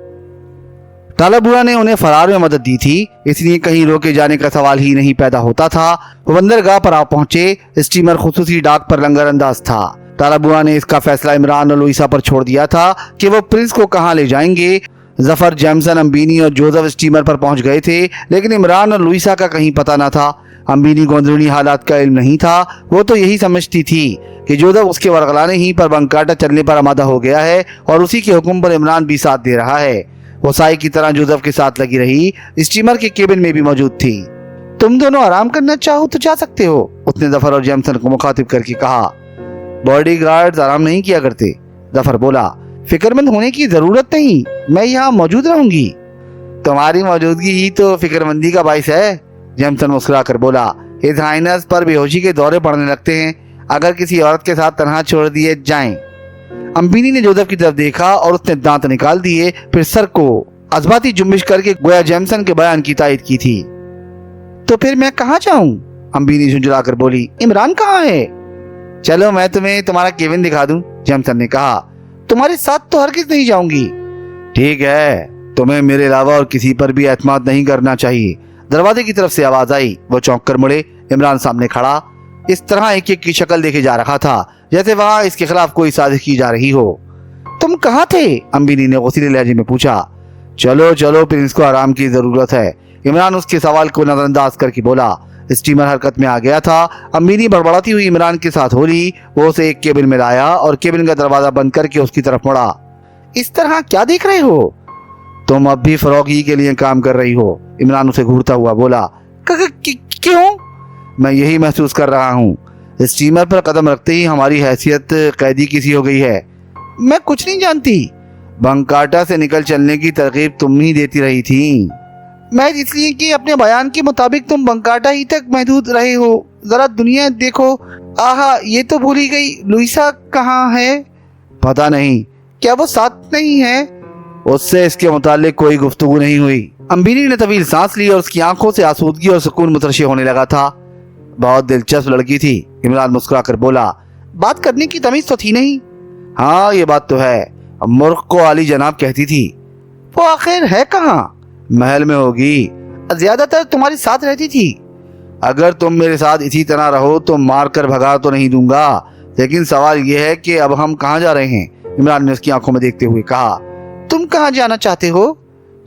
तालाबुआ ने उन्हें फरार में मदद दी थी, इसलिए कहीं रोके जाने का सवाल ही नहीं पैदा होता था। वो बंदरगाह पर आ पहुंचे। स्टीमर खुसूसी डाक पर लंगर अंदाज था। तालाबुआ ने इसका फैसला इमरान और लुइसा पर छोड़ दिया था कि वो प्रिंस को कहां ले जाएंगे। जफर, जेमसन, अम्बिनी और जोसेफ स्टीमर पर पहुंच गए थे, लेकिन इमरान और लुइसा का कहीं पता न था। अम्बिनी को अंदरूनी हालात का इल्म नहीं था। वो तो यही समझती थी कि जोसेफ उसके वरगलाने ही पर बंकाटा चलने पर आमादा हो गया है और उसी के हुक्म पर इमरान भी साथ दे रहा है। वो साई की तरह जोसेफ के साथ लगी रही। स्टीमर के केबिन में भी मौजूद थी। तुम दोनों आराम करना चाहो तो जा सकते हो, उसने जफर और जेमसन को मुखातिब करके कहा। बॉडीगार्ड्स आराम नहीं किया करते, जफर बोला। फिक्रमंद होने की जरूरत नहीं, मैं यहाँ मौजूद रहूंगी। तुम्हारी मौजूदगी ही तो फिक्रमंदी का बाइस है, जेमसन मुस्कुराकर बोला। हिज हाइनेस पर बेहोशी के दौरे पड़ने लगते हैं अगर किसी औरत के साथ तन्हा छोड़ दिए जाएं। अम्बिनी ने जोसेफ की तरफ देखा और उसने दांत निकाल दिए, फिर सर को अजबाती जुम्बिश करके गोया जेमसन के बयान की तायद की थी। तो फिर मैं कहाँ जाऊं? अम्बिनी झुंझुलाकर बोली। इमरान कहाँ है? चलो मैं तुम्हें तुम्हारा केबिन दिखा दूं, जेमसन ने कहा। तुम्हारे साथ तो हरगिज़ नहीं जाऊंगी। ठीक है, तुम्हें मेरे अलावा और किसी पर भी एतमाद नहीं करना चाहिए। दरवाजे की तरफ से आवाज आई। वो चौंक कर मुड़े। इमरान सामने खड़ा, इस तरह एक एक की शक्ल देखे जा रहा था जैसे वहां इसके खिलाफ कोई साजिश की जा रही हो। तुम कहाँ थे? अम्बिनी ने गुस्सीले लहजे में पूछा। चलो चलो, प्रिंस को आराम की जरूरत है, इमरान उसके सवाल को नजरअंदाज करके बोला। स्टीमर हरकत में आ गया था। अम्बिनी बड़बड़ाती हुई इमरान के साथ हो ली। वो उसे एक केबिन में लाया और केबिन का दरवाजा बंद करके उसकी तरफ मुड़ा। इस तरह क्या देख रहे हो? तुम अब भी फ्रॉग ही के लिए काम कर रही हो, इमरान उसे घूरता हुआ बोला। क्यों? मैं यही महसूस कर रहा हूँ। स्टीमर पर कदम रखते ही हमारी हैसियत कैदी किसी हो गई है। मैं कुछ नहीं जानती। बंकाटा से निकल चलने की तरकीब तुम ही देती रही थी। मैं इसलिए कि अपने बयान के मुताबिक तुम बंकाटा ही तक महदूद रहे हो। जरा दुनिया देखो। आहा, ये तो भूल ही गई, लुइसा कहाँ है? पता नहीं। क्या वो साथ नहीं है? उससे इसके मुतालिक कोई गुफ्तगू नहीं हुई। अम्बिनी ने तवील सांस ली और उसकी आंखों से आसूदगी और सुकून मुतरशे होने लगा था। बहुत दिलचस्प लड़की थी, इमरान मुस्कुराकर बोला। बात करने की तमीज तो थी नहीं। हाँ, ये बात तो है। मुर्ख को आली जनाब कहती थी। वो आखिर है कहाँ? महल में होगी। ज्यादातर तुम्हारे साथ रहती थी। अगर तुम मेरे साथ इसी तरह रहो तो मार कर भगा तो नहीं दूंगा, लेकिन सवाल यह है कि अब हम कहाँ जा रहे हैं? इमरान ने उसकी आंखों में देखते हुए कहा। तुम कहाँ जाना चाहते हो?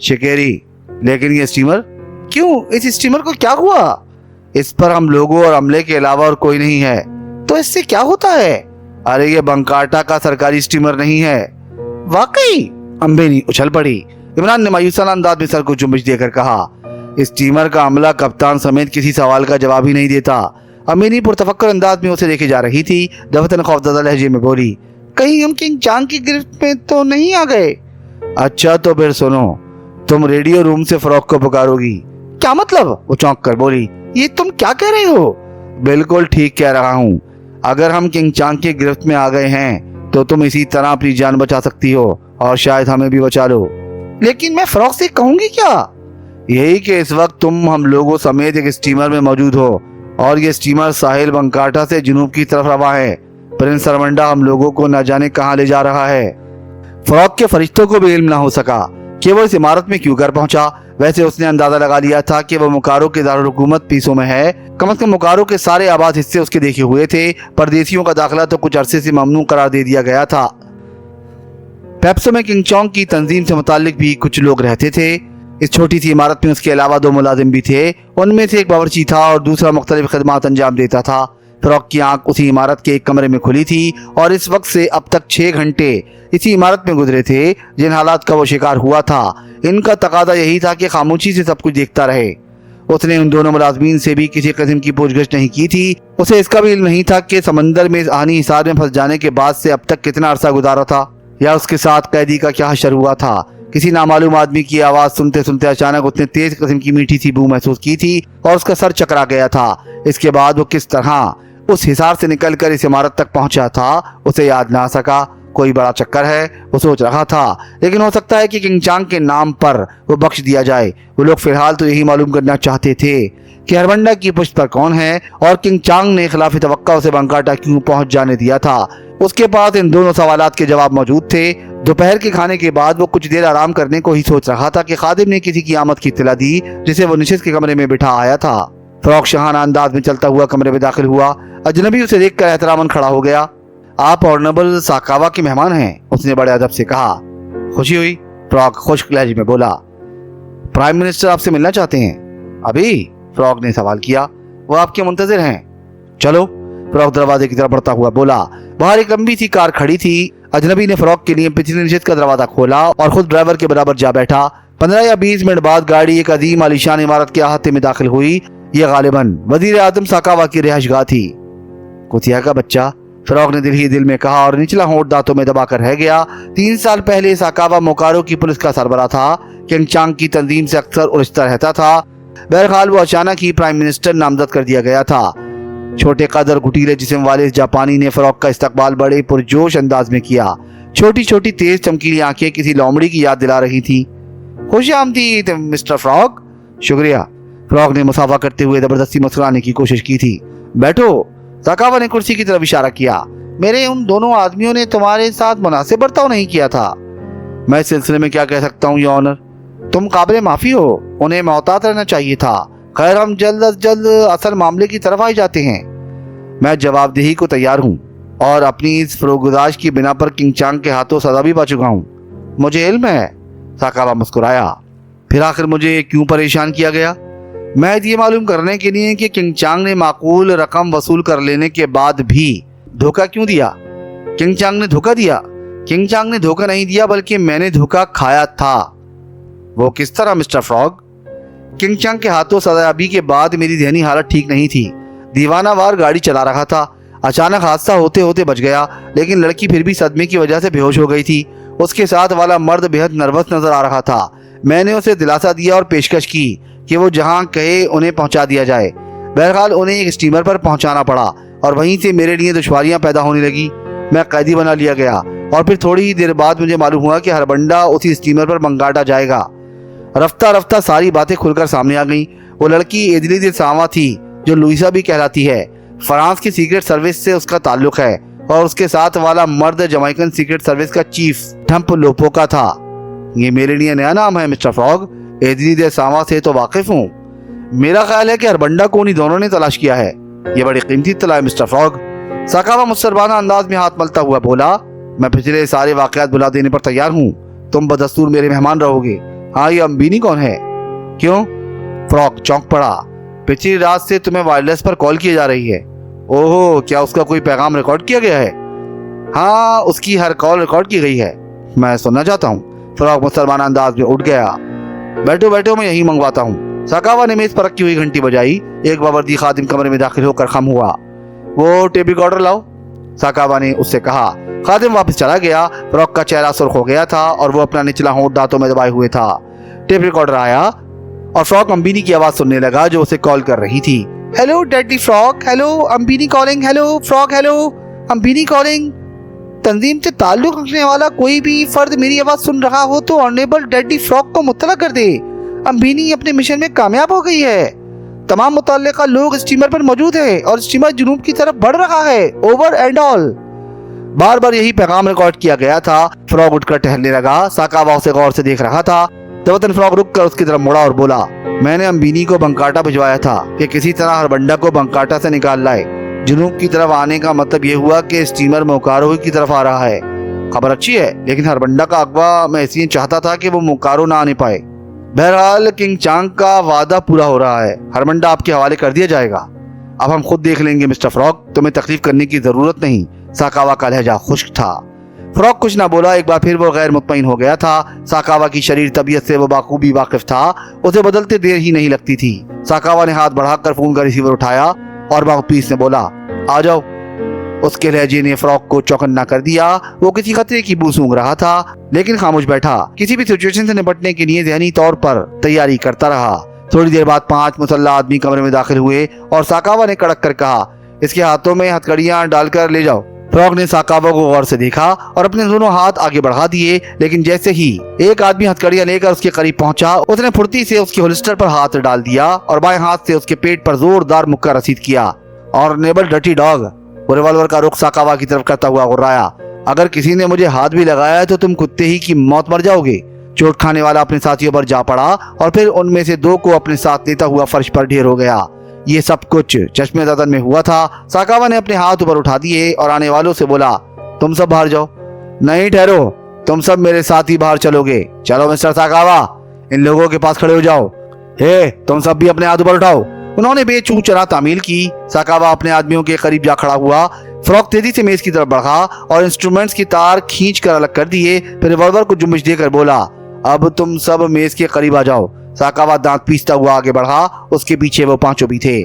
शिकेरी। लेकिन ये स्टीमर? क्यों, इस स्टीमर को क्या हुआ? इस पर हम लोगों और अमले के अलावा और कोई नहीं है। तो इससे क्या होता है? अरे ये बंकाटा का सरकारी स्टीमर नहीं है। वाकई? अम्बिनी उछल पड़ी। इमरान ने मायूसाना अंदाज में सर को जुम्बिश देकर कहा। स्टीमर का अमला कप्तान समेत किसी सवाल का जवाब ही नहीं देता। अम्बिनी पुरतफक्कर अंदाज में उसे देखे जा रही थी। दफतन खौफजदा लहजे में बोली। कहीं हम किंग चांग की गिरफ्त में तो नहीं आ गए? अच्छा तो फिर सुनो, तुम रेडियो रूम से फ्रॉग को पुकारोगी। क्या मतलब? वो चौंक कर बोली। ये तुम क्या कह रहे हो? बिल्कुल ठीक कह रहा हूँ। अगर हम किंग चांग की गिरफ्त में आ गए हैं तो तुम इसी तरह अपनी जान बचा सकती हो और शायद हमें भी बचा लो। लेकिन मैं फ्रॉग से कहूंगी क्या? यही कि इस वक्त तुम हम लोगों समेत एक स्टीमर में मौजूद हो और ये स्टीमर साहिल बंकाटा से जुनूब की तरफ रवा है। प्रिंस अरमंडा हम लोगों को न जाने कहां ले जा रहा है। फ्रॉग के फरिश्तों को भी इल्म ना हो सका कि वो इस इमारत में क्यों कर पहुंचा। वैसे उसने अंदाजा लगा लिया था कि वो मुकारो के दारुल हुकूमत पीसों में है। कम से कम मुकारो के सारे आबाद हिस्से उसके देखे हुए थे। परदेशियों का दाखिला तो कुछ अरसे से ममनू करार दे दिया गया था। पेप्सो में किंग चोंग की तंजीम से मुताल्लिक भी कुछ लोग रहते थे। इस छोटी सी इमारत में उसके अलावा 2 मुलाजिम भी थे। उनमें से एक बावर्ची था और दूसरा मुख्तलिफ खदमात अंजाम देता था। फ्रॉग की आंख उसी इमारत के एक कमरे में खुली थी और इस वक्त से अब तक 6 घंटे इसी इमारत में गुजरे थे जिन हालात का वो शिकार हुआ था। इनका तकादा यही था कि खामोशी से सब कुछ देखता रहे। उसने उन दोनों मुलाजमीन से भी किसी किस्म की पूछगछ नहीं की थी। उसे इसका भी इल्म नहीं था कि समंदर में आनी हिसार में फंस जाने के बाद से अब तक कितना अरसा गुजारा था या उसके साथ कैदी का क्या हशर हुआ था। किसी नामालूम आदमी की आवाज सुनते सुनते अचानक उसने तेज किस्म की मीठी सी बू महसूस की थी और उसका सर चकरा गया था। इसके बाद वो किस तरह उस हिसार से निकलकर इस इमारत तक पहुंचा था उसे याद ना सका। कोई बड़ा चक्कर है वो सोच रहा था, लेकिन हो सकता है कि किंग चांग के नाम पर वो बख्श दिया जाए। वो लोग फिलहाल तो यही मालूम करना चाहते थे कि हरबंडा की पुश्त पर कौन है और किंग चांग ने खिलाफ तवक्का उसे बंकाटा क्यों पहुंच जाने दिया था। उसके पास इन दोनों सवालात के जवाब मौजूद थे। दोपहर के खाने के बाद वो कुछ देर आराम करने को ही सोच रहा था कि खादिम ने किसी की आमद की इत्तला दी जिसे वो निशिस्त के कमरे में बिठा आया था। फ्रॉग शाहाना अंदाज में चलता हुआ कमरे में दाखिल हुआ। अजनबी उसे देखकर एहतरामन खड़ा हो गया। आप ऑनरेबल साकावा के मेहमान हैं, उसने बड़े अदब से कहा। खुशी हुई, फ्रॉग खुश्क लहजे में बोला। प्राइम मिनिस्टर आपसे मिलना चाहते हैं। अभी? फ्रॉग ने सवाल किया। वो आपके मुंतजिर हैं। चलो, फ्रॉग दरवाजे की तरफ बढ़ता हुआ बोला। बाहर एक लंबी सी कार खड़ी थी। अजनबी ने फ्रॉग के लिए पिछली नशिस्त का दरवाजा खोला और खुद ड्राइवर के बराबर जा बैठा। 15 या 20 मिनट बाद गाड़ी एक अजीम आलीशान इमारत के अहाते में दाखिल हुई। यह गालिबन वजीर आजम साकावा की रिहाइशगाह थी। कुतिया का बच्चा, फ्रॉग ने दिल ही दिल में कहा और निचला होंठ दांतों में दबाकर रह गया। 3 साल पहले साकावा मोकारो की पुलिस का सरबराह था। किंग चांग की तंजीम से अक्सर उलझता रहता था। बहरहाल वो अचानक ही प्राइम मिनिस्टर नामजद कर दिया गया था। छोटे कदर घुटीले जिस्म वाले इस जापानी ने फ्रॉग का इस्तकबाल बड़े पुरजोश अंदाज में किया। छोटी छोटी तेज चमकीली आंखें किसी लोमड़ी की याद दिला रही थी। खुश आमदीद मिस्टर फ्रॉग। शुक्रिया, फ्रॉग ने मुसाफा करते हुए जबरदस्ती मुस्कुराने की कोशिश की थी। बैठो, साकावा ने कुर्सी की तरफ इशारा किया। मेरे उन दोनों आदमियों ने तुम्हारे साथ मुनासिब बर्ताव नहीं किया था। मैं इस सिलसिले में क्या कह सकता हूँ योर ऑनर, तुम काबिल माफी हो, उन्हें मोहतात रहना चाहिए था। खैर, हम जल्द अज जल्द असल मामले की तरफ आ जाते हैं। मैं जवाबदेही को तैयार हूँ और अपनी इस फरोगुजाश की बिना पर किंग चांग के हाथों सजा भी पा चुका हूँ। मुझे इल्म है। साकावा मुस्कुराया। फिर आखिर मुझे क्यों परेशान किया गया? मैं ये मालूम करने के लिए कि किंग चांग ने माकूल रकम वसूल कर लेने के बाद भी धोखा क्यों दिया। किंग चांग ने धोखा दिया? किंग चांग ने धोखा नहीं दिया, बल्कि मैंने धोखा खाया था। वो किस तरह मिस्टर फ्रॉग? किंग चांग के हाथों सजायाबी के बाद मेरी ذہنی हालत ठीक नहीं थी। दीवानावार गाड़ी चला रहा था। अचानक हादसा होते होते बच गया, लेकिन लड़की फिर भी सदमे की वजह से बेहोश हो गई थी। उसके साथ वाला मर्द बेहद नर्वस नजर आ रहा था। मैंने उसे दिलासा दिया और पेशकश की कि वो जहां कहे उन्हें पहुंचा दिया जाए। बहरहाल उन्हें एक स्टीमर पर पहुंचाना पड़ा और वहीं से मेरे लिए दुश्वारियां पैदा होने लगी। मैं कैदी बना लिया गया और फिर थोड़ी ही देर बाद मुझे मालूम हुआ कि हरबंडा उसी स्टीमर पर बंकाटा जाएगा। रफ्ता रफ्ता सारी बातें खुलकर सामने आ गईं। वो लड़की एदली दे सावा थी जो लुइसा भी कहलाती है। फ्रांस की सीक्रेट सर्विस से उसका ताल्लुक है और उसके साथ वाला मर्द जमैकन सीक्रेट सर्विस का चीफ ठम्प लोपोका था। ये मेरे लिए नया नाम है मिस्टर फ्रॉग। एदली दे सावा से तो वाकिफ हूँ। मेरा ख्याल है कि हरबंडा को उन्हीं दोनों ने तलाश किया है। ये बड़ी कीमती इत्तला है मिस्टर फ्रॉग। साकावा मुस्तरबाना अंदाज में हाथ मलता हुआ बोला। मैं पिछले सारे वाकयात बुला देने पर तैयार हूँ। तुम बदस्तूर मेरे मेहमान रहोगे। हाँ, ये अम्बीनी कौन है? क्यों? फ्रॉग चौंक पड़ा। पिछली रात से तुम्हें वायरलेस पर कॉल की जा रही है। ओहो, क्या उसका कोई पैगाम रिकॉर्ड किया गया है? हाँ, उसकी हर कॉल रिकॉर्ड की गई है। मैं सुनना चाहता हूँ। फ्रॉग मुसलमान अंदाज में उठ गया। बैठो बैठो, मैं यही मंगवाता हूँ। साकावा ने मेज पर रखी हुई घंटी बजाई। एक बावर्दी खादिम कमरे में दाखिल होकर खम हुआ। वो टेप रिकॉर्डर लाओ, साकावा ने उससे कहा। खादिम वापस चला गया। फ्रॉग का चेहरा सुर्ख हो गया था और वो अपना निचला होंठ दांतों में दबाए हुए था। टेप रिकॉर्डर आया और फ्रॉग अम्बीनी की आवाज सुनने लगा जो उसे कॉल कर रही थी। हेलो डैडी फ्रॉग, हेलो अम्बीनी कॉलिंग, हेलो फ्रॉग, हेलो अम्बीनी कॉलिंग। तंजीम से ताल्लुक रखने वाला कोई भी फर्द मेरी आवाज सुन रहा हो तो ऑनरेबल डैडी फ्रॉग को मुत्तला कर दे। अम्बिनी अपने मिशन में कामयाब हो गई है। तमाम मुतल्लिका लोग स्टीमर पर मौजूद हैं और स्टीमर जुनूब की तरफ बढ़ रहा है। Over and all. बार बार यही पैगाम रिकॉर्ड किया गया था। फ्रॉग उठकर टहलने लगा। साकावा उसे गौर से देख रहा था। तवतन फ्रॉग रुक कर उसकी तरफ मुड़ा और बोला, मैंने अम्बिनी को बंकाटा भिजवाया था कि किसी तरह हरबंडा को बंकाटा से निकाल लाए। जुनूब की तरफ आने का मतलब ये हुआ कि स्टीमर मोकारो की तरफ आ रहा है। खबर अच्छी है, लेकिन हरबंडा का अगवा मैं इसलिए चाहता था कि वो मोकारो ना आने पाए। बहरहाल किंग चांग का वादा पूरा हो रहा है। हरबंडा आपके हवाले कर दिया जाएगा। अब हम खुद देख लेंगे मिस्टर फ्रॉग, तुम्हें तकलीफ करने की जरूरत नहीं। साकावा का लहजा खुश्क था। फ्रॉग कुछ ना बोला। एक बार फिर वो गैर मुतमईन हो गया था। साकावा की शरीर तबीयत से वो बाखूबी वाकिफ था। उसे बदलते देर ही नहीं लगती थी। साकावा ने हाथ बढ़ाकर फोन का रिसीवर उठाया और माउथपीस ने बोला, आ जाओ। उसके लहजे ने फ्रॉग को चौकन्ना कर दिया। वो किसी खतरे की बू सूंघ रहा था, लेकिन खामोश बैठा, किसी भी सिचुएशन से निपटने के लिए ज़हनी तौर पर तैयारी करता रहा। थोड़ी देर बाद 5 मुसल्ला आदमी कमरे में दाखिल हुए और साकावा ने कड़क कर कहा, इसके हाथों में हथकड़ियां डालकर ले जाओ। फ्रॉग ने साकावा को गौर से देखा और अपने दोनों हाथ आगे बढ़ा दिए, लेकिन जैसे ही एक आदमी हथकड़ियां लेकर उसके करीब पहुंचा, उसने फुर्ती से उसके होलिस्टर पर हाथ डाल दिया और बाएं हाथ से उसके पेट पर जोरदार मुक्का रसीद किया। और नेबल डर्टी डॉग, वो रिवॉल्वर का रुख साकावा की तरफ करता हुआ गुर्राया, अगर किसी ने मुझे हाथ भी लगाया तो तुम कुत्ते ही की मौत मर जाओगे। चोट खाने वाला अपने साथियों पर जा पड़ा और फिर उनमें से 2 को अपने साथ लेता हुआ फर्श पर ढेर हो गया। ये सब कुछ चश्मे ज़दन में हुआ था। साकावा ने अपने हाथ ऊपर उठा दिए और आने वालों से बोला, तुम सब बाहर जाओ। नहीं ठहरो, तुम सब मेरे साथ ही बाहर चलोगे। चलो मिस्टर साकावा, इन लोगों के पास खड़े हो जाओ। हे, तुम सब भी अपने हाथ ऊपर उठाओ। उन्होंने बेचू चरा तामील की। साकावा अपने आदमियों के करीब जा खड़ा हुआ। फ्रॉग तेजी से मेज की तरफ बढ़ा और इंस्ट्रूमेंट्स की तार खींच कर अलग कर दिए। फिर रिवॉल्वर को जुम्बिश देकर बोला, अब तुम सब मेज के करीब आ जाओ। साकावा दांत पीसता हुआ आगे बढ़ा। उसके पीछे वो 5 भी थे।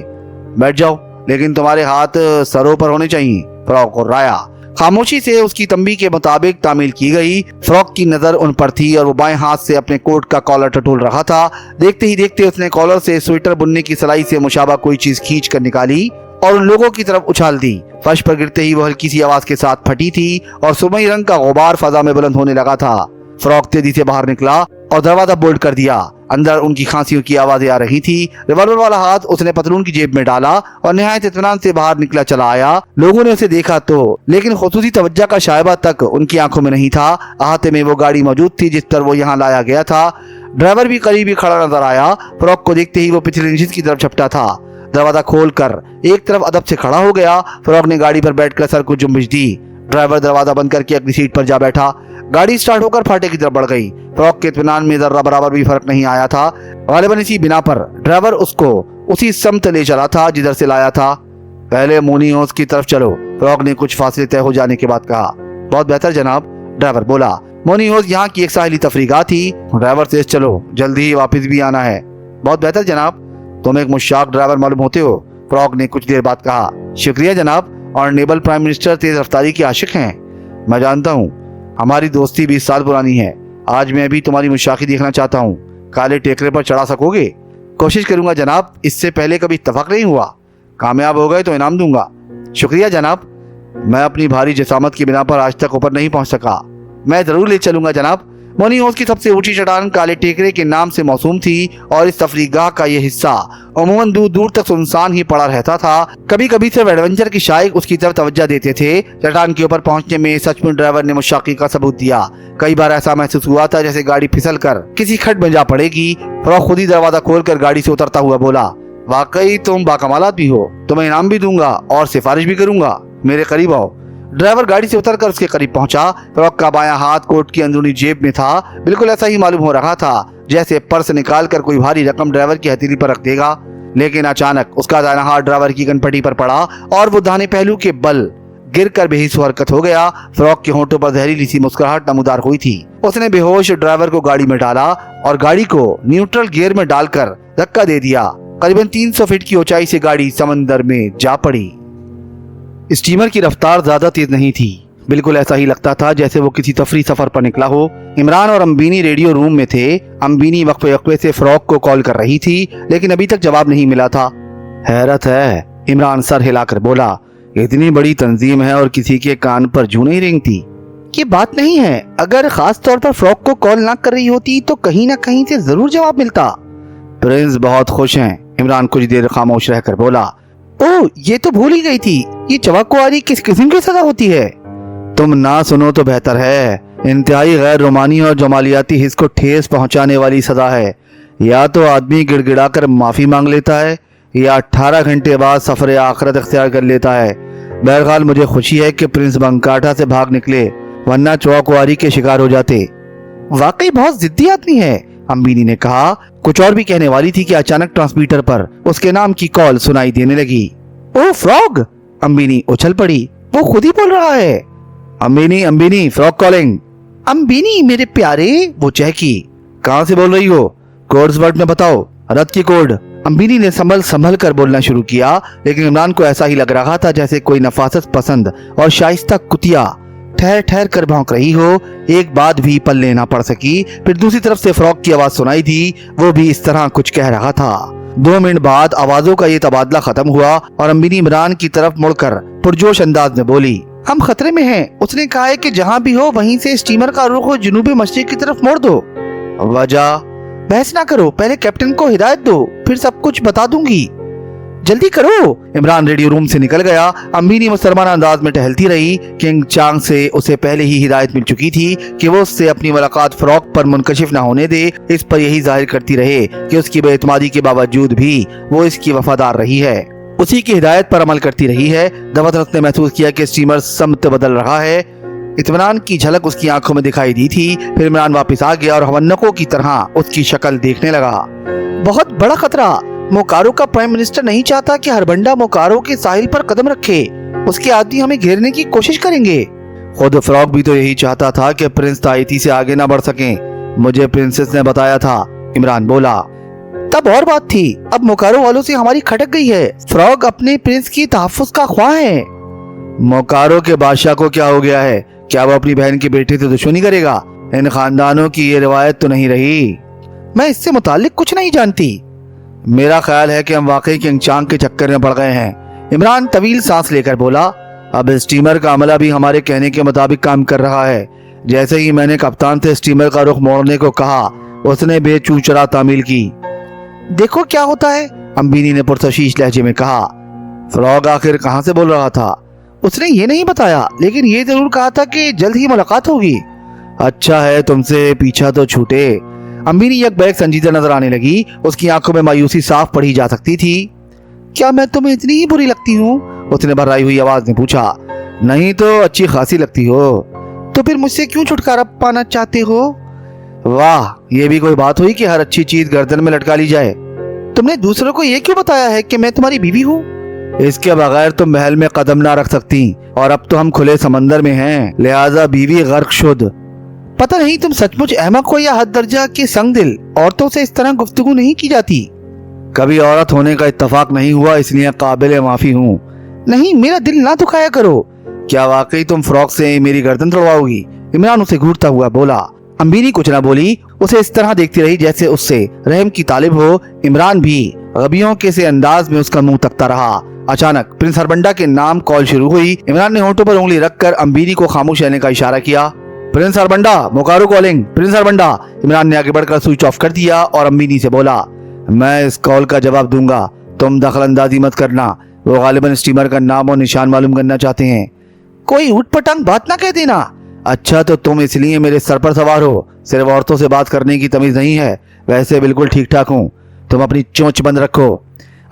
बैठ जाओ, लेकिन तुम्हारे हाथ सरों पर होने चाहिए। फ्रॉग को राया। खामोशी से उसकी तंबी के मुताबिक तामील की गई। फ्रॉग की नजर उन पर थी और वो बाएं हाथ से अपने कोट का कॉलर टटोल रहा था। देखते ही देखते उसने कॉलर से स्वेटर बुनने की सलाई से मुशाबा कोई चीज खींच कर निकाली और उन लोगों की तरफ उछाल दी। फर्श पर गिरते ही वो हल्की सी आवाज के साथ फटी थी और सुरमई रंग का गुबार फजा में बुलंद होने लगा था। फ्रॉग तेजी से बाहर निकला और दरवाजा बोल्ट कर दिया। अंदर उनकी खांसियों की आवाजें आ रही थी। रिवॉल्वर वाला हाथ उसने पतलून की जेब में डाला और निहायत इत्मीनान से बाहर निकला चला आया। लोगों ने उसे देखा तो, लेकिन खुसूसी तवज्जो का शायबा तक उनकी आंखों में नहीं था। अहाते में वो गाड़ी मौजूद थी जिस पर वो यहाँ लाया गया था। ड्राइवर भी करीब ही खड़ा नजर आया। फ्रॉग को देखते ही वो पिछले निश्चित की तरफ झपटा था। दरवाजा खोलकर एक तरफ अदब से खड़ा हो गया। फ्रॉग ने गाड़ी पर बैठकर सर को जुम्बिश दी। ड्राइवर दरवाजा बंद करके अगली सीट पर जा बैठा। गाड़ी स्टार्ट होकर फाटे की तरफ बढ़ गई। फ्रॉग के इत्मीनान में जर्रा बराबर भी फर्क नहीं आया था। गालिबन इसी बिना पर ड्राइवर उसको उसी समत ले चला था जिधर से लाया था। पहले मोनीहोस की तरफ चलो, फ्रॉग ने कुछ फासले तय हो जाने के बाद कहा। बहुत बेहतर जनाब, ड्राइवर बोला। मोनीहोस यहाँ की एक साहिली तफरीगाह थी। ड्राइवर से चलो, जल्दी ही वापस भी आना है। बहुत बेहतर जनाब, तुम एक मुशाक ड्राइवर मालूम होते हो, फ्रॉग ने कुछ देर बाद कहा। शुक्रिया जनाब, और नेबल प्राइम मिनिस्टर तेज रफ्तारी के आशिक हैं। मैं जानता हूँ, हमारी दोस्ती 20 साल पुरानी है। आज मैं भी तुम्हारी मुशाकी देखना चाहता हूँ। काले टेकरे पर चढ़ा सकोगे? कोशिश करूंगा जनाब, इससे पहले कभी इत्तफाक नहीं हुआ। कामयाब हो गए तो इनाम दूंगा। शुक्रिया जनाब, मैं अपनी भारी जसामत की बिना पर आज तक ऊपर नहीं पहुंच सका। मैं जरूर ले चलूंगा जनाब। मोनीहोस की सबसे ऊंची चट्टान काले टेकरे के नाम से मौसूम थी और इस तफरीगाह का यह हिस्सा अमूमन दूर दूर तक सुनसान ही पड़ा रहता था। कभी कभी सिर्फ एडवेंचर की शाइक उसकी तरफ तवज्जो देते थे। चट्टान के ऊपर पहुंचने में सचमुच ड्राइवर ने मुशाकी का सबूत दिया। कई बार ऐसा महसूस हुआ था जैसे गाड़ी फिसल कर किसी खड्ड में जा पड़ेगी। फ्रॉग खुद ही दरवाजा खोलकर गाड़ी से उतरता हुआ बोला, वाकई तुम बाकमाल आदमी हो। तुम्हें इनाम भी दूंगा और सिफारिश भी करूंगा। मेरे करीब आओ। ड्राइवर गाड़ी से उतरकर उसके करीब पहुंचा। फ्रॉग का बायां हाथ कोट की अंदरूनी जेब में था। बिल्कुल ऐसा ही मालूम हो रहा था जैसे पर्स निकालकर कोई भारी रकम ड्राइवर की हथेली पर रख देगा। लेकिन अचानक उसका दाहिना हाथ ड्राइवर की गनपट्टी पर पड़ा और वो दाहिने पहलू के बल गिरकर बेहिस हरकत हो गया। फ्रॉग के होंठों पर जहरीली सी मुस्कुराहट नमूदार हुई थी। उसने बेहोश ड्राइवर को गाड़ी में डाला और गाड़ी को न्यूट्रल गियर में डालकर धक्का दे दिया। करीबन 300 फीट की ऊंचाई से गाड़ी समंदर में जा पड़ी। स्टीमर की रफ्तार ज्यादा तेज नहीं थी। बिल्कुल ऐसा ही लगता था जैसे वो किसी तफरी सफर पर निकला हो। इमरान और अम्बिनी रेडियो रूम में थे। अम्बिनी वक्फे वक्फे से फ्रॉग को कॉल कर रही थी, लेकिन अभी तक जवाब नहीं मिला था। हैरत है, इमरान सर हिलाकर बोला। इतनी बड़ी तंजीम है और किसी के कान पर जूं नहीं रेंगती। ये बात नहीं है, अगर खास तौर पर फ्रॉग को कॉल ना कर रही होती तो कहीं ना कहीं से जरूर जवाब मिलता। प्रिंस बहुत खुश हैं। इमरान कुछ देर खामोश रहकर बोला, ओह ये तो भूल ही गई थी, ये चवाकुआरी किस किस्म की सजा होती है? तुम ना सुनो तो बेहतर है। इंतहाई गैर रोमानी और जमालियाती हिस्स को ठेस पहुंचाने वाली सजा है। या तो आदमी गिड़गिड़ा कर माफी मांग लेता है या 18 घंटे बाद सफर आखिरत इख्तियार कर लेता है। बहरहाल मुझे खुशी है कि प्रिंस बंकाटा से भाग निकले, वरना चौकुआरी के शिकार हो जाते। वाकई बहुत जिद्दी आदमी है, अम्बिनी ने कहा। कुछ और भी कहने वाली थी कि अचानक ट्रांसमीटर पर उसके नाम की कॉल सुनाई देने लगी। ओह फ्रॉग! अम्बिनी उछल पड़ी, वो खुद ही बोल रहा है। अम्बिनी अम्बिनी, फ्रॉग कॉलिंग। अम्बिनी मेरे प्यारे, वो चहकी। कहाँ से बोल रही हो? कोड्स वर्ड में बताओ, रथ की कोड। अम्बिनी ने संभल कर बोलना शुरू किया, लेकिन इमरान को ऐसा ही लग रहा था जैसे कोई नफासत पसंद और शाइस्ता कुतिया ठहर ठहर कर भौंक रही हो। एक बात भी पल्ले ना पड़ सकी। फिर दूसरी तरफ से फ्रॉग की आवाज सुनाई दी, वो भी इस तरह कुछ कह रहा था। 2 मिनट बाद आवाजों का ये तबादला खत्म हुआ और अम्बिनी इमरान की तरफ मुड़कर पुरजोश अंदाज में बोली, हम खतरे में हैं। उसने कहा है कि जहाँ भी हो वहीं से स्टीमर का रुख जनूबी मशरिक की तरफ मोड़ दो। वजह? बहस ना करो, पहले कैप्टन को हिदायत दो, फिर सब कुछ बता दूंगी। जल्दी करो। इमरान रेडियो रूम से निकल गया। अम्बिनी मुसलमान अंदाज में टहलती रही। किंग चांग से उसे पहले ही हिदायत मिल चुकी थी कि वो उससे अपनी मुलाकात फ्रॉग पर मुनकशिफ न होने दे। इस पर यही जाहिर करती रहे कि उसकी बेइतमादी के बावजूद भी वो इसकी वफादार रही है, उसी की हिदायत पर अमल करती रही है। दवत ने महसूस किया कि स्टीमर समत बदल रहा है। इत्मीनान की झलक उसकी आंखों में दिखाई दी थी। फिर इमरान वापस आ गया और हवन्नकों की तरह उसकी शक्ल देखने लगा। बहुत बड़ा खतरा। मोकारो का प्राइम मिनिस्टर नहीं चाहता कि हरबंडा मोकारो के साहिल पर कदम रखे। उसके आदमी हमें घेरने की कोशिश करेंगे। खुद फ्रॉग भी तो यही चाहता था कि प्रिंस ताइती से आगे ना बढ़ सकें। मुझे प्रिंसेस ने बताया था, इमरान बोला। तब और बात थी, अब मोकारो वालों से हमारी खटक गई है। फ्रॉग अपने प्रिंस की तहफ्फुज़ का ख्वाह है। मोकारो के बादशाह को क्या हो गया है? क्या वो अपनी बहन के बेटे से दुश्मनी करेगा? इन खानदानों की ये रिवायत तो नहीं रही। मैं इससे मुताल्लिक कुछ नहीं जानती। मेरा ख्याल है कि हम वाकई किंग चांग के चक्कर में पड़ गए हैं। इमरान तवील सांस लेकर बोला। अब स्टीमर का अमला भी हमारे कहने के मुताबिक काम कर रहा है। जैसे ही मैंने कप्तान से स्टीमर का रुख मोड़ने को कहा, उसने बेचूचरा तामील की। देखो क्या होता है, अम्बिनी ने पुरतशीश लहजे में कहा। फ्रॉग आखिर कहाँ से बोल रहा था? उसने ये नहीं बताया, लेकिन ये जरूर कहा था कि जल्द ही मुलाकात होगी। अच्छा है तुमसे पीछा तो छूटे। अम्बिनी यकबैक संजीदा नजर आने लगी। उसकी आंखों में मायूसी साफ पढ़ी जा सकती थी। क्या मैं तुम्हें इतनी ही बुरी लगती हूँ? उसने भर्राई हुई आवाज में पूछा। नहीं तो अच्छी खासी लगती हो। तो फिर मुझसे क्यों छुटकारा पाना चाहते हो? वाह, ये भी कोई बात हुई कि हर अच्छी चीज गर्दन में लटका ली जाए। तुमने दूसरों को ये क्यों बताया है कि मैं तुम्हारी बीवी हूँ? इसके बगैर तुम महल में कदम ना रख सकती, और अब तो हम खुले समंदर में हैं, लिहाजा बीवी गर्क शुद। पता नहीं तुम सचमुच अहमक हो या हद दर्जा के संग दिल। औरतों से इस तरह गुफ्तगू नहीं की जाती। कभी औरत होने का इत्तेफाक नहीं हुआ, इसलिए काबिल माफी हूँ। नहीं, मेरा दिल ना दुखाया करो। क्या वाकई तुम फ्रॉक से मेरी गर्दन तोड़वाओगी? इमरान उसे घूरता हुआ बोला। अम्बिनी कुछ ना बोली, उसे इस तरह देखती रही जैसे उससे रहम की तालिब हो। इमरान भी गबियों के से अंदाज में उसका मुंह तकता रहा। अचानक प्रिंस हरबंडा के नाम कॉल शुरू हुई। इमरान ने होंठों पर उंगली रखकर अम्बिनी को खामोश रहने का इशारा किया। प्रिंस हरबंडा, मोकारो कॉलिंग। प्रिंस हरबंडा। इमरान ने आगे बढ़कर स्विच ऑफ कर दिया और अम्बिनी से बोला, मैं इस कॉल का जवाब दूंगा, तुम दखल अंदाजी मत करना। वो गालिबन स्टीमर का नाम और निशान मालूम करना चाहते हैं। कोई उठपटांग बात ना कह देना। अच्छा तो तुम इसलिए मेरे सर पर सवार हो? सिर्फ औरतों से बात करने की तमीज नहीं है। वैसे बिल्कुल ठीक ठाक हूँ, तुम अपनी चोंच बंद रखो।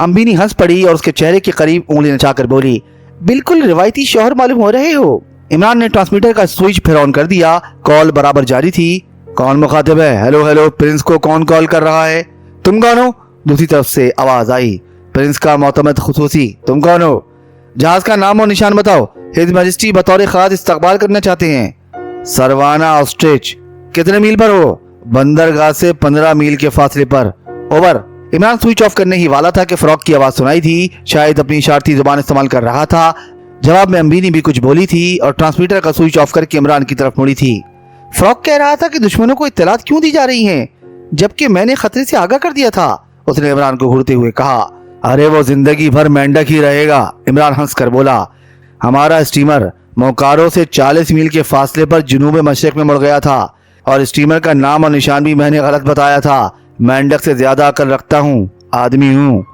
अम्बिनी हंस पड़ी और उसके चेहरे के करीब उंगली नचाकर बोली, बिल्कुल रिवायती शौहर मालूम हो रहे हो। इमरान ने ट्रांसमीटर का स्विच फिर ऑन कर दिया। कॉल बराबर जारी थी। कौन मुखातिब है? हेलो हेलो, प्रिंस को कौन कॉल कर रहा है? तुम कौन हो? दूसरी तरफ से आवाज आई। प्रिंस का मोतमद खुसूसी। तुम कौन हो? जहाज का नाम और निशान बताओ। हिज मैजेस्टी बतौर खास इस्तकबाल करना चाहते हैं। सरवाना ऑस्ट्रिच। कितने मील पर हो? बंदरगाह से 15 मील के फासले पर। ओवर। इमरान स्विच ऑफ करने ही वाला था कि फ्रॉक की आवाज सुनाई थी। शायद अपनी इशारती जुबान इस्तेमाल कर रहा था। जवाब में अम्बिनी भी कुछ बोली थी और ट्रांसमीटर का स्विच ऑफ करके इमरान की तरफ मुड़ी थी। फ्रॉक कह रहा था कि दुश्मनों को इत्तलात क्यों दी जा रही हैं, जबकि मैंने खतरे से आगाह कर दिया था। उसने इमरान को घूरते हुए कहा। अरे वो जिंदगी भर मेंढक ही रहेगा। इमरान हंसकर बोला। हमारा स्टीमर मोकारो से 40 मील के फासले पर जुनूब मशरिक में मुड़ गया था और स्टीमर का नाम और निशान भी मैंने गलत बताया था। मेंढक से ज्यादा अकल रखता हूँ, आदमी हूँ।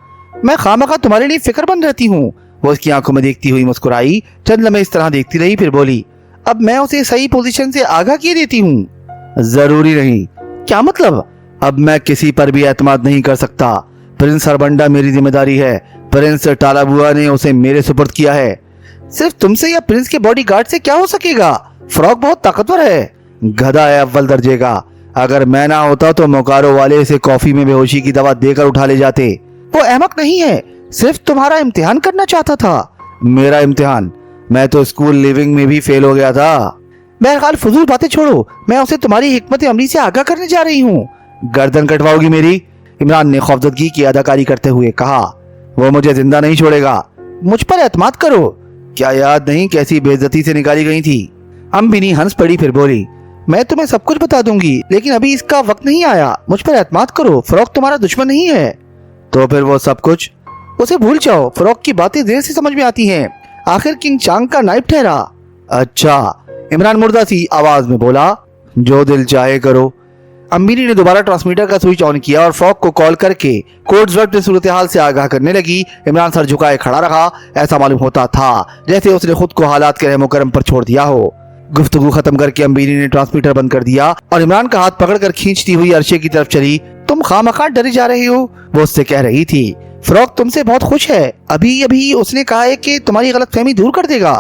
मैं खामखा तुम्हारे लिए फिक्रमंद रहती हूँ। वो उसकी आंखों में देखती हुई मुस्कुराई, चंद लम्हे इस तरह देखती रही, फिर बोली, अब मैं उसे सही पोजीशन से आगाह किए देती हूँ। जरूरी नहीं। क्या मतलब? अब मैं किसी पर भी एतमाद नहीं कर सकता। प्रिंस हरबंडा मेरी जिम्मेदारी है। प्रिंस टालाबुआ ने उसे मेरे सुपुर्द किया है। सिर्फ तुमसे या प्रिंस के बॉडीगार्ड से क्या हो सकेगा? फ्रॉग बहुत ताकतवर है, गधा है अव्वल दर्जे का। अगर मैं ना होता तो मोकारो वाले इसे कॉफी में बेहोशी की दवा देकर उठा ले जाते। वो अहमक नहीं है, सिर्फ तुम्हारा इम्तिहान करना चाहता था। मेरा इम्तिहान? मैं तो स्कूल लिविंग में भी फेल हो गया था। बहरहाल फजूल बातें छोड़ो, मैं उसे तुम्हारी हिकमत अमली से आगाह करने जा रही हूँ। गर्दन कटवाओगी मेरी? इमरान ने खौफजदगी की अदाकारी करते हुए कहा। वो मुझे जिंदा नहीं छोड़ेगा। मुझ पर एतमाद करो। क्या याद नहीं कैसी बेइज्जती से निकाली गई थी? अम्बिनी हंस पड़ी, फिर बोली, मैं तुम्हें सब कुछ बता दूंगी, लेकिन अभी इसका वक्त नहीं आया। मुझ पर एतमाद करो, फ्रॉक तुम्हारा दुश्मन नहीं है। तो फिर वो सब कुछ? उसे भूल जाओ। फ्रॉक की बातें देर से समझ में आती हैं। आखिर किंग चांग का नाइब ठहरा। अच्छा, इमरान मुर्दा सी आवाज में बोला, जो दिल चाहे करो। अम्बिनी ने दोबारा ट्रांसमीटर का स्विच ऑन किया और फ्रॉक को कॉल करके कोड्सवर्थ में सूरत हाल से आगाह करने लगी। इमरान सर झुकाए खड़ा रहा। ऐसा मालूम होता था जैसे उसने खुद को हालात के रहमो करम पर छोड़ दिया हो। गुफ्तगू खत्म करके अम्बिनी ने ट्रांसमीटर बंद कर दिया और इमरान का हाथ पकड़कर खींचती हुई अरशे की तरफ चली। तुम खामखा डरे जा रही हो, वो उससे कह रही थी। फ्रॉक तुमसे बहुत खुश है। अभी अभी उसने कहा है कि तुम्हारी गलतफहमी दूर कर देगा।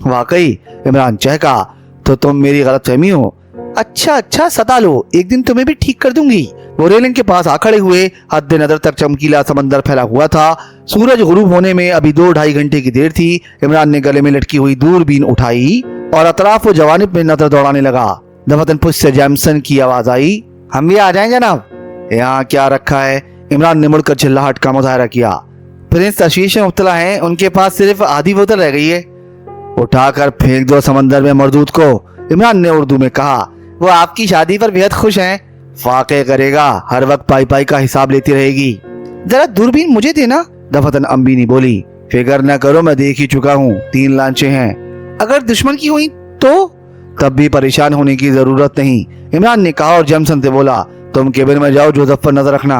वाकई? इमरान चहका। तो तुम मेरी गलतफहमी हो? अच्छा सता लो, एक दिन तुम्हें भी ठीक कर दूंगी। वो रेलिंग के पास आ खड़े हुए। हद नजर तक चमकीला समंदर फैला हुआ था। सूरज गुरूब होने में अभी 2-2.5 घंटे की देर थी। इमरान ने गले में लटकी हुई दूरबीन उठाई और अतराफ व जवानिब में नजर दौड़ाने लगा। दफतन पुश से जैमसन की आवाज आई, हम भी आ जाएं जनाब। यहाँ क्या रखा है? इमरान ने मुड़कर चिल्लाहट का मुजाहरा किया। प्रिंस तशवीश में मुब्तला हैं, उनके पास सिर्फ आधी बोतल रह गई है। उठाकर फेंक दो समंदर में मरदूद को, इमरान ने उर्दू में कहा। वो आपकी शादी पर बेहद खुश हैं। वाक़े करेगा, हर वक्त पाई पाई का हिसाब लेती रहेगी। जरा दूरबीन मुझे देना, दफतन अम्बिनी बोली। फिक्र न करो, मैं देख ही चुका हूँ, 3 लांचें हैं। अगर दुश्मन की हुई तो? तब भी परेशान होने की जरूरत नहीं, इमरान ने कहा और जैमसन से बोला, तुम केबिन में जाओ, जोसेफ पर नजर रखना।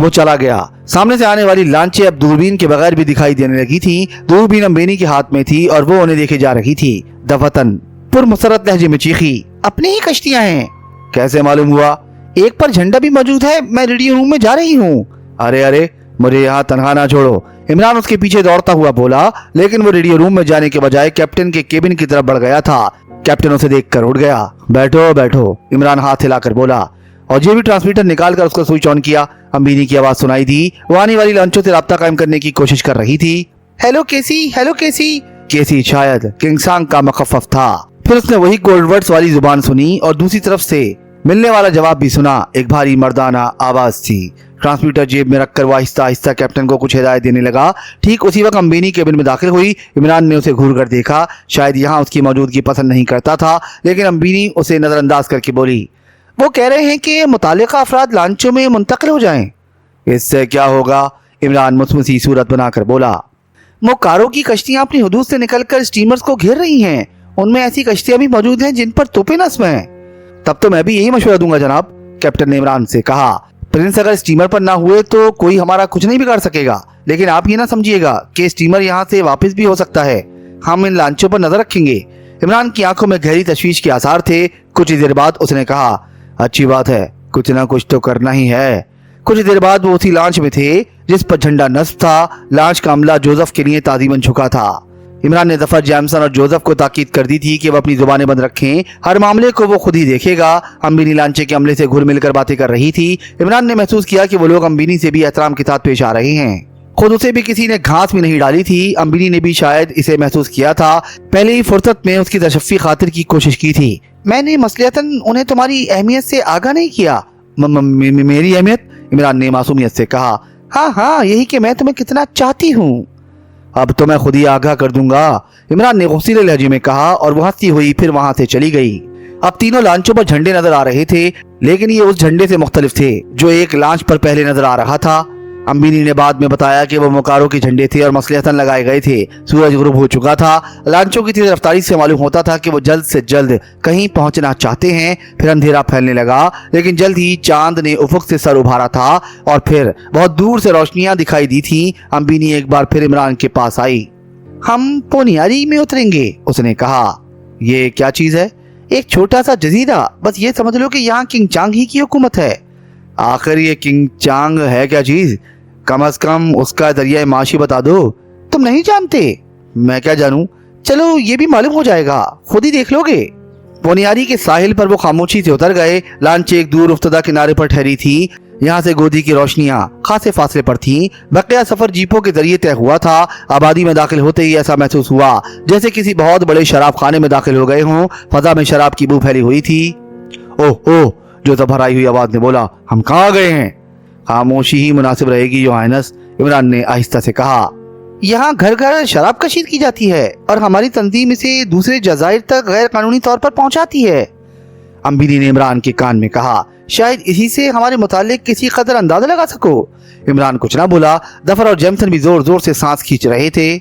वो चला गया। सामने से आने वाली लांचें अब दूरबीन के बगैर भी दिखाई देने लगी थी। दूरबीन अम्बिनी के हाथ में थी और वो उन्हें देखे जा रही थी। दफतन पुरमसरत लहजे में चीखी, अपनी ही कश्तियां हैं। कैसे मालूम हुआ? एक पर झंडा भी मौजूद है। मैं रेडियो रूम में जा रही हूँ। अरे मुझे यहाँ तनहा ना छोड़ो, इमरान उसके पीछे दौड़ता हुआ बोला। लेकिन वो रेडियो रूम में जाने के बजाय कैप्टन के केबिन की तरफ बढ़ गया था। कैप्टन उसे देखकर उठ गया। बैठो बैठो, इमरान हाथ हिलाकर बोला और ये भी ट्रांसमीटर निकालकर उसका स्विच ऑन किया। अम्बिनी की आवाज सुनाई दी। वो आने वाली लंचों से राब्ता कायम करने की कोशिश कर रही थी। हेलो केसी, हेलो केसी। केसी शायद किंग सांग का मुखफ़्फ़फ था। फिर उसने वही कोडवर्ड्स वाली जुबान सुनी और दूसरी तरफ से मिलने वाला जवाब भी सुना। एक भारी मर्दाना आवाज थी। ट्रांसमीटर जेब में रखकर वो आहिस्ता आहिस्ता कैप्टन को कुछ हिदायत देने लगा। ठीक उसी वक्त अम्बिनी केबिन में दाखिल हुई। इमरान ने उसे घूर कर देखा। शायद यहाँ उसकी मौजूदगी पसंद नहीं करता था, लेकिन अम्बिनी उसे नजरअंदाज करके बोली, वो कह रहे हैं कि मुतालिका अफराद लांचों में मुंतकिल हो जाएं। इससे क्या होगा? इमरान मुस्मुसी सूरत बनाकर बोला, मोकारो की कश्तियां अपनी हुदूद से निकलकर स्टीमर्स को घेर रही हैं। उनमें ऐसी कश्तियां भी मौजूद हैं जिन पर तोपें नस्ब हैं। तब तो मैं भी यही मशवरा दूंगा जनाब, कैप्टन ने इमरान से कहा। प्रिंस अगर स्टीमर पर ना हुए तो कोई हमारा कुछ नहीं बिगाड़ सकेगा, लेकिन आप ये ना समझिएगा कि स्टीमर यहाँ से वापस भी हो सकता है। हम इन लांचों पर नजर रखेंगे। इमरान की आंखों में गहरी तशवीश के आसार थे। कुछ देर बाद उसने कहा, अच्छी बात है, कुछ ना कुछ तो करना ही है। कुछ देर बाद वो उसी लांच में थे जिस पर झंडा नस्ब था। लांच का अमला जोसेफ के लिए ताज़ीमन झुका था। इमरान ने दफा जैमसन और जोसेफ को ताकीद कर दी थी कि वो अपनी जुबानें बंद रखें। हर मामले को वो खुद ही देखेगा। अम्बिनी लांचे के अमले से घुल मिलकर बातें कर रही थी। इमरान ने महसूस किया कि वो लोग अम्बिनी से भी एहतराम के साथ पेश आ रहे हैं। खुद उसे भी किसी ने घास में नहीं डाली थी। अम्बिनी ने भी शायद इसे महसूस किया था। पहले ही फुर्सत में उसकी तशफ़ी खातिर की कोशिश की थी। मैंने मसलियतन उन्हें तुम्हारी अहमियत से आगाह नहीं किया। मेरी अहमियत? इमरान ने मासूमियत से कहा। हाँ, यही कि मैं तुम्हें कितना चाहती हूँ। अब तो मैं खुद ही आगाह कर दूंगा, इमरान ने गुस्सीले लहजे में कहा और वो हंसती हुई फिर वहां से चली गई। अब तीनों लांचों पर झंडे नजर आ रहे थे, लेकिन ये उस झंडे से मुख्तलिफ थे जो एक लांच पर पहले नजर आ रहा था। अम्बिनी ने बाद में बताया कि वो मोकारो के झंडे थे और मसलहतन लगाए गए थे। सूरज गुरूब हो चुका था। लांचों की तेज रफ्तारी से मालूम होता था कि वो जल्द से जल्द कहीं पहुंचना चाहते हैं। फिर अंधेरा फैलने लगा, लेकिन जल्द ही चांद ने उफक से सर उभारा था और फिर बहुत दूर से रोशनियां दिखाई दी थी। अम्बिनी एक बार फिर इमरान के पास आई। हम पोनियारी में उतरेंगे, उसने कहा। ये क्या चीज है? एक छोटा सा जजीरा, बस ये समझ लो कि यहाँ किंग चांग ही की हुकूमत है। आखिर ये किंग चांग है क्या चीज? कम से कम उसका जरिया माशी बता दो। तुम नहीं जानते? मैं क्या जानूं? चलो ये भी मालूम हो जाएगा, खुद ही देख लोगे। पोनियारी के साहिल पर वो खामोशी से उतर गए। लांच एक दूर उफ्तदा किनारे पर ठहरी थी। यहाँ से गोदी की रोशनियां खासे फासले पर थीं। बकिया सफर जीपों के जरिए तय हुआ था। आबादी में दाखिल होते ही ऐसा महसूस हुआ जैसे किसी बहुत बड़े शराब खाने में दाखिल हो गए हों। फजा में शराब की बू फैली हुई थी। ओह ओह, जो जफर आई हुई आवाज ने बोला, हम कहाँ गए हैं? खामोशी ही मुनासिब रहेगी योर हाइनेस, इमरान ने आहिस्ता से कहा। यहाँ घर घर शराब कशीद की जाती है और हमारी तंजीम इसे दूसरे जजायर तक गैर कानूनी तौर पर पहुंचाती है, अम्बिनी ने इमरान के कान में कहा। शायद इसी से हमारे मुतालिक किसी कदर अंदाजा लगा सको। इमरान कुछ ना बोला। जफर और जेमसन भी जोर जोर से सांस खींच रहे थे।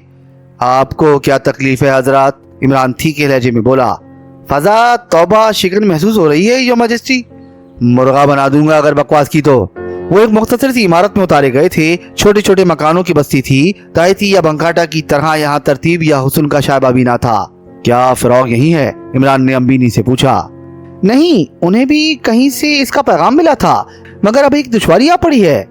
आपको क्या तकलीफ है हजरात? इमरान तीखे लहजे में बोला। फजा तौबा शिकन महसूस हो रही है योर मैजेस्टी। मुर्गा बना दूंगा अगर बकवास की तो। वो एक मुख्तसर सी इमारत में उतारे गए थे। छोटे छोटे मकानों की बस्ती थी। तायती या बंकाटा की तरह यहाँ तरतीब या हुस्न का शायबा भी ना था। क्या फिरौग यही है? इमरान ने अम्बिनी से पूछा। नहीं, उन्हें भी कहीं से इसका पैगाम मिला था, मगर अब एक दुश्वारी आ पड़ी है।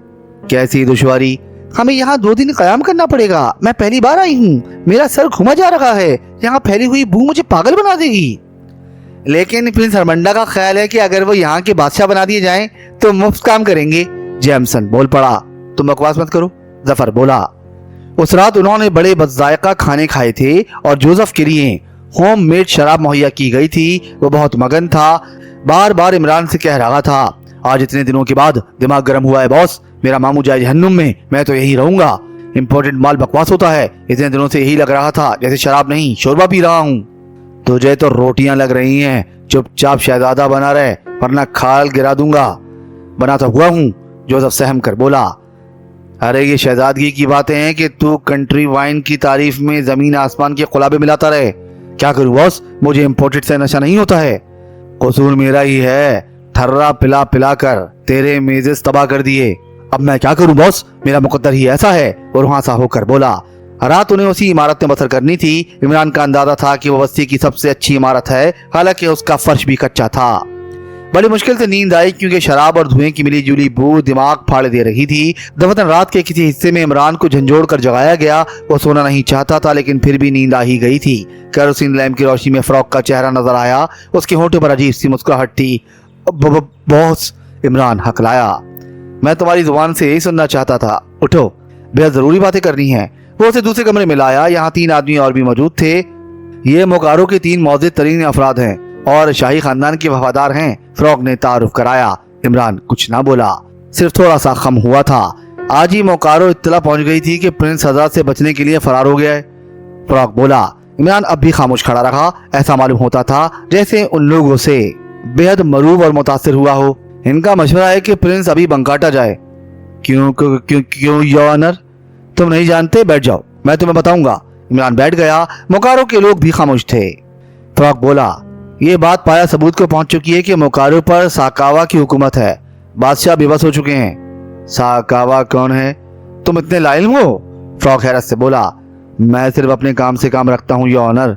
कैसी दुश्वारी? हमें यहाँ 2 दिन कयाम करना पड़ेगा। मैं पहली बार आई हूँ, मेरा सर घुमा जा रहा है। यहाँ फैली हुई बू मुझे पागल बना देगी। लेकिन प्रिंस हरमंडा का ख्याल है कि अगर वो यहाँ के बादशाह बना दिए जाएं तो मुफ्त काम करेंगे। जेमसन बोल पड़ा। तुम बकवास मत करो, जफर बोला। उस रात उन्होंने बड़े बदजायका खाने खाए थे और जोसेफ के लिए होम मेड शराब मुहैया की गई थी। वो बहुत मगन था। बार बार इमरान से कह रहा था, आज इतने दिनों के बाद दिमाग गर्म हुआ है बॉस। मेरा मामू जाए जहन्नुम में, मैं तो यही रहूंगा। इम्पोर्टेंट माल बकवास होता है। इतने दिनों से यही लग रहा था जैसे शराब नहीं शोरबा पी रहा हूँ। तुझे तो रोटियां लग रही हैं। चुपचाप शहजादा बना रहे, वरना खाल गिरा दूंगा। बना तो हुआ हूँ, जोसेफ सहम कर बोला। अरे ये शहजादगी की बातें हैं कि तू कंट्री वाइन की तारीफ में जमीन आसमान के खुलाबे मिलाता रहे। क्या करूं बॉस, मुझे इम्पोर्टेड से नशा नहीं होता है। कसूर मेरा ही है। ठर्रा पिला पिला कर तेरे मेजेस तबाह कर दिए। अब मैं क्या करूं बॉस, मेरा मुकद्दर ही ऐसा है। और वहां सा होकर बोला। रात उन्हें उसी इमारत में बसर करनी थी। इमरान का अंदाजा था कि वो बस्ती की सबसे अच्छी इमारत है, हालांकि उसका फर्श भी कच्चा था। बड़ी मुश्किल से नींद आई क्योंकि शराब और धुएं की मिली जुली बू दिमाग फाड़ दे रही थी। दफतन रात के किसी हिस्से में इमरान को झंझोड़ कर जगाया गया। वो सोना नहीं चाहता था, लेकिन फिर भी नींद आ ही गई थी। केरोसिन लैंप की रोशनी में फ्रॉक का चेहरा नजर आया। उसके होठों पर अजीब सी मुस्कुराहट थी। बॉस, इमरान हकलाया। मैं तुम्हारी जुबान से यही सुनना चाहता था। उठो, बेहद जरूरी बातें करनी है। वो उसे दूसरे कमरे में लाया। यहाँ 3 आदमी और भी मौजूद थे। ये मोकारो के 3 मौजूद तरीन अफराद हैं और शाही खानदान के वफादार हैं, फ्रॉग ने तारुफ कराया। इमरान कुछ ना बोला, सिर्फ थोड़ा सा खम हुआ था। आज ही मोकारो इत्तला पहुंच गई थी कि प्रिंस हजरत से बचने के लिए फरार हो गया है। फ्रॉग बोला। इमरान अब भी खामोश खड़ा रहा। ऐसा मालूम होता था जैसे उन लोगों से बेहद मरूब और मुतासिर हुआ हो। इनका मशवरा है कि प्रिंस अभी बंकाटा जाए। क्यों क्यों क्यों क्यों योर ऑनर? तुम नहीं जानते? बैठ जाओ, मैं तुम्हें बताऊंगा। इमरान बैठ गया। मोकारो के लोग भी खामोश थे। फ्रॉग बोला। ये बात पाया सबूत को पहुंच चुकी है कि मोकारो पर साकावा की हुकूमत है। बादशाह बेबस हो चुके हैं। साकावा कौन है? तुम इतने लाइल हो? फ्रॉग हैरत से बोला। मैं सिर्फ अपने काम से काम रखता हूँ योर ऑनर।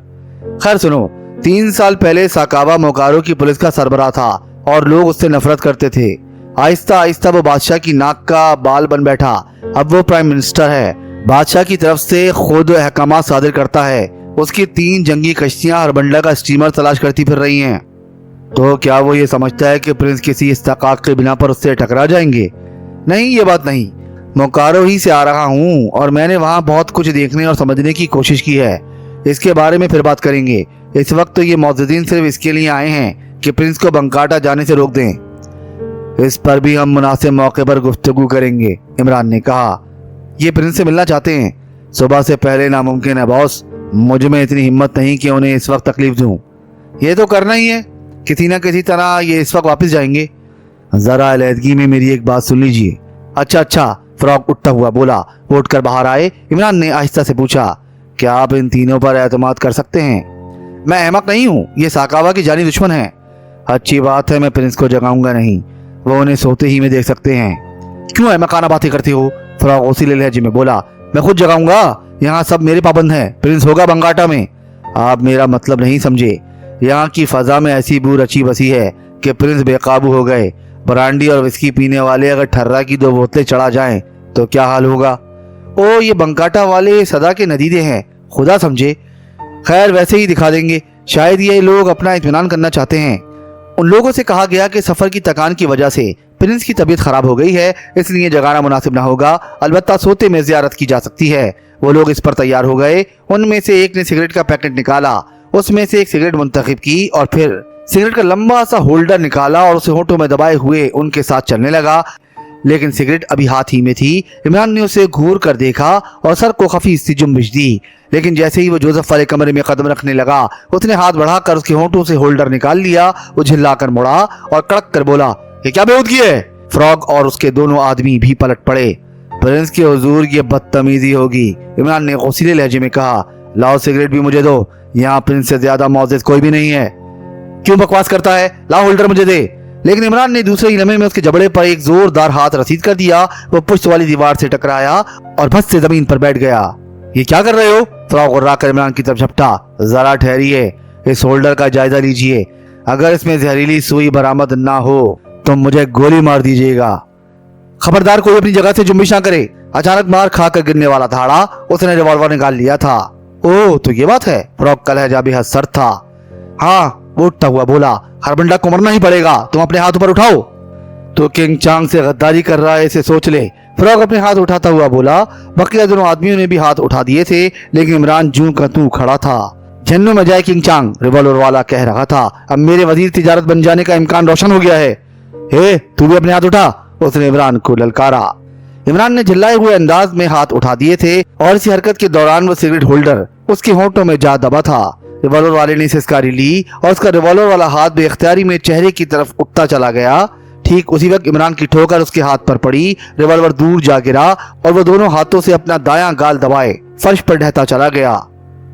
खैर सुनो, 3 साल पहले साकावा मोकारो की पुलिस का सरबराह था और लोग उससे नफरत करते थे। आहिस्ता आहिस्ता वो बादशाह की नाक का बाल बन बैठा। अब वो प्राइम मिनिस्टर है। बादशाह की तरफ से खुद अहकामात सादिर करता है। उसकी 3 जंगी कश्तियां हरबंडा का स्टीमर तलाश करती फिर रही हैं। तो क्या वो ये समझता है कि प्रिंस किसी इस्तेकाक के बिना पर उससे टकरा जाएंगे? नहीं, ये बात नहीं। मोकारो ही से आ रहा हूँ और मैंने वहाँ बहुत कुछ देखने और समझने की कोशिश की है। इसके बारे में फिर बात करेंगे। इस वक्त तो ये मौजूदीन सिर्फ इसके लिए आए हैं कि प्रिंस को बंकाटा जाने से रोक दें। इस पर भी हम मुनासिब मौके पर गुफ्तगू करेंगे, इमरान ने कहा। ये प्रिंस से मिलना चाहते हैं। सुबह से पहले नामुमकिन है बॉस। मुझ में इतनी हिम्मत नहीं कि उन्हें इस वक्त तकलीफ दूं। ये तो करना ही है। किसी न किसी तरह ये इस वक्त वापस जाएंगे। जरा अलहदगी में मेरी एक बात सुन लीजिए। अच्छा, फ्रॉग उठता हुआ बोला। वो उठकर बाहर आए। इमरान ने आहिस्ता से पूछा, क्या आप इन तीनों पर एतमाद कर सकते हैं? मैं अहमक नहीं हूँ, ये साकावा की जानी दुश्मन है। अच्छी बात है, मैं प्रिंस को जगाऊंगा नहीं, वो उन्हें सोते ही में देख सकते हैं। क्यों अहमकाना बातें करते हो? फ्रॉग ओसीले लहजे में बोला। मैं खुद जगाऊंगा, यहाँ सब मेरे पाबंद हैं। प्रिंस होगा बंगाटा में। आप मेरा मतलब नहीं समझे। यहाँ की फजा में ऐसी बू रची बसी है कि प्रिंस बेकाबू हो गए। ब्रांडी और विस्की पीने वाले अगर ठर्रा की 2 बोतलें चढ़ा जाएं तो क्या हाल होगा? ओ, ये बंकाटा वाले सदा के नदीदे हैं, खुदा समझे। खैर, वैसे ही दिखा देंगे। शायद ये लोग अपना इत्मीनान करना चाहते हैं। उन लोगों से कहा गया कि सफर की थकान की वजह से प्रिंस की तबीयत खराब हो गई है, इसलिए जगाना मुनासिब ना होगा। अलबत्ता सोते में जियारत की जा सकती है। वो लोग इस पर तैयार हो गए। उनमें से एक ने सिगरेट का पैकेट निकाला, उसमें से एक सिगरेट मुंतखब की और फिर सिगरेट का लंबा सा होल्डर निकाला और उसे होठों में दबाए हुए उनके साथ चलने लगा। लेकिन सिगरेट अभी हाथ ही में थी। इमरान ने उसे घूर कर देखा और सर को खफी सी जुम्बिश दी। लेकिन जैसे ही वो जोसेफ वाले कमरे में कदम रखने लगा, उसने हाथ बढ़ाकर उसके होठों से होल्डर निकाल लिया। वो झिल्लाकर मुड़ा और कड़क कर बोला, ये क्या बेहूदगी है? फ्रॉग और उसके दोनों आदमी भी पलट पड़े। प्रिंस के हुजूर ये बदतमीजी होगी, इमरान ने गौसीले लहजे में कहा। लाओ सिगरेट भी मुझे दो, यहाँ प्रिंस से ज्यादा मौजिज़ कोई भी नहीं है। क्यों बकवास करता है? लाओ होल्डर मुझे दे। लेकिन इमरान ने दूसरे ही लम्हे में उसके जबड़े पर एक जोरदार हाथ रसीद कर दिया। वो पुश्त वाली दीवार से टकराया और भस से जमीन पर बैठ गया। ये क्या कर रहे हो? फ्रॉग गुर्राकर इमरान की तरफ झपटा। जरा ठहरिए, इस होल्डर का जायजा लीजिए। अगर इसमें जहरीली सुई बरामद ना हो तो मुझे गोली मार दीजिएगा। खबरदार, कोई अपनी जगह से जुम्बिश ना करे। अचानक मार खाकर गिरने वाला था। उसने रिवॉल्वर निकाल लिया था। ओह, तो ये बात है। फ्रॉग का लहजा बेहद सख्त था। हाँ, वो उठता हुआ बोला, हर बंडा को मरना ही पड़ेगा, तुम अपने हाथ ऊपर उठाओ। तो किंग चांग से गद्दारी कर रहा है, इसे सोच ले। फ्रॉग अपने हाथ उठाता हुआ बोला। बकिया दोनों आदमियों ने भी हाथ उठा दिए थे, लेकिन इमरान जूं का तू खड़ा था। जन्नों में जाए किंग चांग, रिवॉल्वर वाला कह रहा था। अब मेरे वजीर तिजारत बन जाने का इम्कान रोशन हो गया है। हे, तू भी अपने हाथ उठा, उसने इमरान को ललकारा। इमरान ने झल्लाए हुए अंदाज में हाथ उठा दिए थे और इसी हरकत के दौरान वो सिगरेट होल्डर उसके होंठों में जा दबा था। रिवॉल्वर वाले ने सिसकारी ली और उसका रिवॉल्वर वाला हाथ बेख्तियारी में चेहरे की तरफ उठता चला गया। ठीक उसी वक्त इमरान की ठोकर उसके हाथ पर पड़ी। रिवॉल्वर दूर जा गिरा और वो दोनों हाथों से अपना दायां गाल दबाए फर्श पर ढहता चला गया।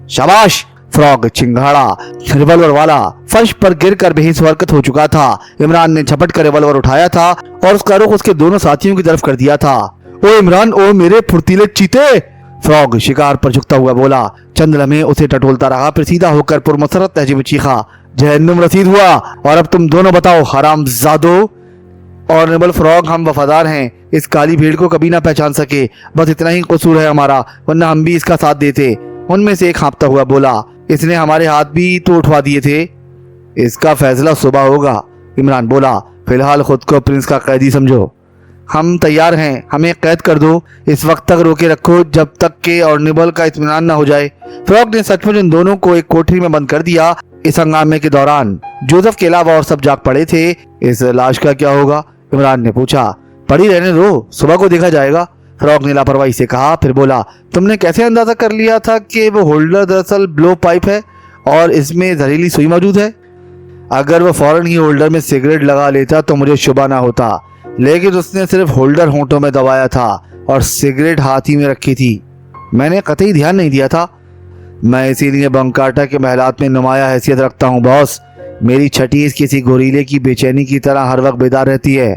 शाबाश, फ्रॉग चिंगाड़ा। रिवॉल्वर वाला फर्श पर गिरकर बेहिस हरकत हो चुका था। इमरान ने झपट कर रिवॉल्वर उठाया था और उसका रुख उसके दोनों साथियों की तरफ कर दिया था। ओ इमरान, ओ मेरे फुर्तीले चीते, फ्रॉग शिकार पर झुकता हुआ बोला। चंद लम्हे उसे टटोलता रहा, फिर सीधा होकर पुरमसरत लहजे में चीखा, जहन्नुम रसीद हुआ। और अब तुम दोनों बताओ, हरामजादो। ऑनरेबल फ्रॉग, हम वफादार हैं, इस काली भीड़ को कभी ना पहचान सके, बस इतना ही कसूर है हमारा, वरना हम भी इसका साथ देते। उनमें से एक हाँफता हुआ बोला, इसने हमारे हाथ भी तो उठवा दिए थे। इसका फैसला सुबह होगा, इमरान बोला। फिलहाल खुद को प्रिंस का कैदी समझो। हम तैयार हैं, हमें कैद कर दो, इस वक्त तक रोके रखो जब तक के ऑनरेबल का इत्मीनान न हो जाए। फ्रॉग ने सचमुच उन दोनों को एक कोठरी में बंद कर दिया। इस हंगामे के दौरान जोसेफ के अलावा और सब जाग पड़े थे। इस लाश का क्या होगा? इमरान ने पूछा। पड़ी रहने दो, सुबह को देखा जाएगा, फ्रॉग ने लापरवाही से कहा। फिर बोला, तुमने कैसे अंदाजा कर लिया था कि वो होल्डर दरअसल ब्लो पाइप है और इसमें जहरीली सुई मौजूद है? अगर वो फौरन ही होल्डर में सिगरेट लगा लेता तो मुझे शुबा ना होता, लेकिन उसने सिर्फ होल्डर होंठों में दबाया था और सिगरेट हाथ ही में रखी थी। मैंने कतई ध्यान नहीं दिया था। मैं इसीलिए बंकाटा के महलात में नुमाया हैसियत रखता हूँ बॉस। मेरी छठीस किसी गोरीले की बेचैनी की तरह हर वक्त बेदार रहती है।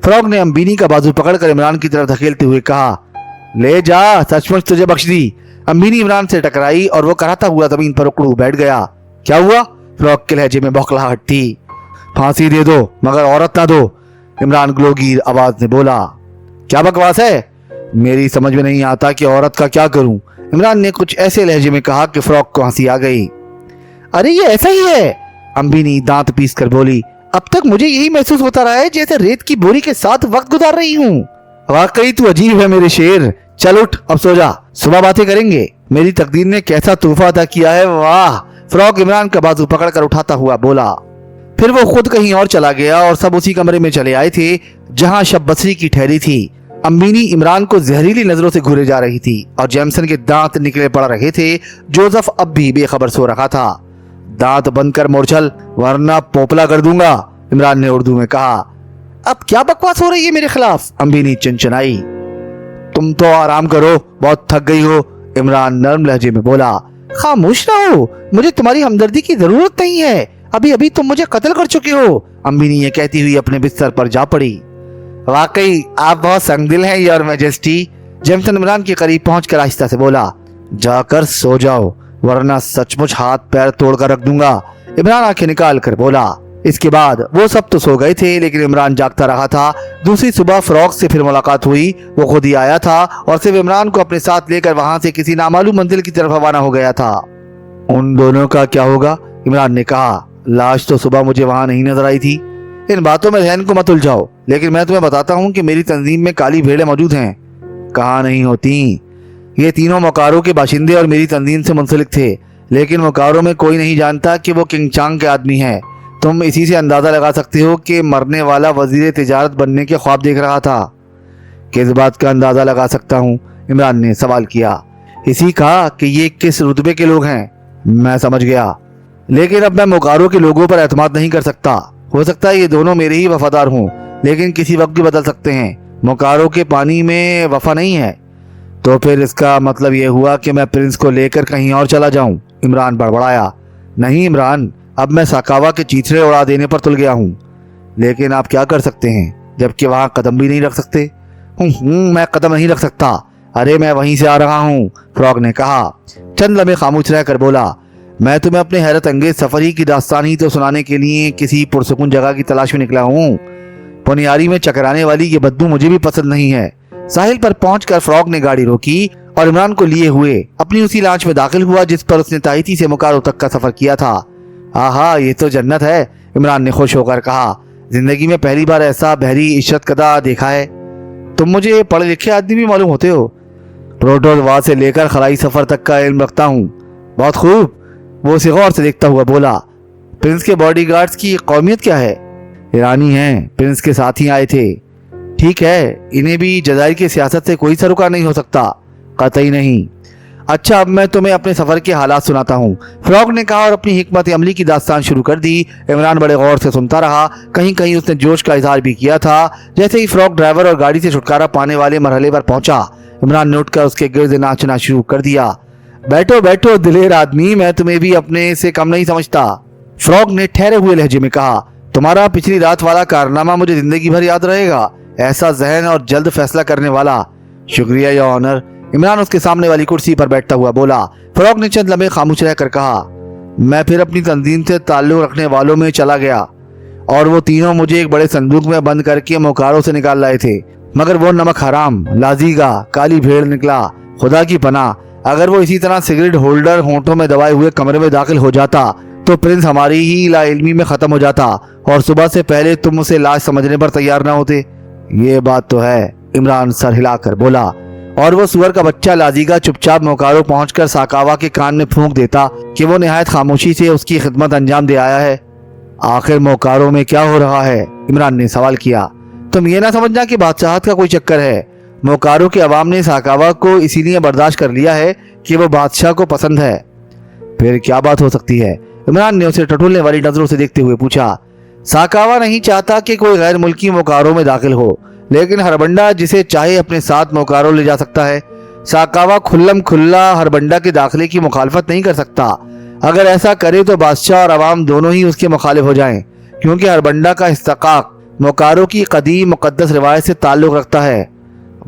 फ्रॉग ने अम्बिनी का बाजू पकड़कर इमरान की तरफ धकेलते हुए कहा, ले जा, सचमुच तुझे बख्श दी। अम्बिनी इमरान से टकराई और वो कराता हुआ जमीन पर उकड़ू बैठ गया। क्या हुआ? फ्रॉग के लहजे में बौखलाहट थी। फांसी दे दो, मगर औरत ना दो, इमरान ग्लोगीर आवाज में बोला। क्या बकवास है? मेरी समझ में नहीं आता कि औरत का क्या करूं, इमरान ने कुछ ऐसे लहजे में कहा कि फ्रॉग को हंसी आ गई। अरे ये ऐसा ही है, अम्बिनी दांत पीस कर बोली। अब तक मुझे यही महसूस होता रहा है जैसे रेत की बोरी के साथ वक्त गुजार रही हूँ। वाकई तू अजीब है मेरे शेर। चल उठ, अब सो जा, सुबह बातें करेंगे। मेरी तकदीर ने कैसा तोहफा अदा किया है, वाह। फ्रॉग इमरान का बाजू पकड़कर उठाता हुआ बोला। फिर वो खुद कहीं और चला गया और सब उसी कमरे में चले आए थे जहां शब बसरी की ठहरी थी। अम्बिनी इमरान को जहरीली नजरों से घूरे जा रही थी और जेमसन के दांत निकले पड़ रहे थे। जोसेफ अब भी बेखबर सो रखा था। दांत बंद कर मोरचल, वरना पोपला कर दूंगा, इमरान ने उर्दू में कहा। अब क्या बकवास हो रही है मेरे खिलाफ? अम्बिनी चंचनाई। तुम तो आराम करो, बहुत थक गई हो, इमरान नरम लहजे में बोला। खामोश रहो, मुझे तुम्हारी हमदर्दी की जरूरत नहीं है, अभी अभी तुम मुझे कत्ल कर चुके हो, अम्मी ने यह कहती हुई अपने बिस्तर पर जा पड़ी। वाकई आप बहुत संगदिल हैं योर मैजेस्टी, जेमसन इमरान के करीब पहुंचकर आहिस्ता से बोला। जाकर सो जाओ वरना सचमुच हाथ पैर तोड़कर रख दूंगा, इमरान आंखें निकाल कर बोला। इसके बाद वो सब तो सो गए थे, लेकिन इमरान जागता रहा था। दूसरी सुबह फ्रॉक से फिर मुलाकात हुई। वो खुद ही आया था और सिर्फ इमरान को अपने साथ लेकर वहां से किसी नामालूम मंजिल की तरफ रवाना हो गया था। उन दोनों का क्या होगा, इमरान ने कहा। लाश तो सुबह मुझे वहां नहीं नजर आई थी। इन बातों में जहन को मत उलझाओ, लेकिन मैं तुम्हें बताता हूँ कि मेरी तंजीम में काली भेड़ें मौजूद हैं। कहाँ नहीं होती, ये तीनों मोकारो के बाशिंदे और मेरी तंजीम से मुंसलिक थे, लेकिन मोकारो में कोई नहीं जानता कि वो किंग चांग के आदमी है। तुम इसी से अंदाजा लगा सकते हो कि मरने वाला वजीर तिजारत बनने के ख्वाब देख रहा था। किस बात का अंदाजा लगा सकता हूँ, इमरान ने सवाल किया। इसी का कि ये किस रुतबे के लोग हैं। मैं समझ गया, लेकिन अब मैं मोकारो के लोगों पर एतमाद नहीं कर सकता। हो सकता है ये दोनों मेरे ही वफादार हों, लेकिन किसी वक्त भी बदल सकते हैं। मोकारो के पानी में वफा नहीं है। तो फिर इसका मतलब ये हुआ कि मैं प्रिंस को लेकर कहीं और चला जाऊं, इमरान बड़बड़ाया। नहीं इमरान, अब मैं साकावा के चीथड़े उड़ा देने पर तुल गया हूँ। लेकिन आप क्या कर सकते हैं, जबकि वहां कदम भी नहीं रख सकते। मैं कदम नहीं रख सकता। अरे मैं वहीं से आ रहा हूँ, फ्रॉग ने कहा। चंद लम्हे खामोश रहकर बोला। मैं तुम्हें अपने हैरत अंगेज सफर ही की दास्तान ही तो सुनाने के लिए किसी पुरसुकून जगह की तलाश में निकला हूँ। पुनियारी में चकराने वाली ये बदबू मुझे भी पसंद नहीं है। साहिल पर पहुंचकर फ्रॉग ने गाड़ी रोकी और इमरान को लिए हुए अपनी उसी लांच में दाखिल हुआ जिस पर उसने ताहिती से मोकारो तक का सफर किया था। आहा, ये तो जन्नत है, इमरान ने खुश होकर कहा। जिंदगी में पहली बार ऐसा बहरी इशरत कदा देखा है। तुम मुझे पढ़े लिखे आदमी भी मालूम होते हो। प्रोटोजवा से लेकर खलाई सफर तक का इल्म रखता हूँ। बहुत खूब, वो उसे गौर से देखता हुआ बोला। प्रिंस के बॉडीगार्ड्स की कौमियत क्या है? ईरानी हैं, प्रिंस के साथ ही आए थे। ठीक है, इन्हें भी जज़ाइर की सियासत से कोई सरोकार नहीं हो सकता। कतई नहीं। अच्छा, अब मैं तुम्हें अपने सफर के हालात सुनाता हूँ, फ्रॉग ने कहा और अपनी हिकमत अमली की दास्तान शुरू कर दी। इमरान बड़े गौर से सुनता रहा। कहीं कहीं उसने जोश का इजहार भी किया था। जैसे ही फ्रॉग ड्राइवर और गाड़ी से छुटकारा पाने वाले मरहले पर पहुंचा, इमरान ने उठकर उसके गिर्द नाचना शुरू कर दिया। बैठो बैठो दिलेर आदमी, मैं तुम्हें भी अपने से कम नहीं समझता, फ्रॉग ने ठहरे हुए लहजे में कहा। तुम्हारा पिछली रात वाला कारनामा मुझे जिंदगी भर याद रहेगा। ऐसा जहन और जल्द फैसला करने वाला। शुक्रिया या ऑनर, इमरान उसके सामने वाली कुर्सी पर बैठता हुआ बोला। फ्रॉग ने चंद लम्हे खामोश रहकर कहा। मैं फिर अपनी तंजीम से ताल्लुक रखने वालों में चला गया और वो तीनों मुझे एक बड़े संदूक में बंद करके मोकारो से निकाल लाए थे, मगर वो नमक हराम, लाजीगा, काली भेड़ निकला। खुदा की पनाह, अगर वो इसी तरह सिगरेट होल्डर होंठों में दबाए हुए कमरे में दाखिल हो जाता तो प्रिंस हमारी ही लाइल्मी में खत्म हो जाता और सुबह से पहले तुम उसे लाश समझने पर तैयार न होते। ये बात तो है, इमरान सर हिलाकर बोला। और वो सुअर का बच्चा लाजीगा चुपचाप मोकारो पहुंचकर साकावा के कान में फूंक देता कि वो निहायत खामोशी से उसकी खिदमत अंजाम दे आया है। आखिर मोकारो में क्या हो रहा है, इमरान ने सवाल किया। तुम ये ना समझना कि बादशाहत का कोई चक्कर है। मोकारो के अवाम ने साकावा को इसीलिए बर्दाश्त कर लिया है कि वो बादशाह को पसंद है। फिर क्या बात हो सकती है, इमरान ने उसे टटोलने वाली नजरों से देखते हुए पूछा। साकावा नहीं चाहता कि कोई गैर मुल्की मोकारो में दाखिल हो, लेकिन हरबंडा जिसे चाहे अपने साथ मोकारो ले जा सकता है। साकावा खुल्लम खुल्ला हरबंडा के दाखिले की मुखालफत नहीं कर सकता। अगर ऐसा करे तो बादशाह और अवाम दोनों ही उसके मुखालिफ हो जाएं, क्योंकि हरबंडा का इस्तिकाक मोकारो की कदीम मुकद्दस रिवायत से ताल्लुक रखता है।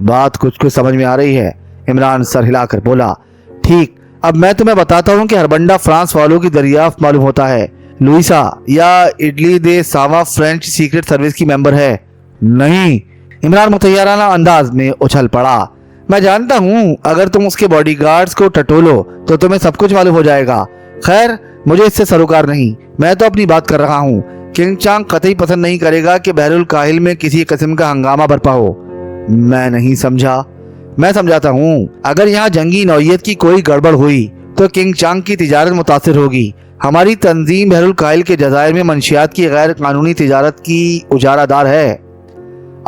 बात कुछ समझ में आ रही है, इमरान सर हिलाकर बोला। ठीक, अब मैं तुम्हें बताता हूँ कि हरबंडा फ्रांस वालों की दरियाफ्त मालूम होता है। लुइसा या इटली दे सावा फ्रेंच सीक्रेट सर्विस की मेंबर है। नहीं, इमरान मुतैयाराना अंदाज में उछल पड़ा। मैं जानता हूँ अगर तुम उसके बॉडीगार्ड्स को टटोलो तो तुम्हें सब कुछ मालूम हो जाएगा। खैर, मुझे इससे सरोकार नहीं, मैं तो अपनी बात कर रहा हूँ। किंग चांग कतई पसंद नहीं करेगा कि बहरुल काहिल में किसी किस्म का हंगामा बरपा हो। मैं नहीं समझा। मैं समझाता हूँ, अगर यहाँ जंगी नौयत की कोई गड़बड़ हुई तो किंग चांग की तिजारत मुतासिर होगी। हमारी तंजीम बहरुल काहिल के जजायर में मंशियात की गैर कानूनी तिजारत की उजारादार है।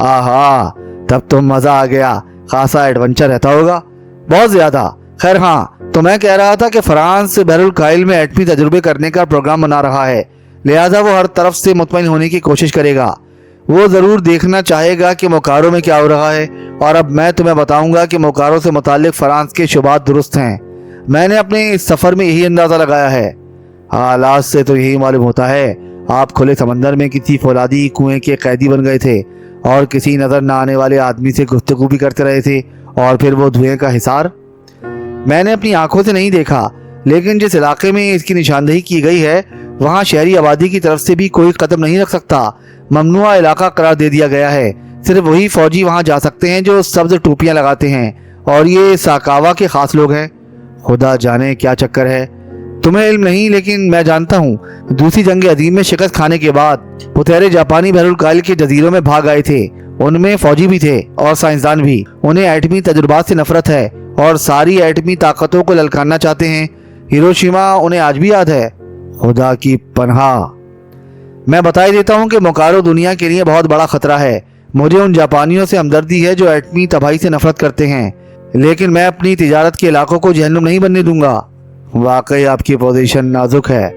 आहा, तब तो मजा आ गया। खासा एडवेंचर रहता होगा, बहुत ज्यादा। खैर हाँ, तो मैं कह रहा था कि फ्रांस बहरुल काहिल में एटमी तजुर्बे करने का प्रोग्राम बना रहा है, लिहाजा वो हर तरफ से मुतमईन होने की कोशिश करेगा। वो ज़रूर देखना चाहेगा कि मोकारो में क्या हो रहा है, और अब मैं तुम्हें बताऊंगा कि मोकारो से मुतालिक फ्रांस के शुबात दुरुस्त हैं। मैंने अपने इस सफ़र में यही अंदाज़ा लगाया है। हालात से तो यही मालूम होता है आप खुले समंदर में किसी फौलादी कुएं के कैदी बन गए थे और किसी नज़र न आने वाले आदमी से गुफ्तगू भी करते रहे थे, और फिर वो धुएं का हिसार मैंने अपनी आंखों से नहीं देखा, लेकिन जिस इलाके में इसकी निशानदेही की गई है वहाँ शहरी आबादी की तरफ से भी कोई कदम नहीं रख सकता। ममनुआ इलाका करार दे दिया गया है। सिर्फ वही फौजी वहाँ जा सकते हैं जो सब्ज टोपियाँ लगाते हैं, और ये साकावा के खास लोग हैं। खुदा जाने क्या चक्कर है, तुम्हें इल्म नहीं लेकिन मैं जानता हूँ। दूसरी जंग अजीम में शिकस्त खाने के बाद पुतहरे जापानी बहरुल कायल के जजीरों में भाग आए थे। उनमें फौजी भी थे और साइंसदान भी। उन्हें एटमी तजुर्बात से नफरत है और सारी एटमी ताकतों को ललकारना चाहते हैं। हिरोशिमा उन्हें आज भी याद है। खुदा की पनाह, मैं बताई देता हूँ कि मोकारो दुनिया के लिए बहुत बड़ा खतरा है। मुझे उन जापानियों से हमदर्दी है जो एटमी तबाही से नफरत करते हैं, लेकिन मैं अपनी तिजारत के इलाकों को जहन्नुम नहीं बनने दूंगा। वाकई आपकी पोजीशन नाजुक है,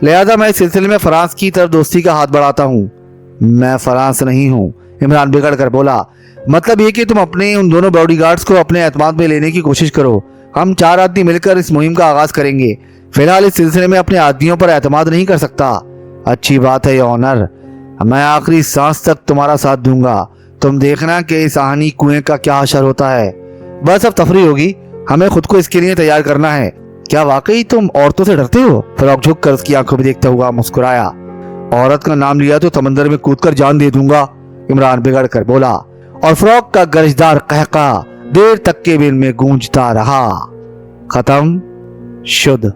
लिहाजा मैं इस सिलसिले में फ्रांस की तरफ दोस्ती का हाथ बढ़ाता हूँ। मैं फ्रांस नहीं हूँ, इमरान बिगड़ कर बोला। मतलब ये कि तुम अपने उन दोनों बॉडीगार्ड्स को अपने एतमाद में लेने की कोशिश करो। हम 4 आदमी मिलकर इस मुहिम का आगाज करेंगे। फिलहाल इस सिलसिले में अपने आदमियों पर एतमाद नहीं कर सकता। अच्छी बात है ऑनर, मैं आखिरी सांस तक तुम्हारा साथ दूंगा। तुम देखना कि इस आहनी कुएं का क्या असर होता है। बस अब तफरी होगी, हमें खुद को इसके लिए तैयार करना है। क्या वाकई तुम औरतों से डरते हो? फ्रॉक झुक कर उसकी आंखों में देखता हुआ मुस्कुराया। औरत का नाम लिया तो समंदर में कूदकर जान दे दूंगा, इमरान बिगड़ कर बोला, और फ्रॉक का गरजदार कहका देर तक के बिल में गूंजता रहा। खत्म शुद्ध।